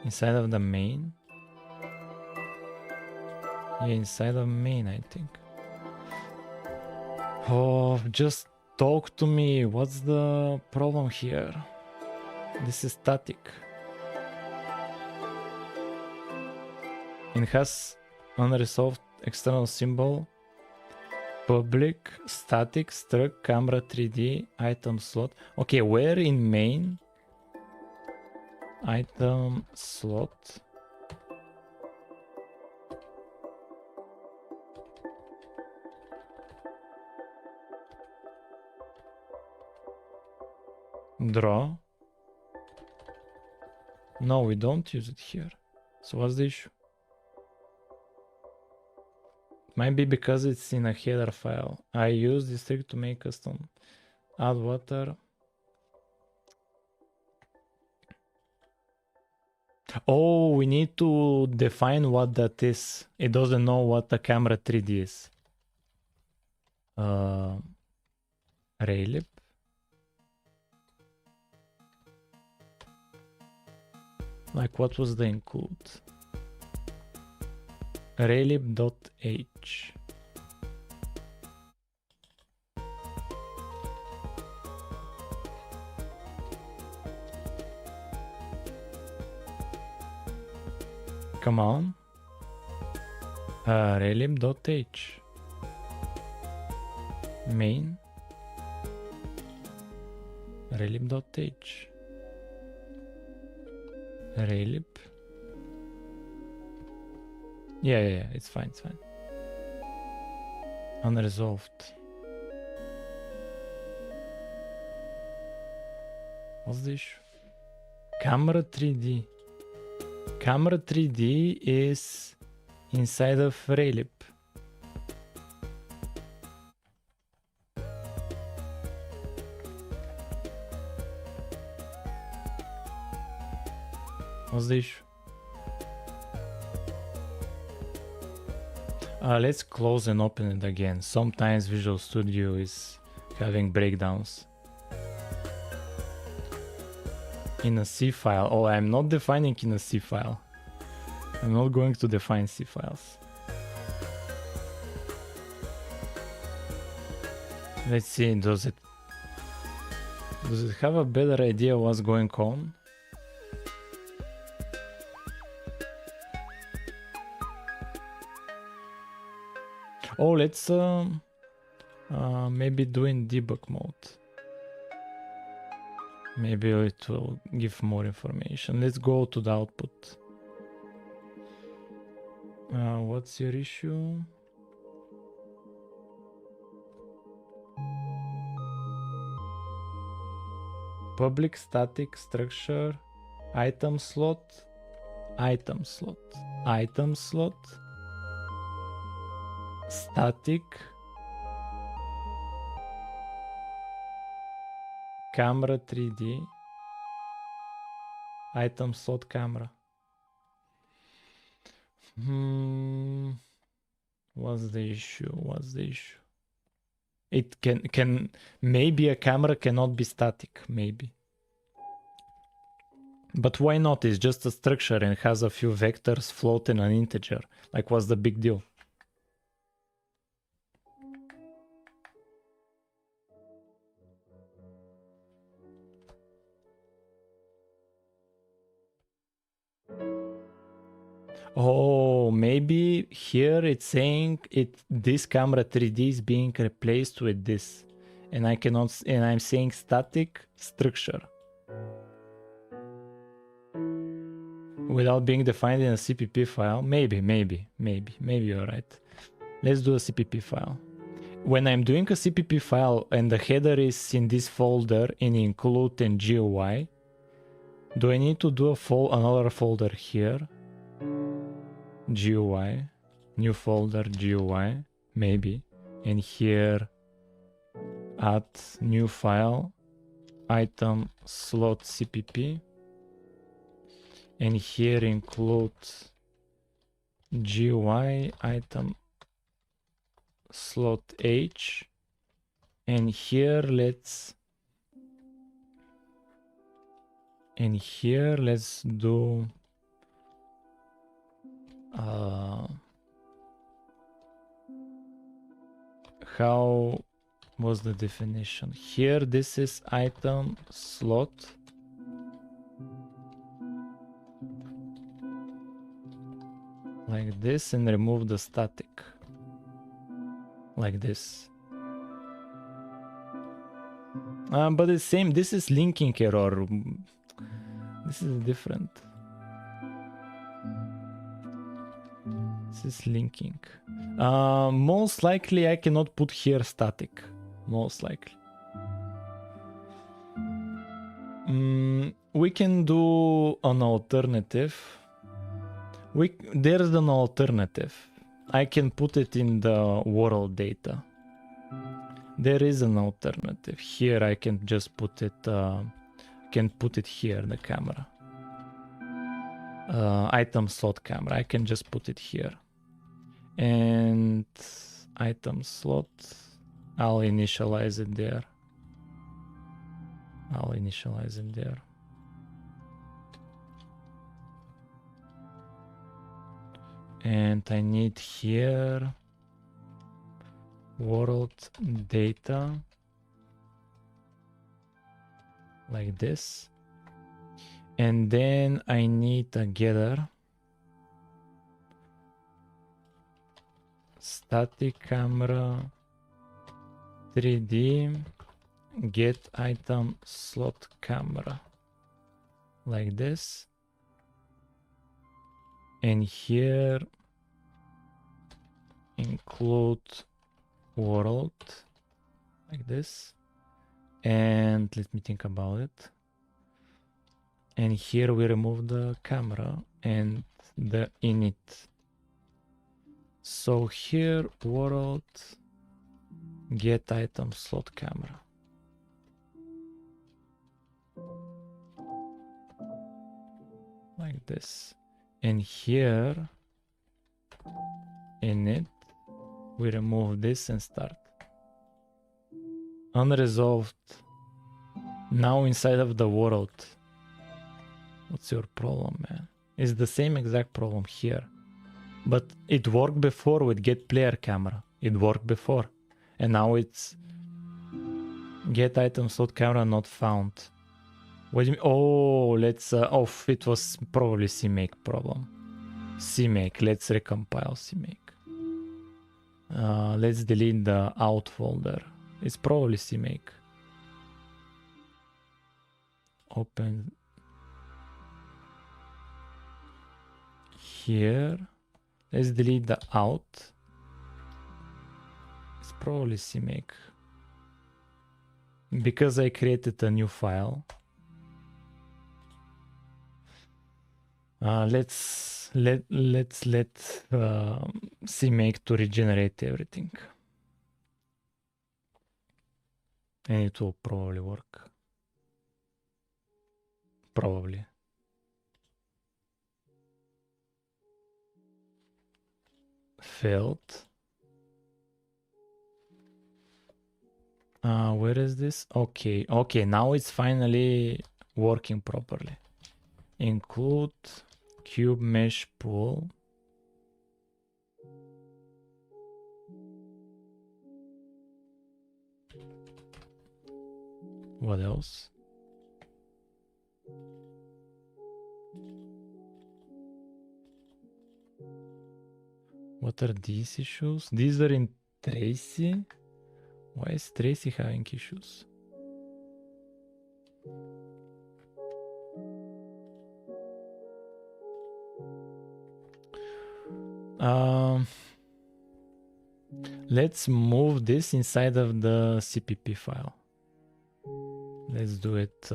Inside of the main? Yeah, inside of main, I think. Oh, just talk to me. What's the problem here? This is static. It has unresolved external symbol. Public, static, struct, camera 3D, item slot. Okay, where in main? Item slot. Draw. No, we don't use it here. So what's the issue? Might be because it's in a header file. I use this trick to make custom. Add water. Oh, we need to define what that is. It doesn't know what the camera 3D is. Raylib. Like, what was the include? Raylib.h. Come on. Raylib.h. Main. Raylib.h. Raylib. Yeah, it's fine, it's fine. Unresolved. What's the issue? Camera 3D. Camera 3D is inside of Raylib. What's the issue? Let's close and open it again. Sometimes Visual Studio is having breakdowns. In a C file. Oh, I'm not defining in a C file. I'm not going to define C files. Let's see, does it have a better idea what's going on? Oh, let's maybe do in debug mode. Maybe it will give more information. Let's go to the output. What's your issue? Public static structure, item slot, item slot, item slot, static, camera 3D, item slot camera. What's the issue? What's the issue? It can maybe a camera cannot be static, maybe. But why not? It's just a structure and has a few vectors floating an integer. Like, what's the big deal? Oh, maybe here it's saying this camera 3D is being replaced with this, and I'm saying static structure without being defined in a CPP file. Maybe you're right. Let's do a CPP file. When I'm doing a CPP file and the header is in this folder in include and GUI, do I need to do another folder here? GUI, new folder GUI, maybe, and here add new file, item slot CPP, and here include GUI item slot H, and here let's And here let's do how was the definition here? This is item slot like this, and remove the static like this. But the same, this is linking error. This is different. This is linking. Most likely I cannot put here static. Most likely. We can do an alternative. There's an alternative. I can put it in the world data. There is an alternative. Here I can just put it, here, the camera. Item slot camera, I can just put it here. And item slot, I'll initialize it there. And I need here world data like this. And then I need a getter static camera 3D get item slot camera like this. And here include world like this. And let me think about it. And here we remove the camera and the init. So here world get item slot camera. Like this. And here init, we remove this and start. Unresolved. Now inside of the world. What's your problem, man? It's the same exact problem here. But it worked before with get player camera. It worked before. And now it's get item slot camera not found. What do you mean? Oh, let's it was probably CMake problem. CMake, let's recompile CMake. Let's delete the out folder. It's probably CMake. Open here. Let's delete the out. It's probably CMake. Because I created a new file. Let's let CMake to regenerate everything. And it will probably work. Probably. Failed. Where is this? Okay, now it's finally working properly. Include cube mesh pool. What else? What are these issues? These are in Tracy. Why is Tracy having issues? Let's move this inside of the CPP file. Let's do it.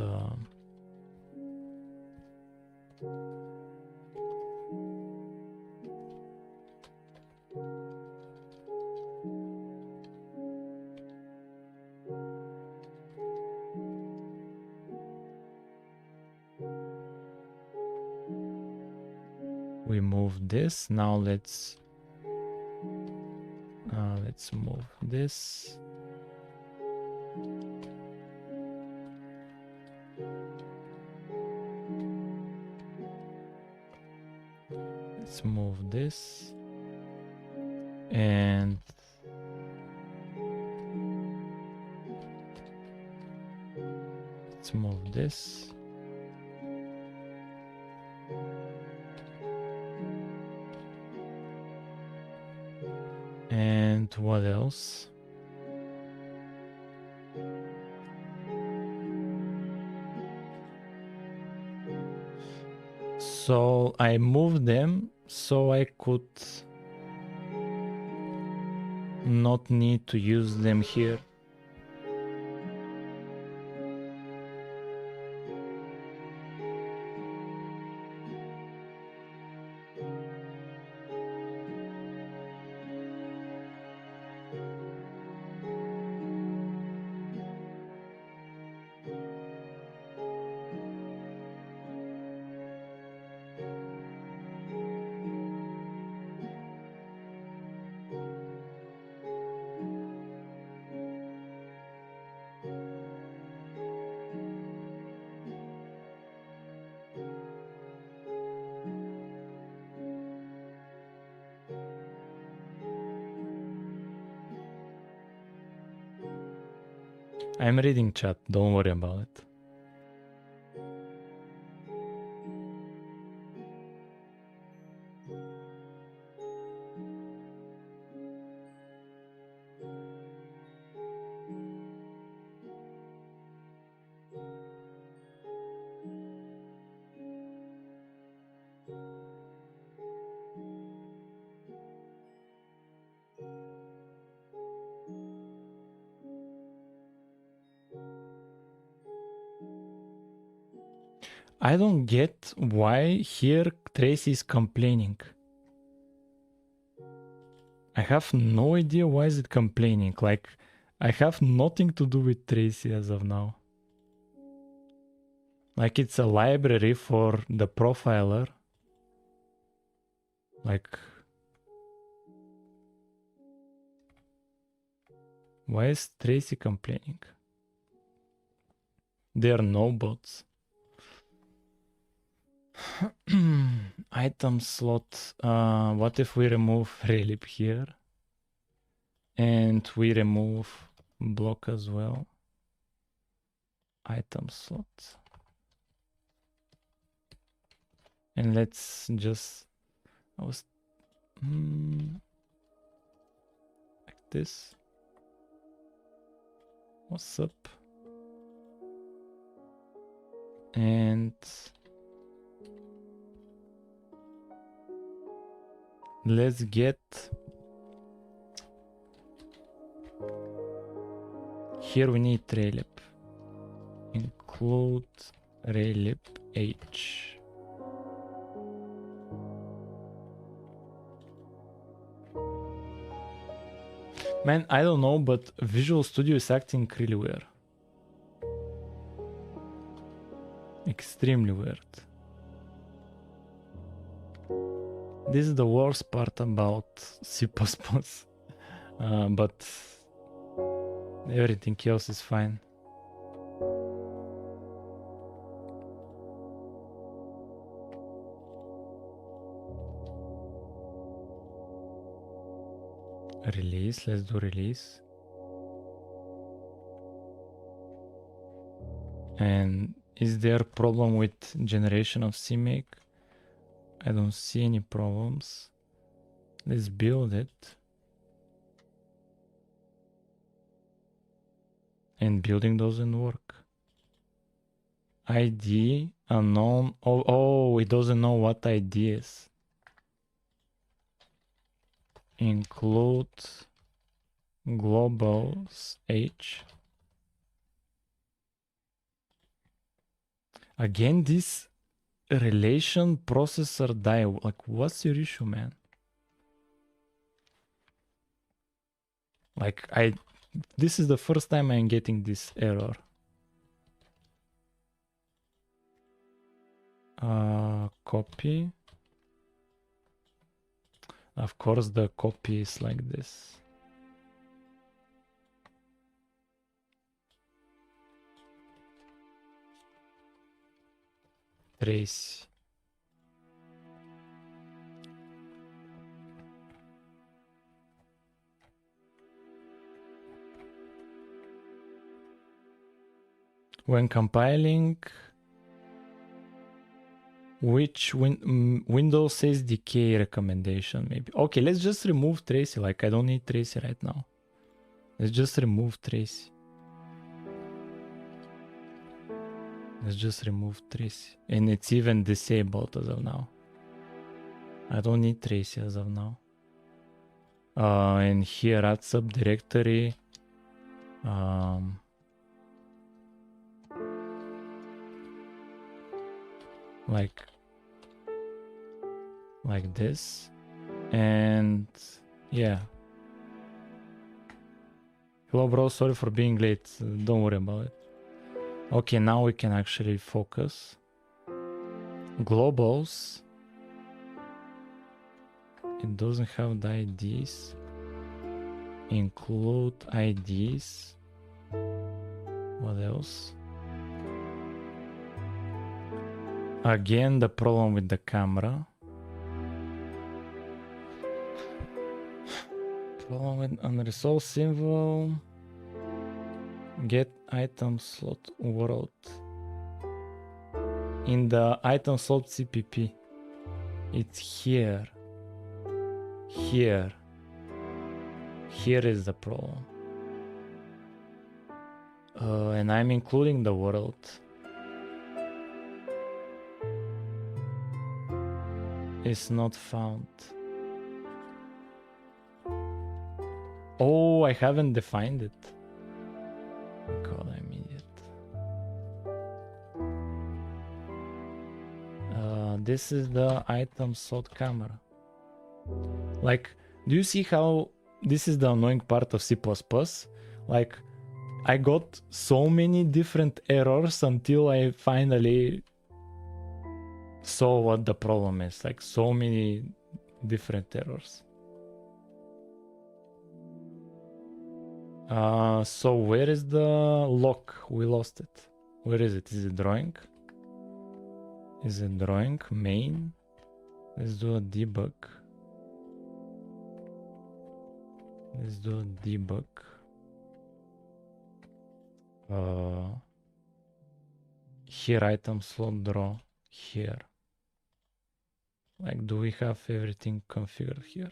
We move this. Now let's move this. Let's move this. And let's move this. And what else? So I moved them so I could not need to use them here. I'm reading chat, don't worry about it. I don't get why here Tracy is complaining. I have no idea why is it complaining. Like, I have nothing to do with Tracy as of now. Like, it's a library for the profiler. Like, why is Tracy complaining? There are no bots. Item slot. What if we remove Raylib here? And we remove block as well. Item slot. And let's just... like this. What's up? And let's get here. We need Raylib. Include Raylib H. Man, I don't know, but Visual Studio is acting really weird. Extremely weird. This is the worst part about C++. But everything else is fine. Release, let's do release. And is there a problem with generation of CMake? I don't see any problems. Let's build it. And building doesn't work. ID unknown. Oh, it doesn't know what ID is. Include globals H. Again, this relation processor die. Like, what's your issue, man? Like, this is the first time I'm getting this error. Copy. Of course, the copy is like this. Trace. When compiling, which Windows SDK recommendation maybe? Okay, let's just remove Tracy. Like, I don't need Tracy right now. Let's just remove Tracy. Let's just remove Tracy. And it's even disabled as of now. I don't need Tracy as of now. And here at subdirectory, like this, and yeah. Hello bro, sorry for being late, don't worry about it. Okay, now we can actually focus. Globals, it doesn't have the IDs. Include IDs. What else? Again, the problem with the camera. Problem with unresolved symbol. Get item slot world. In the item slot CPP. It's here. Here. Here is the problem. And I'm including the world. It's not found. Oh, I haven't defined it. God, I'm idiot. This is the item slot camera. Like, do you see how this is the annoying part of C++? Like, I got so many different errors until I finally saw what the problem is. Like, so many different errors. So where is the lock? We lost it. Where is it? Is it drawing? Is it drawing? Main? Let's do a debug. Let's do a debug. Here item slot draw. Here. Like, do we have everything configured here?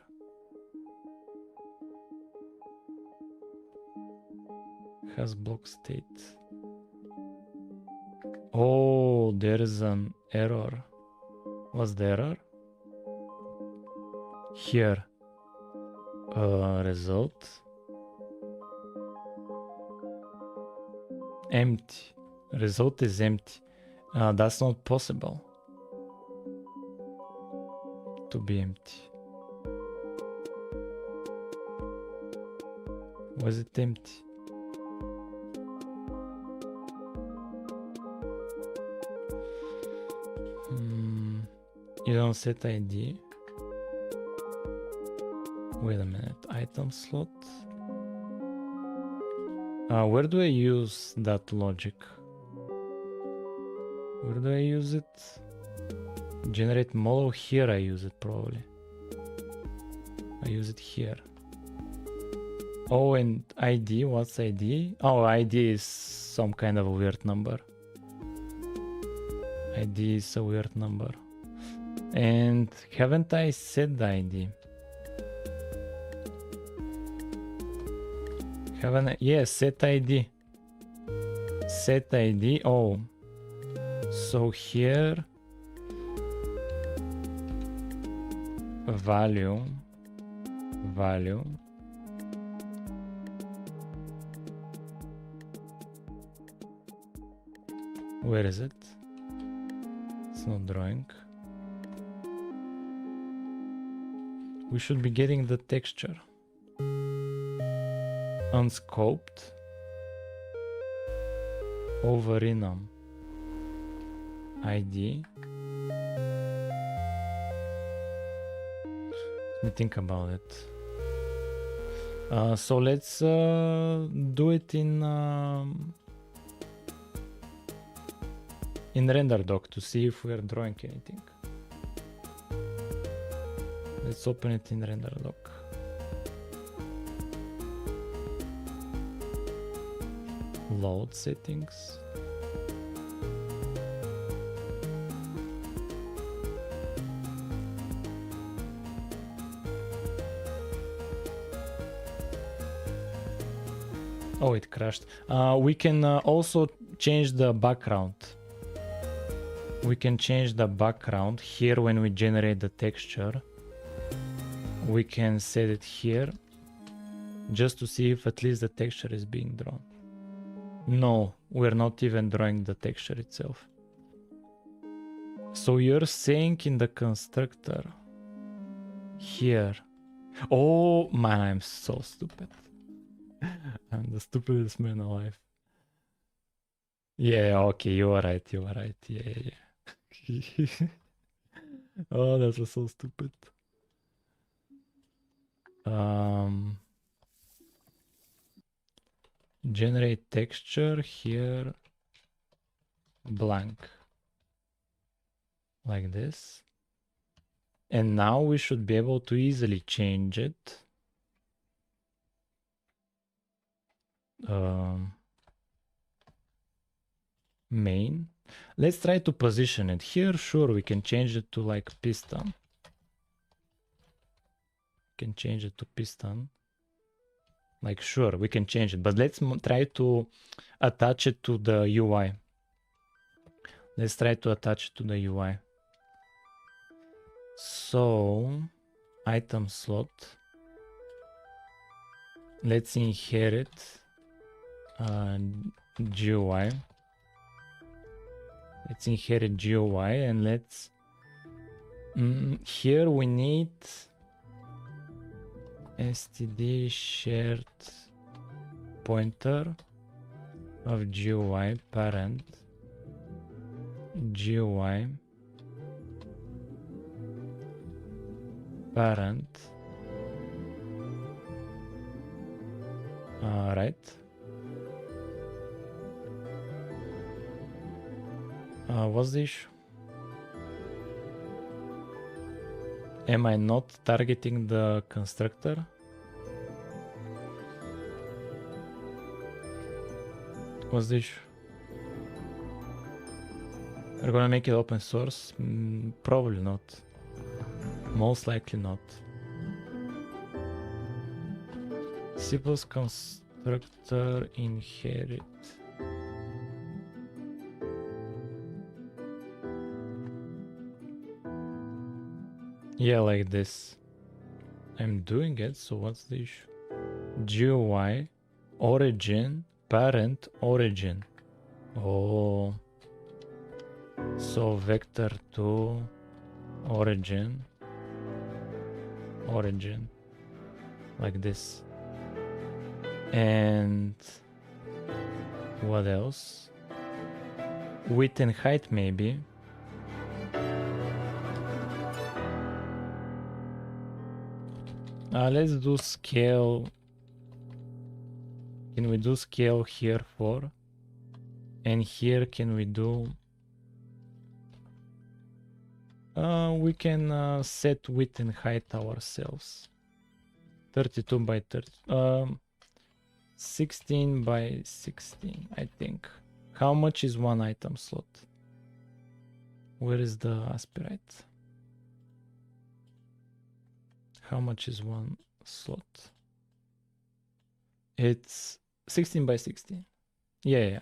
Has block state. Oh, there is an error. What's the error? Here. Result. Empty. Result is empty. That's not possible to be empty. Was it empty? You don't set ID. Wait a minute. Item slot. Where do I use that logic? Where do I use it? Generate model. Here I use it probably. I use it here. Oh, and ID. What's ID? Oh, ID is some kind of a weird number. ID is a weird number. And haven't I set the ID? Haven't I? Yes, set ID. Set ID. Oh. So here. Value. Value. Where is it? It's not drawing. We should be getting the texture. Unscoped. Over enum. ID. Let me think about it. So let's do it in RenderDoc to see if we are drawing anything. Let's open it in RenderDoc. Load settings. Oh, it crashed. We can also change the background. We can change the background here when we generate the texture. We can set it here just to see if at least the texture is being drawn. No, we're not even drawing the texture itself. So you're saying in the constructor here. Oh man, I'm so stupid. I'm the stupidest man alive. Yeah, okay, you are right, you are right. Yeah. Oh, that was so stupid. Generate texture here, blank, like this. And now we should be able to easily change it. Main. Let's try to position it here. Sure, we can change it to like piston. Can change it to piston. Like, sure, we can change it, but let's try to attach it to the UI. Let's try to attach it to the UI. So, item slot. Let's inherit GUI. Let's inherit GUI and let's... here we need std shared pointer of GUI parent GUI parent, right? What's the issue? Am I not targeting the constructor? What's the issue? We're gonna make it open source? Probably not. Most likely not. C+ constructor inherit. Yeah, like this. I'm doing it, so what's the issue? GUI, origin, parent, origin. Oh. So vector to origin, origin, like this. And what else? Width and height maybe. Let's do scale. Can we do scale here for? And here can we do... we can set width and height ourselves. 32 by 30. 16 by 16, I think. How much is one item slot? Where is the aspirate? How much is one slot? It's 16 by 16. Yeah.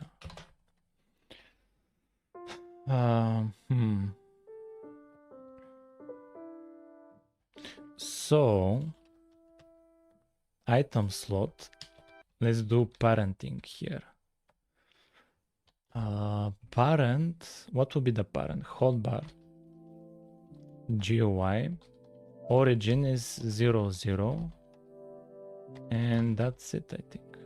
So, item slot. Let's do parenting here. Parent. What will be the parent? Hotbar. GUI. Origin is 0, 0. And that's it, I think.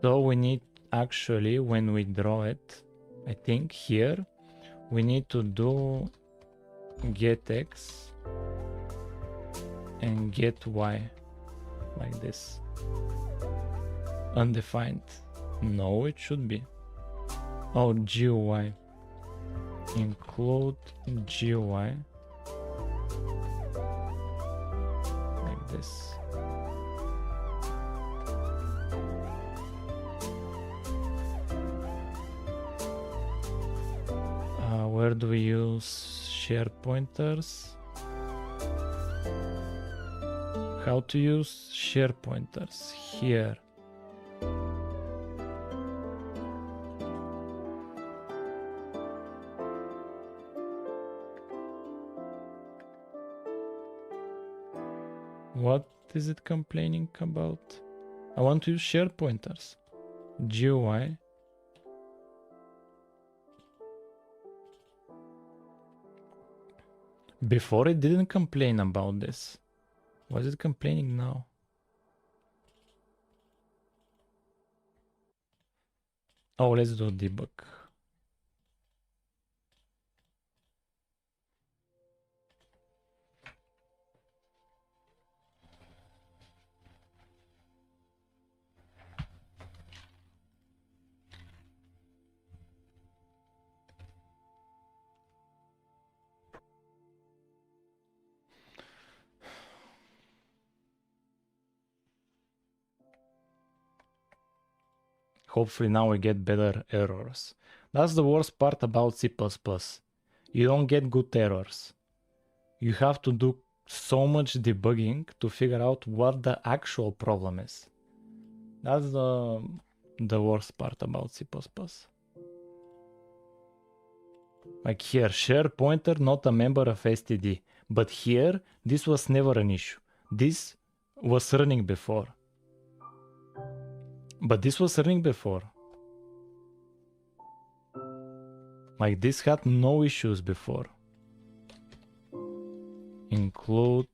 So we need actually, when we draw it, I think here, we need to do get X and get Y, like this. Undefined. No, it should be. Oh, GUI. Include GUI. Like this. Where do we use share pointers? How to use share pointers? Here. What is it complaining about? I want to use share pointers. GUI. Before it didn't complain about this. Why is it complaining now? Oh, let's do debug. Hopefully now we get better errors. That's the worst part about C++. You don't get good errors. You have to do so much debugging to figure out what the actual problem is. That's the worst part about C++. Like here, share pointer not a member of std. But here, this was never an issue. This was running before. But this was running before. Like this had no issues before. Include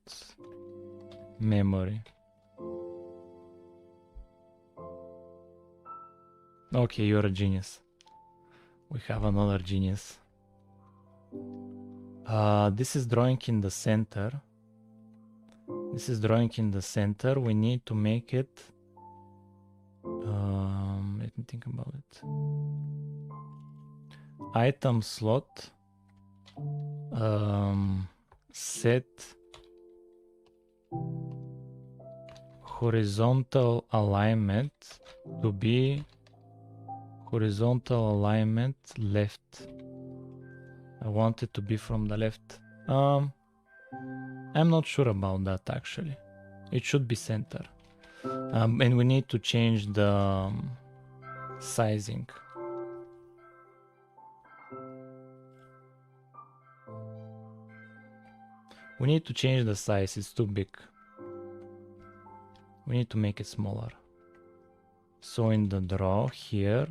memory. Okay, you're a genius. We have another genius. This is drawing in the center. This is drawing in the center. We need to make it. Let me think about it. Item slot. Set horizontal alignment to be horizontal alignment left. I want it to be from the left. I'm not sure about that actually. It should be center. And we need to change the sizing. We need to change the size, it's too big. We need to make it smaller. So in the draw here,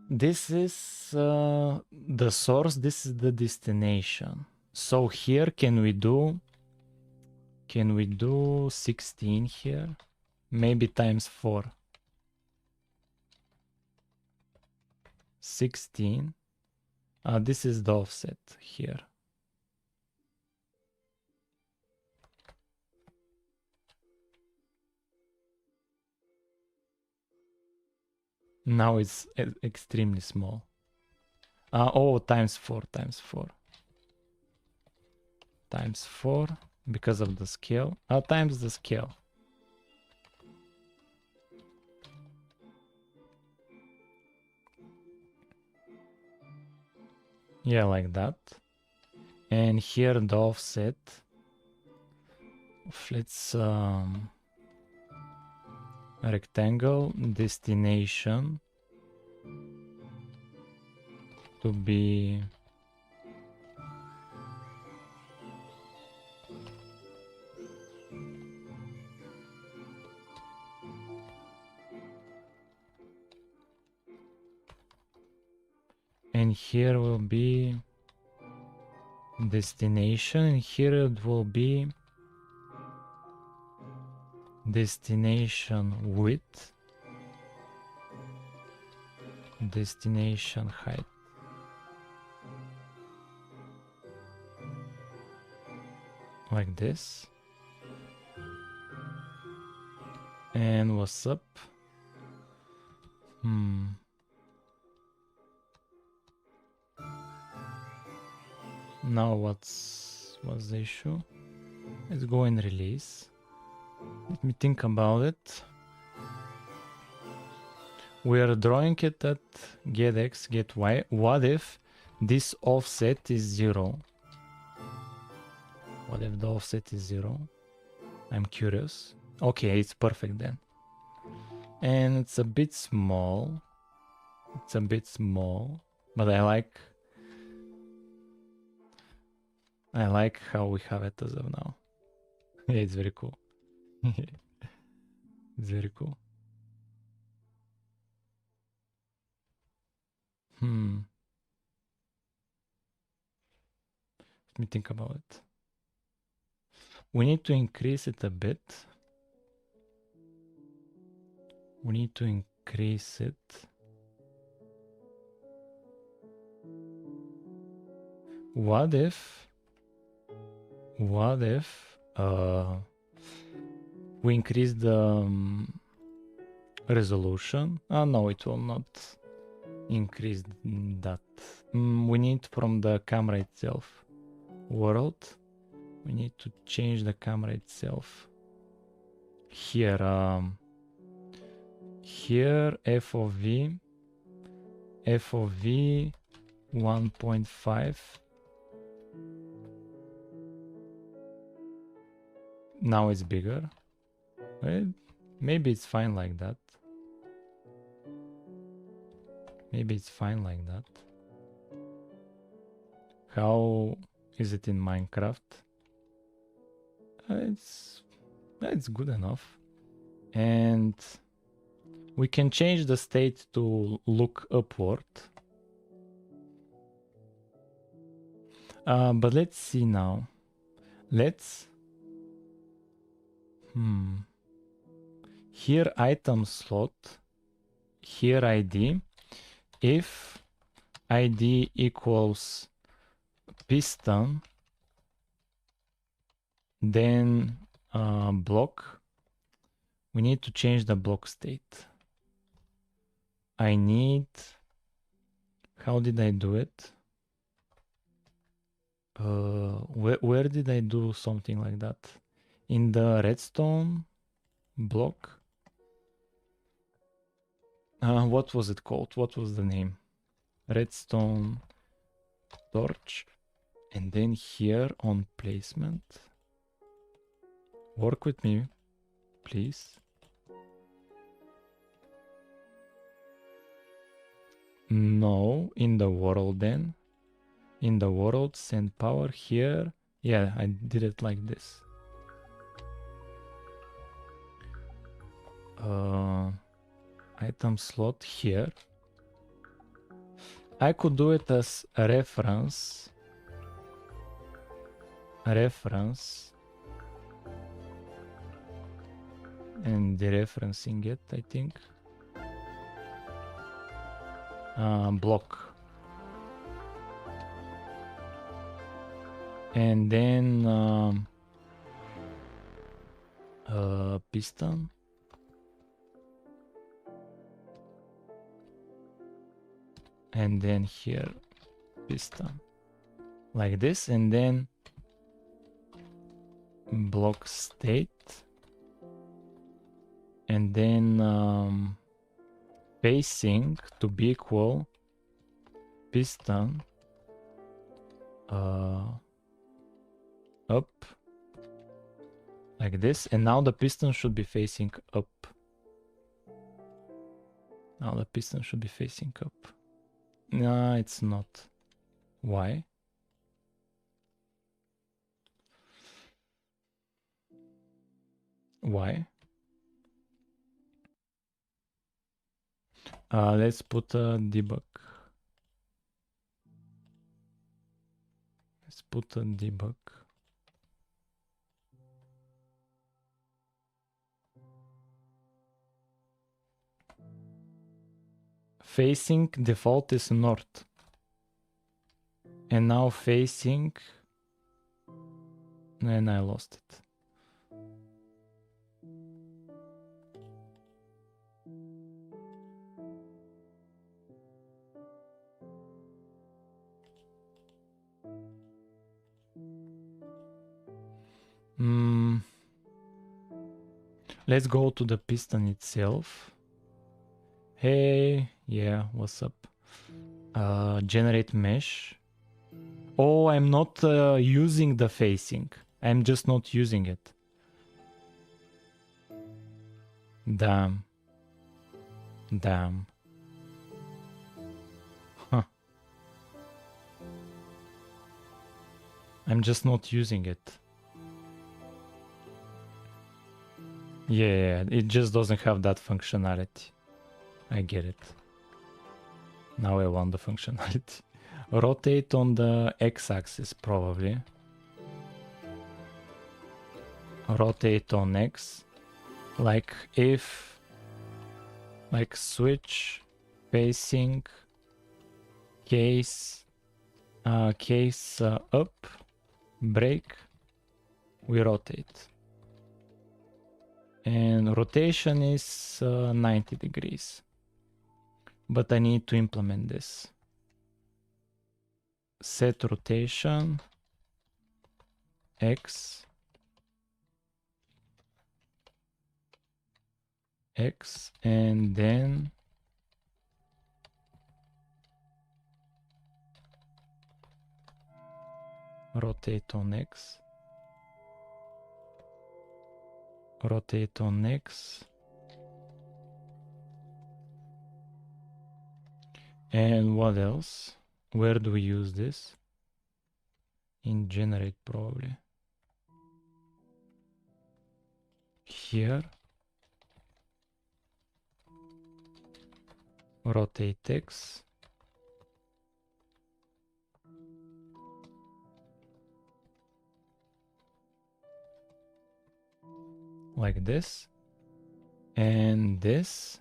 this is the source, this is the destination. So here can we do 16 here? Maybe times 4. 16. This is the offset here. Now it's extremely small. Oh, times 4. Times 4 because of the scale. Times the scale. Yeah, like that. And here the offset. Let's rectangle destination to be and here will be destination, and here it will be destination width, destination height. Like this. And what's up? Now what's the issue? Let's go and release. Let me think about it. We are drawing it at get x, get y. What if this offset is 0? What if the offset is 0? I'm curious. Okay, it's perfect then. And it's a bit small. It's a bit small, but I like how we have it as of now. Yeah, it's very cool. It's very cool. Let me think about it. We need to increase it a bit. We need to increase it. What if we increase the resolution? No, it will not increase that. We need from the camera itself. World. We need to change the camera itself. Here, FOV 1.5. Now it's bigger. Well, maybe it's fine like that. Maybe it's fine like that. How is it in Minecraft? It's good enough. And we can change the state to look upward. But let's see now. Let's here item slot, here ID. If ID equals piston, then block. We need to change the block state. I need, how did I do it? Where did I do something like that? In the redstone block? What was it called? What was the name? Redstone torch. And then here on placement. Work with me, please. No, in the world then. In the world, send power here. Yeah, I did it like this. Item slot here. I could do it as a reference. And dereferencing it, I think. Block. And then piston. And then here piston. Like this, and then block state. And then spacing to be equal piston up like this, and now the piston should be facing up. Now the piston should be facing up. No, it's not. Why? Why? Let's put a debug. Let's put a debug. Facing default is north. And now facing, and I lost it. Let's go to the piston itself. Hey, yeah, what's up? Generate mesh. Oh, I'm not using the facing. I'm just not using it. Damn. Damn. Huh. I'm just not using it. Yeah, it just doesn't have that functionality. I get it. Now I want the functionality. Rotate on the x-axis probably. Rotate on x. Like if, like switch, pacing, case up, break, we rotate. And rotation is 90 degrees. But I need to implement this. Set rotation, X, and then rotate on X. Rotate on X. And what else? Where do we use this? In generate probably. Here. Rotate X. Like this. And this.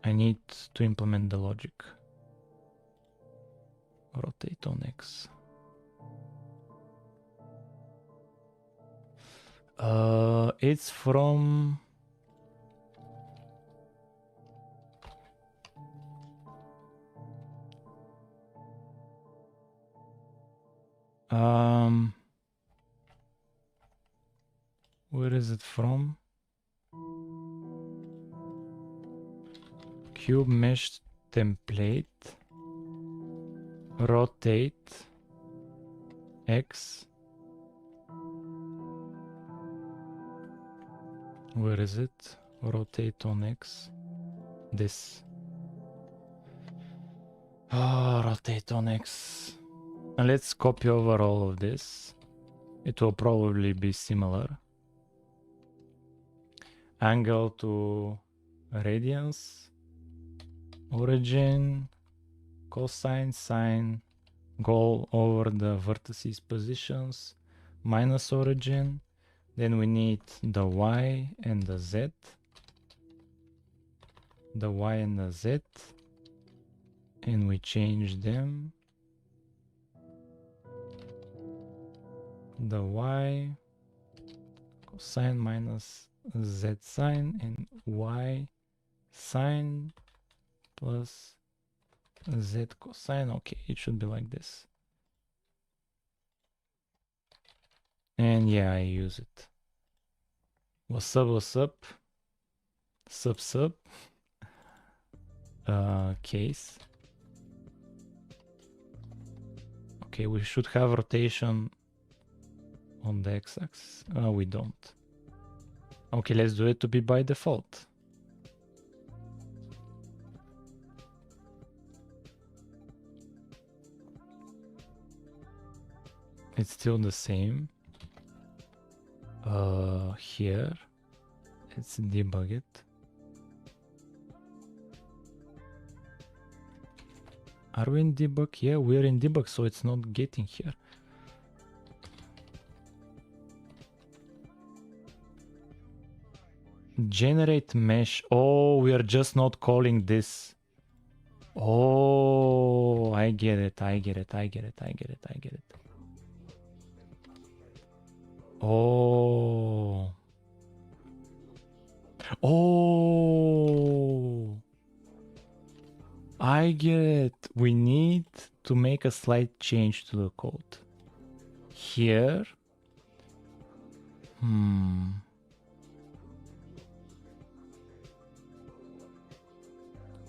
I need to implement the logic. Rotate on X. It's from where is it from? Cube mesh template, rotate X. Where is it? Rotate on X. This. Rotate on X. And let's copy over all of this. It will probably be similar. Angle to radians. Origin. Cosine, sine. Go over the vertices positions. Minus origin. Then we need the Y and the Z. The Y and the Z. And we change them. The Y, cosine minus Z sine, and Y sine plus Z cosine. Okay, it should be like this. And yeah, I use it. What's up, what's up? Sub. Case. Okay, we should have rotation on the x-axis. We don't. Okay, let's do it to be by default. It's still the same. Here, let's debug it. Are we in debug? Yeah, we're in debug, so it's not getting here. Generate mesh. Oh, we are just not calling this. Oh, I get it. Oh. Oh. I get it. We need to make a slight change to the code. Here.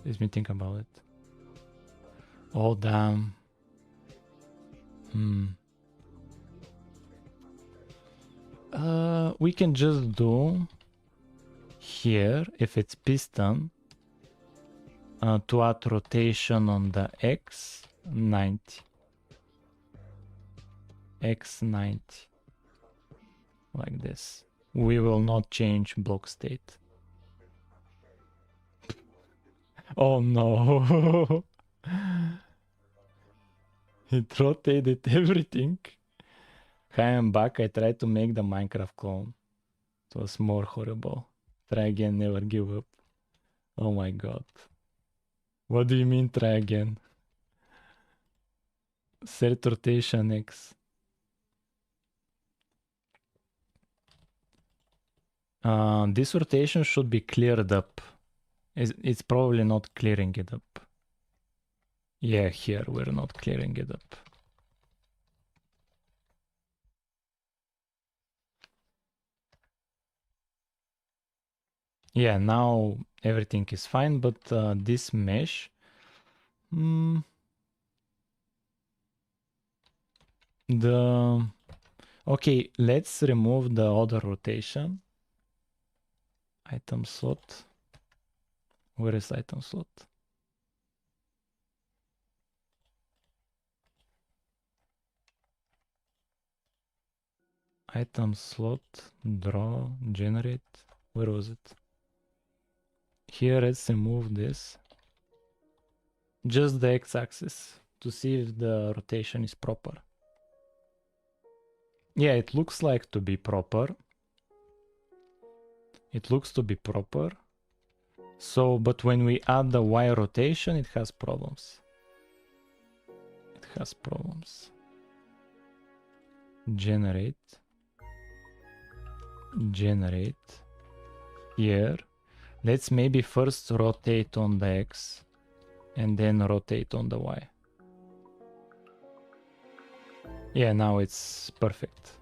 Let me think about it. Oh, damn. We can just do here, if it's piston, to add rotation on the X, 90. X 90. Like this. We will not change block state. Oh no. It rotated everything. Hi, I'm back. I tried to make the Minecraft clone. It was more horrible. Try again, never give up. Oh my god. What do you mean try again? Set rotation X. This rotation should be cleared up. It's probably not clearing it up. Yeah, here we're not clearing it up. Yeah, now everything is fine, but this mesh... Okay, let's remove the other rotation. Item slot. Where is item slot? Item slot, draw, generate. Where was it? Here, let's remove this. Just the x-axis to see if the rotation is proper. Yeah, it looks like to be proper. It looks to be proper. So, but when we add the Y rotation, it has problems. It has problems. Generate. Generate. Here. Let's maybe first rotate on the X and then rotate on the Y. Yeah, now it's perfect.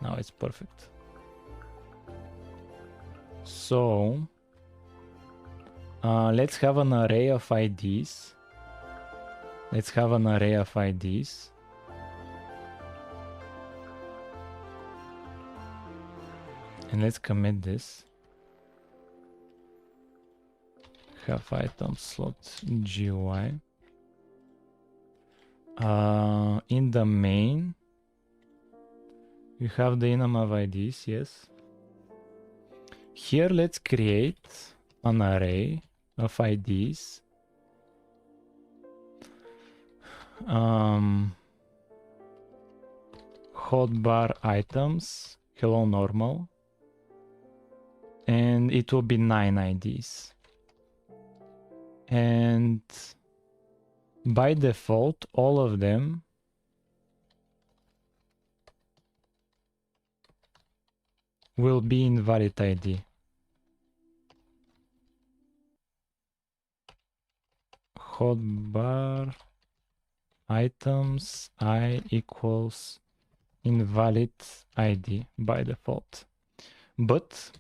Now it's perfect. So, let's have an array of IDs. Let's have an array of IDs. And let's commit this. Have item slot GUI. In the main, you have the enum of IDs, yes. Here, let's create an array of IDs. Hotbar items, hello normal. And it will be 9 IDs. And by default, all of them will be invalid ID. Hotbar items I equals invalid ID by default. But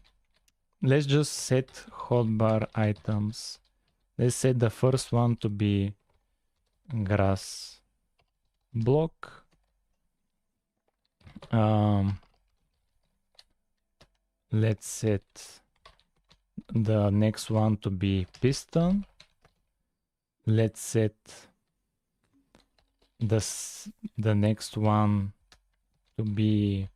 let's just set hotbar items. Let's set the first one to be grass block. Let's set the next one to be piston. Let's set the next one to be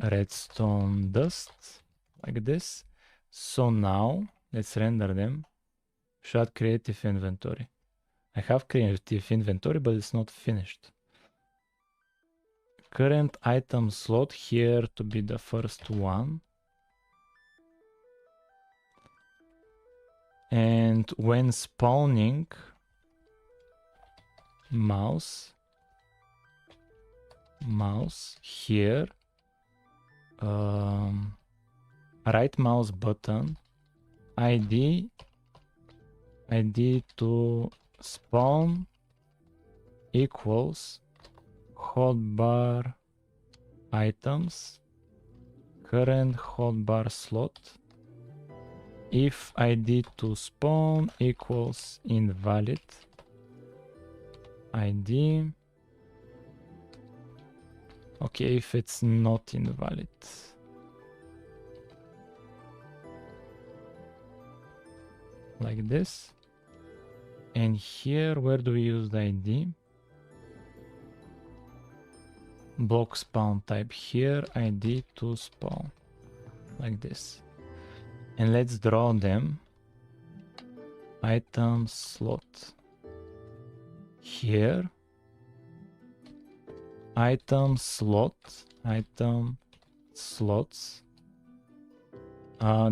redstone dust, like this. So now let's render them. Should creative inventory. I have creative inventory, but it's not finished. Current item slot here to be the first one. And when spawning, mouse here, right mouse button, ID to spawn equals hotbar items current hotbar slot if ID to spawn equals invalid ID. Okay, if it's not invalid, like this. And here, where do we use the ID? Block spawn type here, ID to spawn, like this. And let's draw them. Item slot. Here. Item slot. Item slots.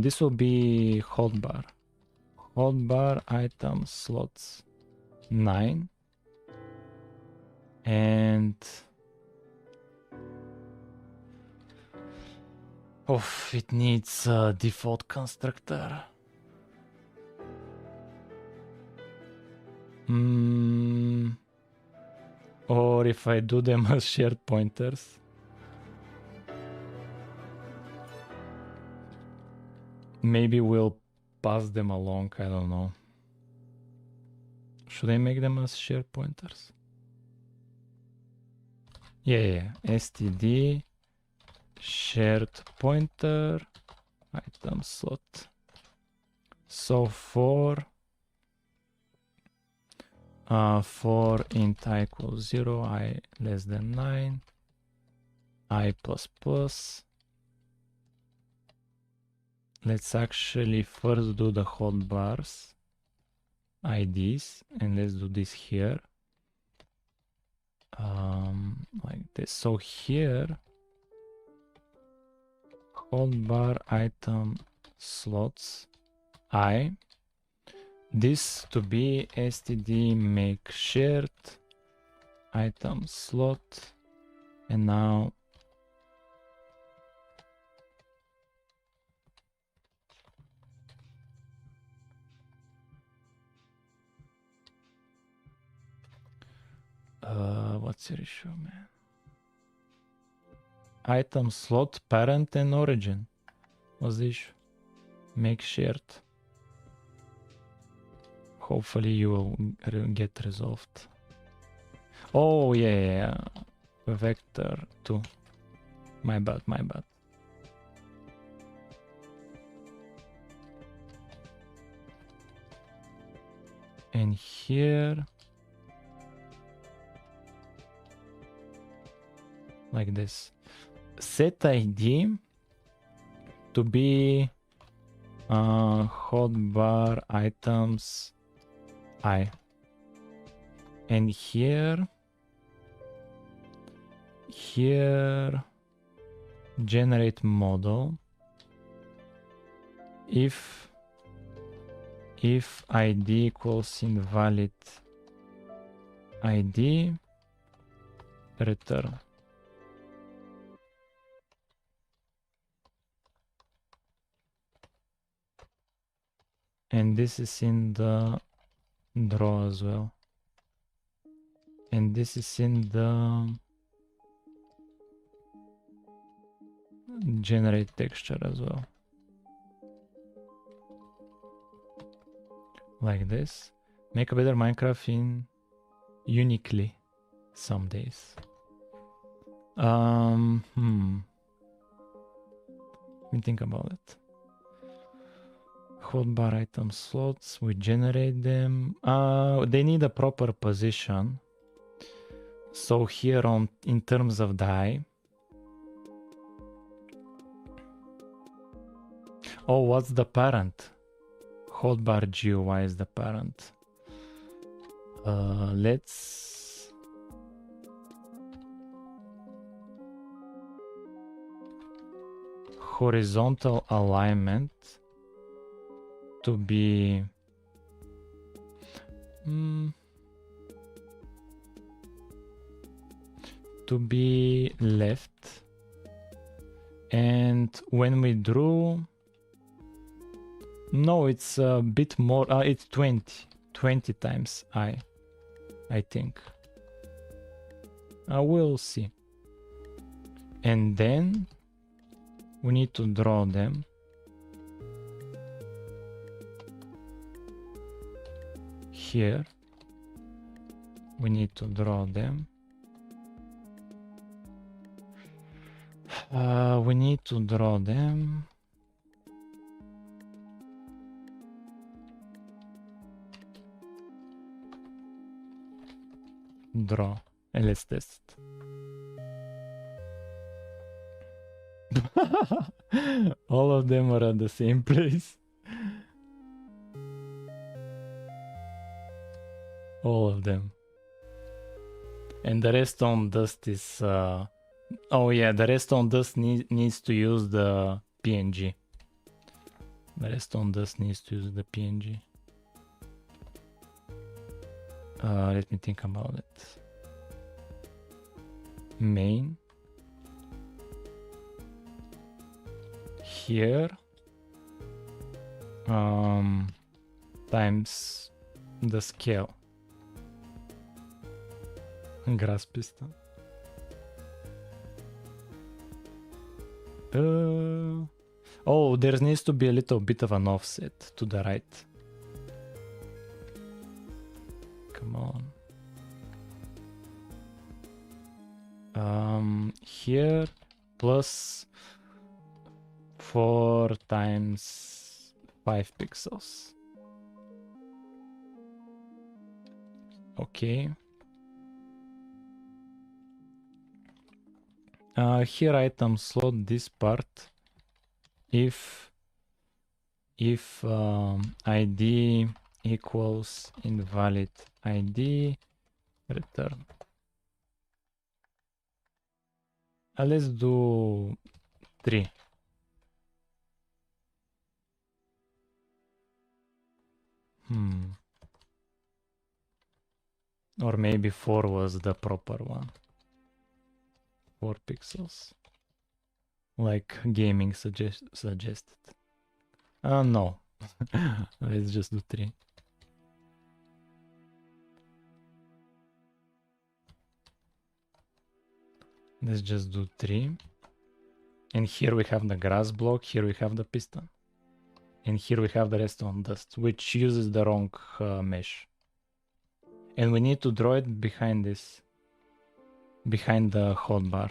This will be hotbar. Hotbar item slots 9. And it needs a default constructor. Or if I do them as shared pointers. Maybe we'll pass them along, I don't know. Should I make them as shared pointers? Yeah. std shared pointer item slot. So for int I equals 0, I less than 9, I plus plus. Let's actually first do the hotbars IDs, and let's do this here. Like this. So here, hotbar item slots I. This to be std make shared item slot, and now what's your issue, man? Item slot parent and origin. What's the issue? Make shared. Hopefully you will get resolved. Oh yeah. Vector 2. My bad. And here, like this, set ID to be hotbar items I. And here generate model if ID equals invalid ID, return. And this is in the draw as well. And this is in the generate texture as well. Like this. Make a better Minecraft in uniquely some days. Let me think about it. Hotbar item slots, we generate them. They need a proper position. So here in terms of die. Oh, what's the parent? Hotbar GUI is the parent. Let's horizontal alignment to be left, and when we drew, no, it's a bit more, it's 20 times I think. We'll see. And then we need to draw them. Here we need to draw them. We need to draw them draw, and let's test it. All of them are at the same place. All of them. And the redstone dust is oh yeah, the redstone dust needs to use the PNG. The redstone dust needs to use the PNG. Let me think about it. Main. Here. Times the scale. Grass piston. Oh, there needs to be a little bit of an offset to the right. Come on. Here plus 4 times 5 pixels. Okay. Here item slot this part if ID equals invalid ID return. Let's do 3. Or maybe 4 was the proper one. 4 pixels. Like gaming suggested. No. Let's just do 3. Let's just do 3. And here we have the grass block, here we have the piston. And here we have the redstone dust, which uses the wrong mesh. And we need to draw it behind this. Behind the hotbar.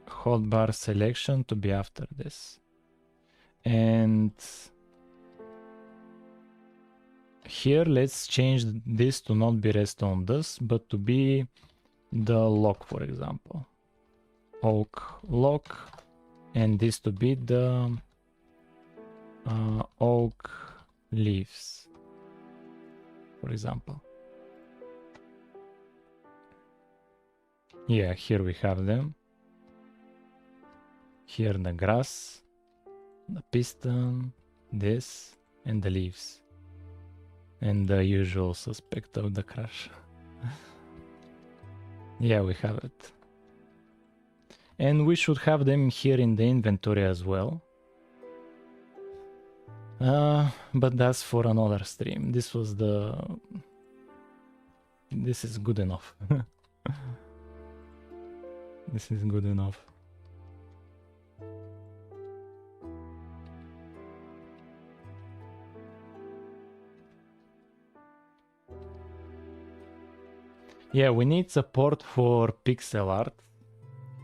Hotbar selection to be after this. And here let's change this to not be redstone dust, but to be the lock, for example. Oak lock, and this to be the oak leaves, for example. Yeah, here we have them. Here the grass, the piston, this, and the leaves. And the usual suspect of the crash. Yeah, we have it. And we should have them here in the inventory as well. But that's for another stream. This is good enough. This is good enough. Yeah, we need support for pixel art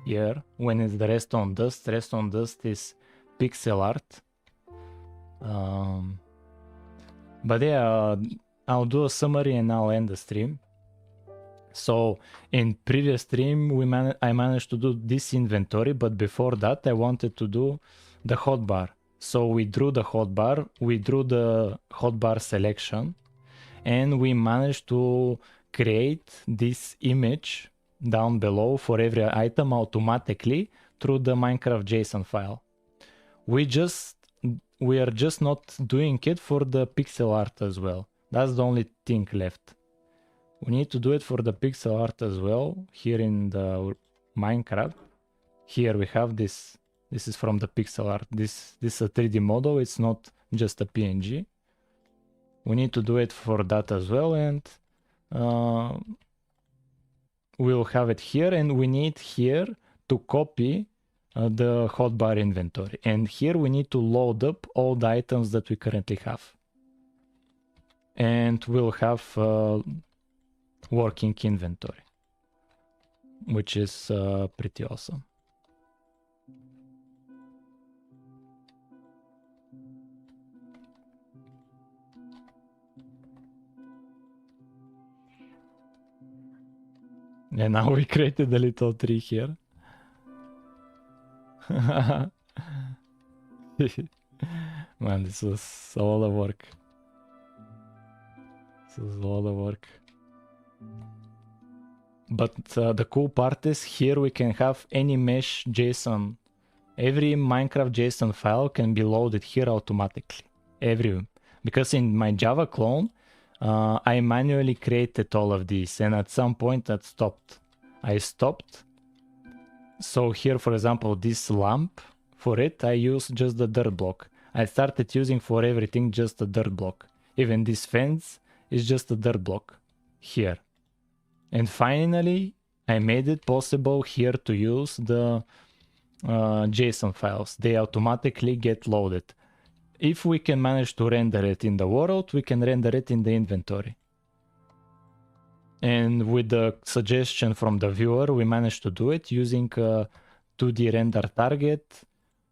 here when it's the redstone dust. Redstone dust is pixel art. But yeah, I'll do a summary and I'll end the stream. So in previous stream, I managed to do this inventory, but before that I wanted to do the hotbar. So we drew the hotbar, we drew the hotbar selection, and we managed to create this image down below for every item automatically through the Minecraft JSON file. We are just not doing it for the pixel art as well. That's the only thing left. We need to do it for the pixel art as well here in the Minecraft. Here we have this. This is from the pixel art. This is a 3D model. It's not just a PNG. We need to do it for that as well, and we'll have it here, and we need here to copy the hotbar inventory, and here we need to load up all the items that we currently have, and we'll have working inventory, which is pretty awesome. And now we created a little tree here. Man, this was a lot of work. This was a lot of work. But the cool part is here we can have any mesh JSON. Every Minecraft JSON file can be loaded here automatically. Because in my Java clone, I manually created all of these, and at some point that stopped. I stopped. So here, for example, this lamp, for it, I use just the dirt block. I started using for everything just a dirt block. Even this fence is just a dirt block here. And finally, I made it possible here to use the JSON files. They automatically get loaded. If we can manage to render it in the world, we can render it in the inventory. And with the suggestion from the viewer, we managed to do it using a 2D render target.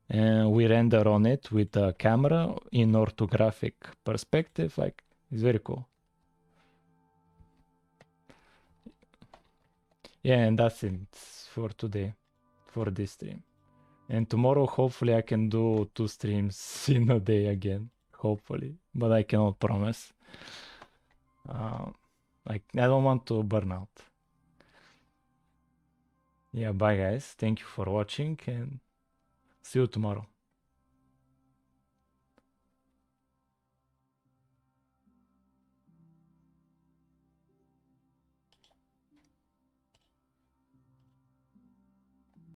And we render on it with the camera in orthographic perspective. Like, it's very cool. Yeah, and that's it for today, for this stream. And tomorrow, hopefully, I can do 2 streams in a day again. Hopefully, but I cannot promise. Like, I don't want to burn out. Yeah, bye guys. Thank you for watching and see you tomorrow.